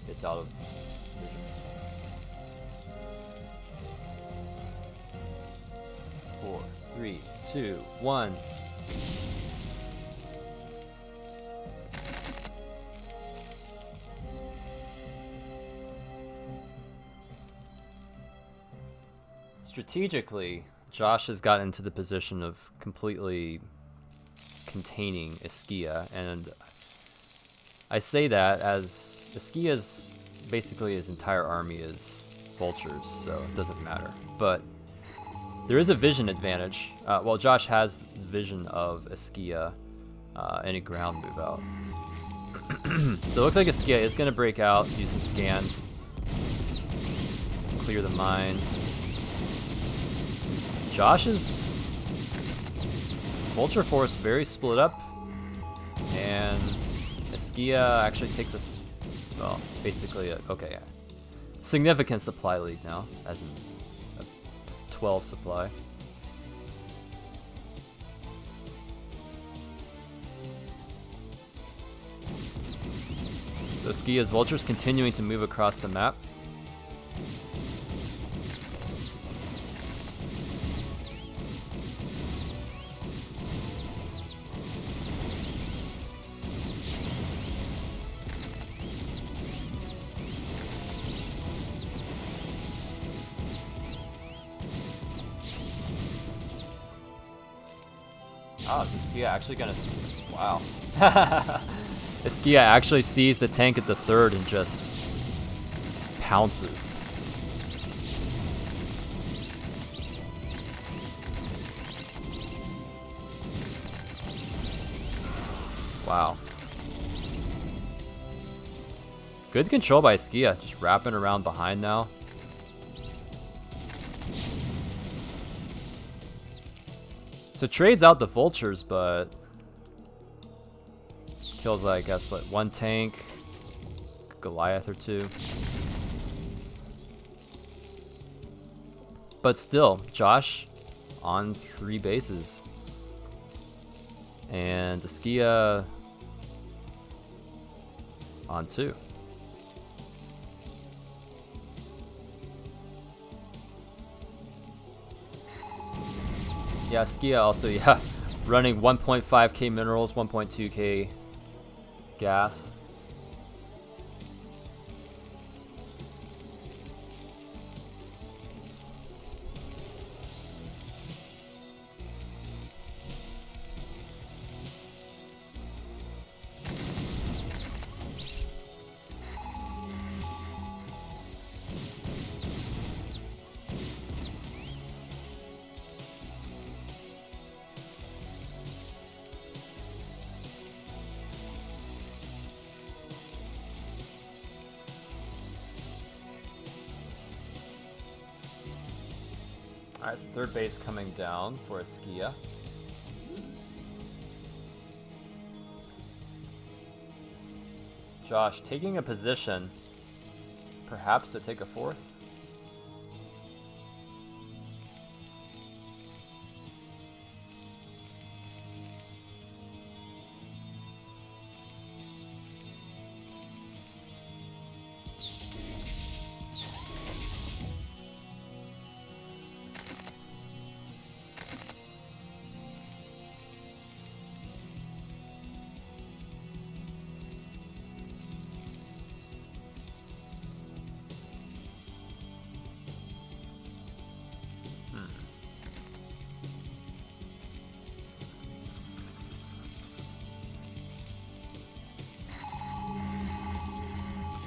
it's out of vision. Four, 3, 2, 1. Strategically, Josh has gotten into the position of completely containing Eskia, and I say that as Eskia's basically his entire army is vultures, so it doesn't matter. But there is a vision advantage. Well, Josh has the vision of Eskia any ground move out. So it looks like Eskia is going to break out, do some scans, clear the mines. Josh's Vulture Force very split up, and Eskia actually takes us, well, basically okay, significant supply lead now, as in a 12 supply. So Eskia's Vultures continuing to move across the map. Oh, is Eskia actually gonna... Wow. Eskia actually sees the tank at the third and just pounces. Wow. Good control by Eskia, just wrapping around behind now. So trades out the vultures, but kills, I guess, what, one tank, Goliath or two. But still, Josh on 3 bases. And Eskia on 2. Yeah, Eskia also, yeah, running 1.5k minerals, 1.2k gas. Alright, so third base coming down for Eskia. Josh taking a position, perhaps to take a fourth.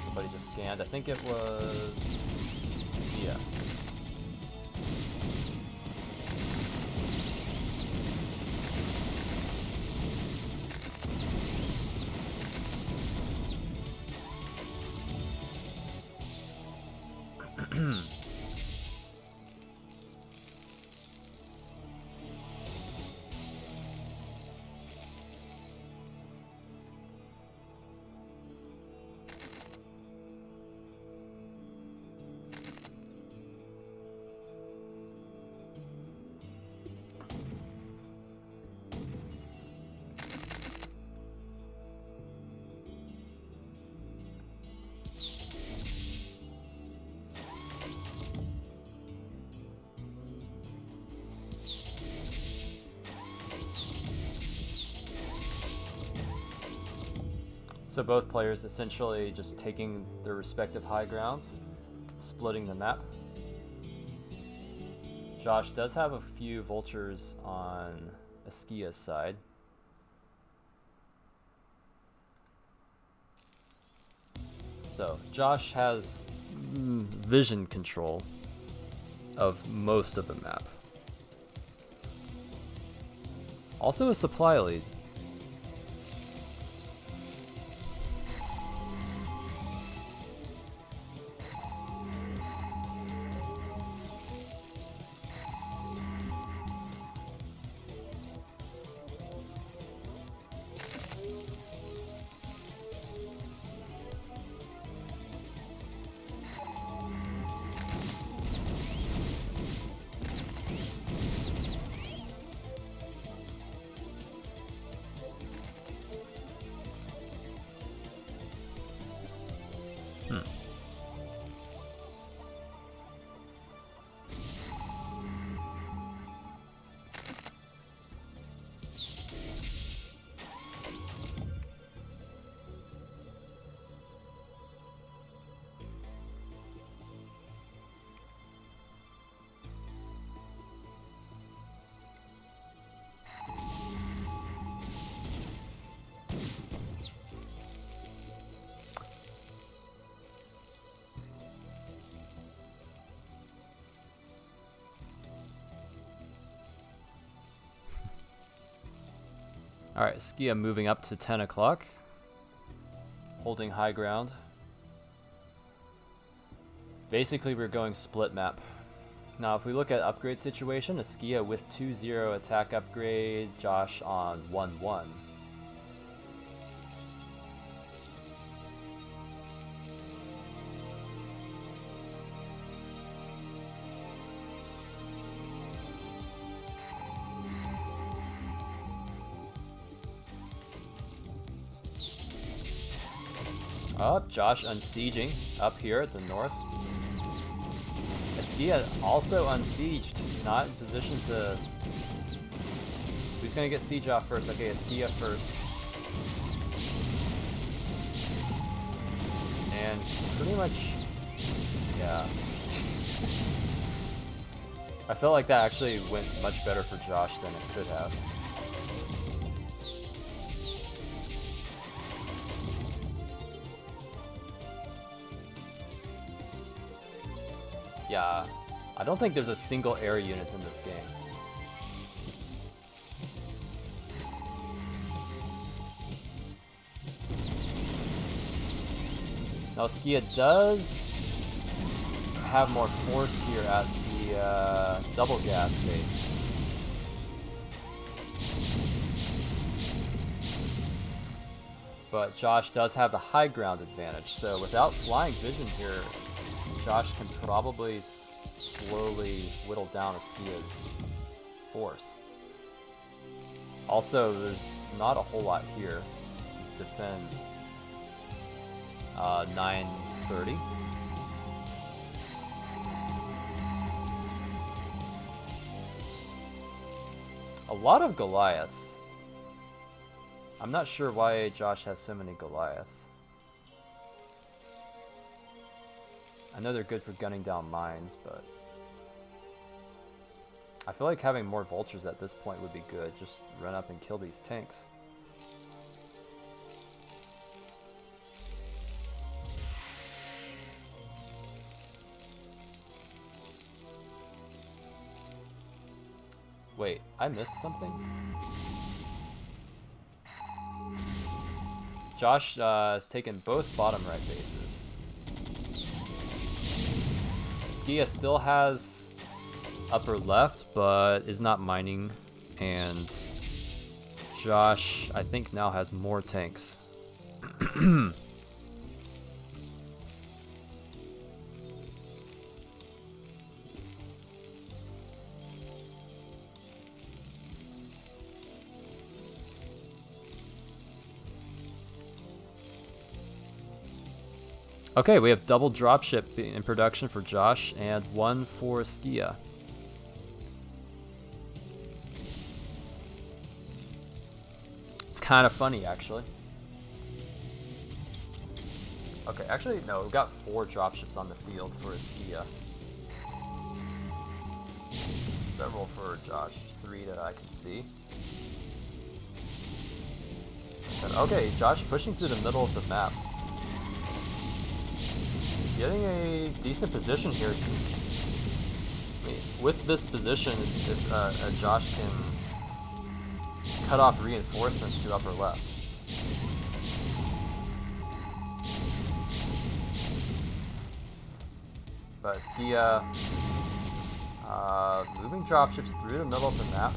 Somebody just scanned. I think it was... yeah. So both players essentially just taking their respective high grounds, splitting the map. Josh does have a few vultures on Eskiya's side. So Josh has vision control of most of the map. Also a supply lead. Alright, Eskia moving up to 10 o'clock. Holding high ground. Basically, we're going split map. Now, if we look at upgrade situation, Eskia with 2-0 attack upgrade, Josh on 1-1. Up, Josh unsieging up here at the north. Eskia also unsieged, not in position to... Who's gonna get siege off first? Okay, Eskia first. And pretty much, yeah. I felt like that actually went much better for Josh than it could have. Yeah, I don't think there's a single air unit in this game. Now Eskia does have more force here at the double gas base. But Josh does have the high ground advantage, so without flying vision here, Josh can probably slowly whittle down Eskiya's force. Also, there's not a whole lot here to defend 930. A lot of Goliaths. I'm not sure why Josh has so many Goliaths. I know they're good for gunning down mines, but I feel like having more vultures at this point would be good. Just run up and kill these tanks. Wait, I missed something? Josh has taken both bottom right bases. Eskia still has upper left, but is not mining, and Josh, I think, now has more tanks. Okay, we have double dropship in production for Josh and one for Eskia. It's kind of funny, actually. Okay, actually, no, we've got 4 dropships on the field for Eskia. several for Josh. 3 that I can see. But okay, Josh pushing through the middle of the map. Getting a decent position here. I mean, with this position, if Josh can cut off reinforcements to upper left. But Eskia moving dropships through the middle of the map.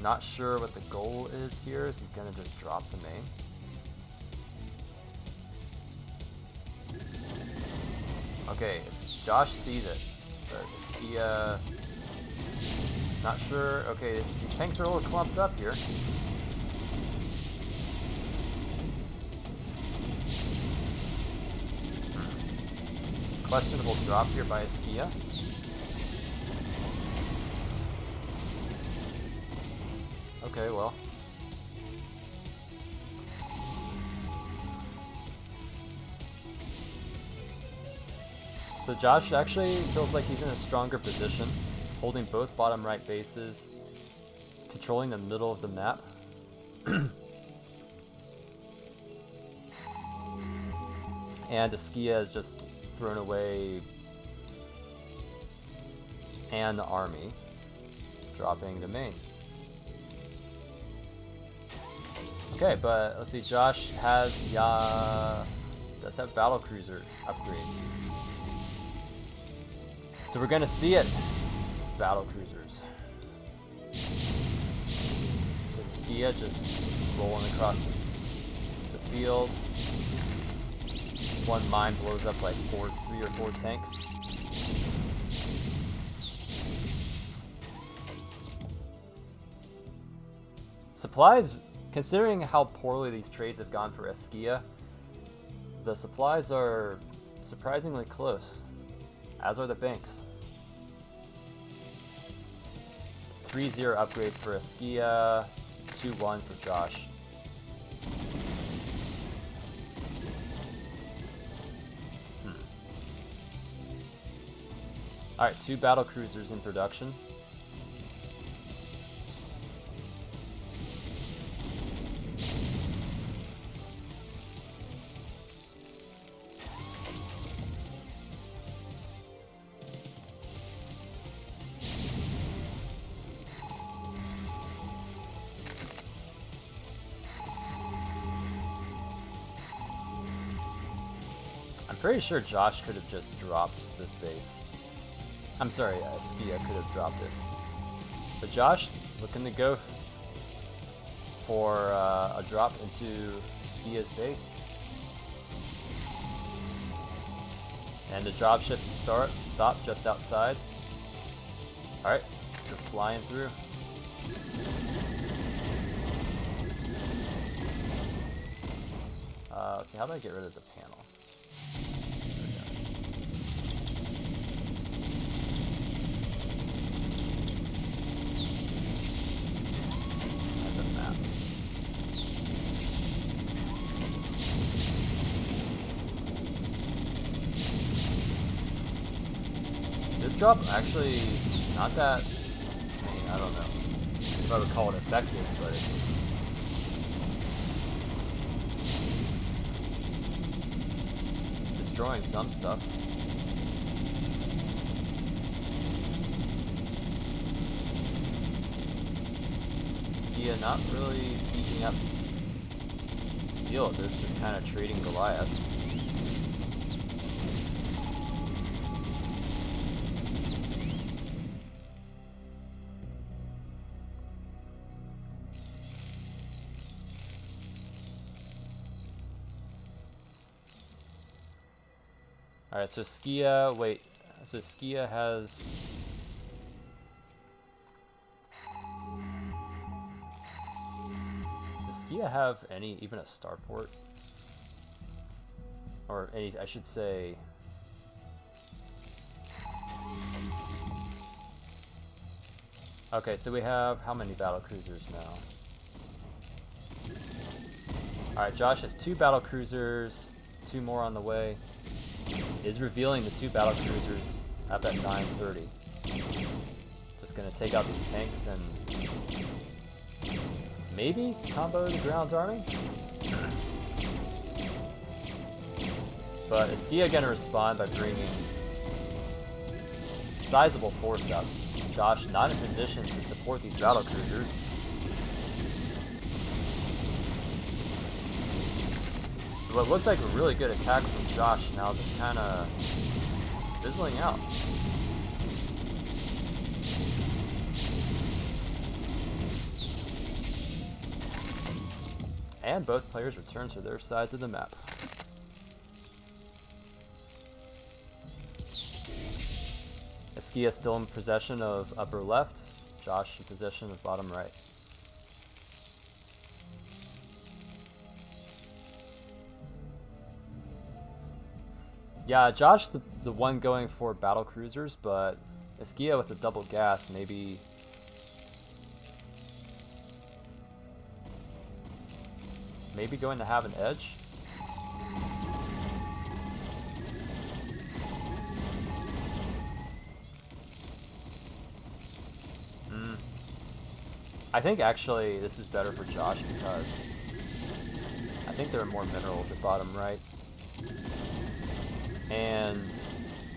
Not sure what the goal is here. Is he gonna just drop the main? Okay, Josh sees it, but Eskia not sure. Okay, these tanks are a little clumped up here. Questionable drop here by Eskia. Okay, well. So Josh actually feels like he's in a stronger position, holding both bottom right bases, controlling the middle of the map. And Eskia has just thrown away and the army, dropping the main. Okay, but let's see, Josh does have battlecruiser upgrades. So we're gonna see it, battlecruisers. So Eskia just rolling across the field. One mine blows up like 3 or 4 tanks. Supplies, considering how poorly these trades have gone for Eskia, the supplies are surprisingly close, as are the banks. 3-0 upgrades for Eskia, 2-1 for Josh. Alright, 2 battle cruisers in production. I'm pretty sure Josh could have just dropped this base. I'm sorry, Eskia could have dropped it. But Josh looking to go for a drop into Eskia's base. And the dropships stop just outside. Alright, they're flying through. Let's see, how do I get rid of the panel? This drop actually not that, I mean, I don't know if I would call it effective, but it's destroying some stuff. Eskia not really sieging up the field, it's just kind of trading Goliaths. Alright, so Eskia, wait, so Eskia has... Does Eskia have any, even a starport? Or any, I should say... Okay, so we have how many battlecruisers now? Alright, Josh has 2 battlecruisers. 2 more on the way. Is revealing the 2 battle cruisers up at 9:30. Just gonna take out these tanks and maybe combo the ground's army. But Eskia gonna respond by bringing sizable force up. Josh not in position to support these battle cruisers. What looked like a really good attack from Josh now just kind of fizzling out. And both players return to their sides of the map. Eskia still in possession of upper left, Josh in possession of bottom right. Yeah, Josh the one going for battle cruisers, but Eskia with the double gas maybe going to have an edge. I think actually this is better for Josh because I think there are more minerals at bottom right. And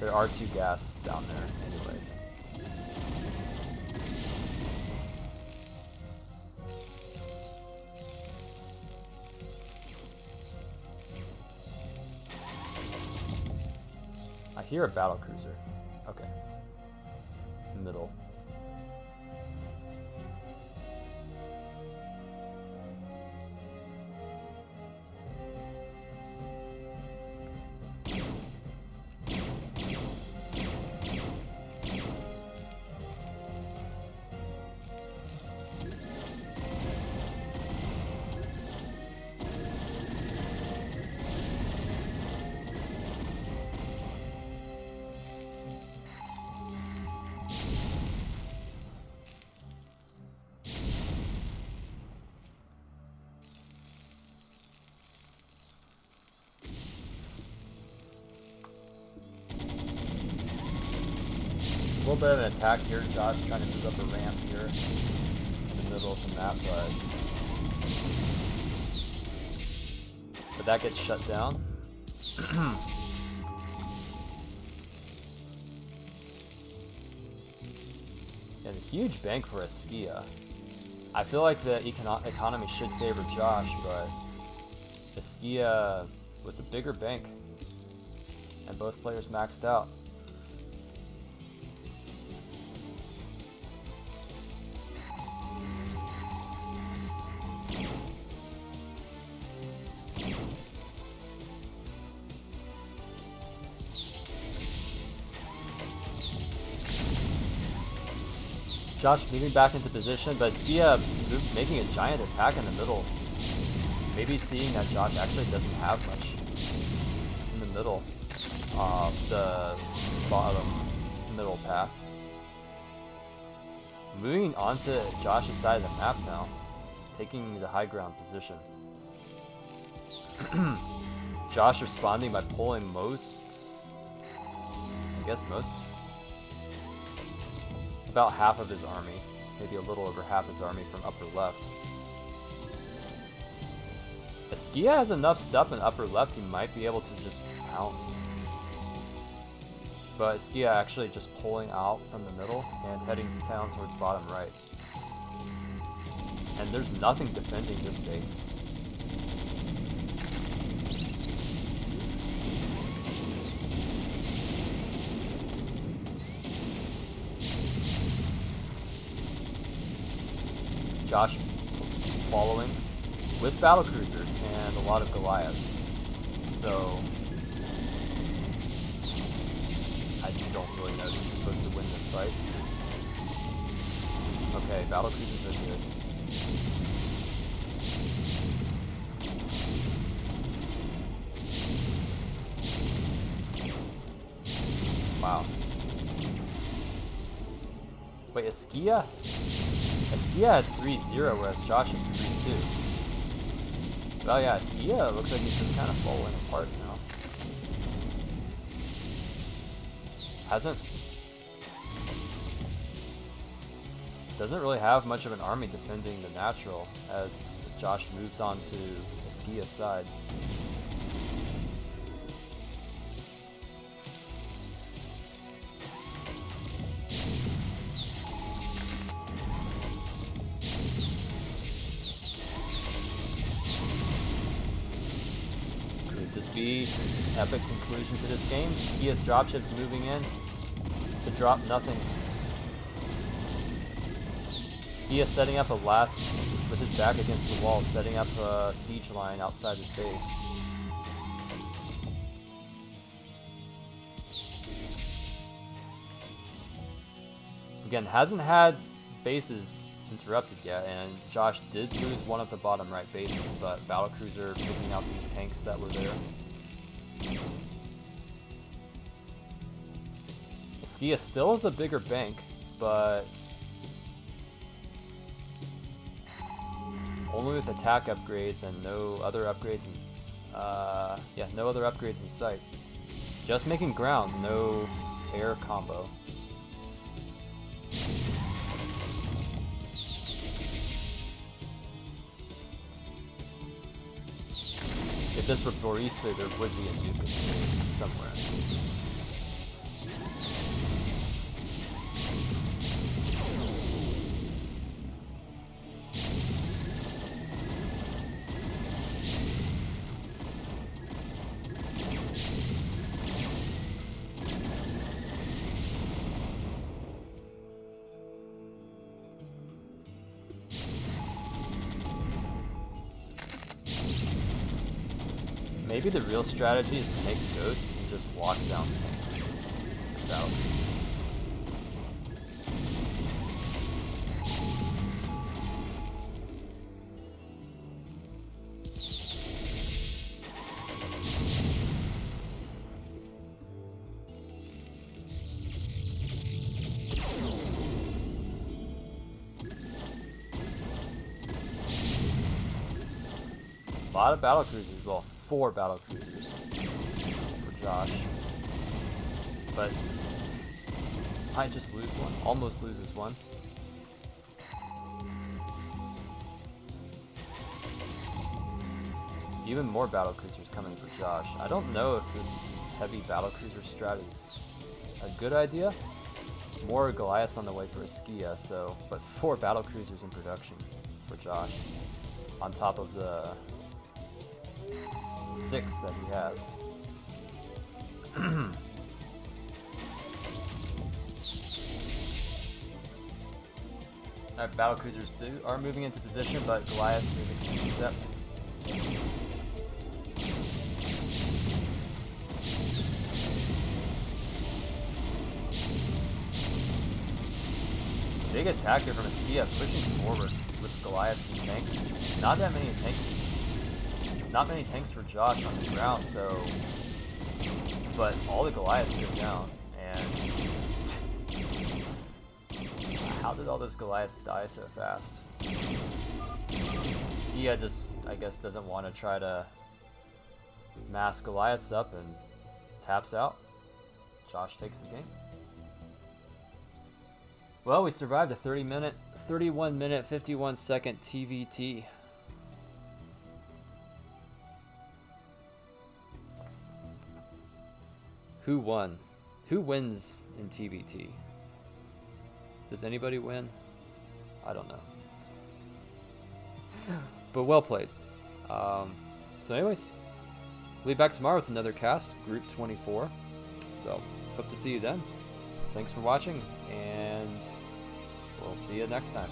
there are 2 gas down there anyways. I hear a battle cruiser. Okay. Middle. A little bit of an attack here. Josh trying to move up a ramp here in the middle of the map, but that gets shut down. And a huge bank for Eskia. I feel like the economy should favor Josh, but Eskia with a bigger bank, and both players maxed out. Josh moving back into position, but Eskia making a giant attack in the middle. Maybe seeing that Josh actually doesn't have much in the middle, the bottom middle path. Moving onto Josh's side of the map now, taking the high ground position. Josh responding by pulling about half of his army, maybe a little over half his army from upper left. Eskia has enough stuff in upper left, he might be able to just pounce. But Eskia actually just pulling out from the middle and heading down towards bottom right. And there's nothing defending this base. Josh following with battle cruisers and a lot of Goliaths. So I don't really know who's supposed to win this fight. Okay, battle cruisers are good. Wow. Wait, Eskia has 3-0, whereas Josh is 3-2. Well, yeah, Eskia looks like he's just kind of falling apart now. doesn't really have much of an army defending the natural as Josh moves on to Eskiya's side. Could this be epic conclusion to this game? Eskiya's dropships moving in to drop nothing. Eskia setting up a last with his back against the wall, setting up a siege line outside his base. Again, hasn't had bases interrupted yet, and Josh did lose one of the bottom right bases, but Battlecruiser picking out these tanks that were there. Eskia still the bigger bank, but only with attack upgrades and no other upgrades no other upgrades in sight. Just making ground, no air combo. If this were Borisa, there would be a nuke somewhere. Maybe the real strategy is to make ghosts and just lock down tanks. Without. A lot of battlecruisers, well, 4 battlecruisers for Josh, but I just lose one, almost loses one. Even more battlecruisers coming for Josh. I don't know if this heavy battlecruiser strat is a good idea. More Goliaths on the way for Eskia, so, but 4 battlecruisers in production for Josh, on top of the 6 that he has. Alright, battlecruisers are moving into position, but Goliaths moving to intercept. Big attack here from Eskia, pushing forward with Goliaths and tanks. Not that many tanks. Not many tanks for Josh on the ground, so. But all the Goliaths go down, and. How did all those Goliaths die so fast? Eskia just, I guess, doesn't want to try to mass Goliaths up and taps out. Josh takes the game. Well, we survived a 31 minute, 51 second TVT. Who won? Who wins in TVT? Does anybody win? I don't know. But well played. So anyways, we'll be back tomorrow with another cast, Group 24. So, hope to see you then. Thanks for watching, and we'll see you next time.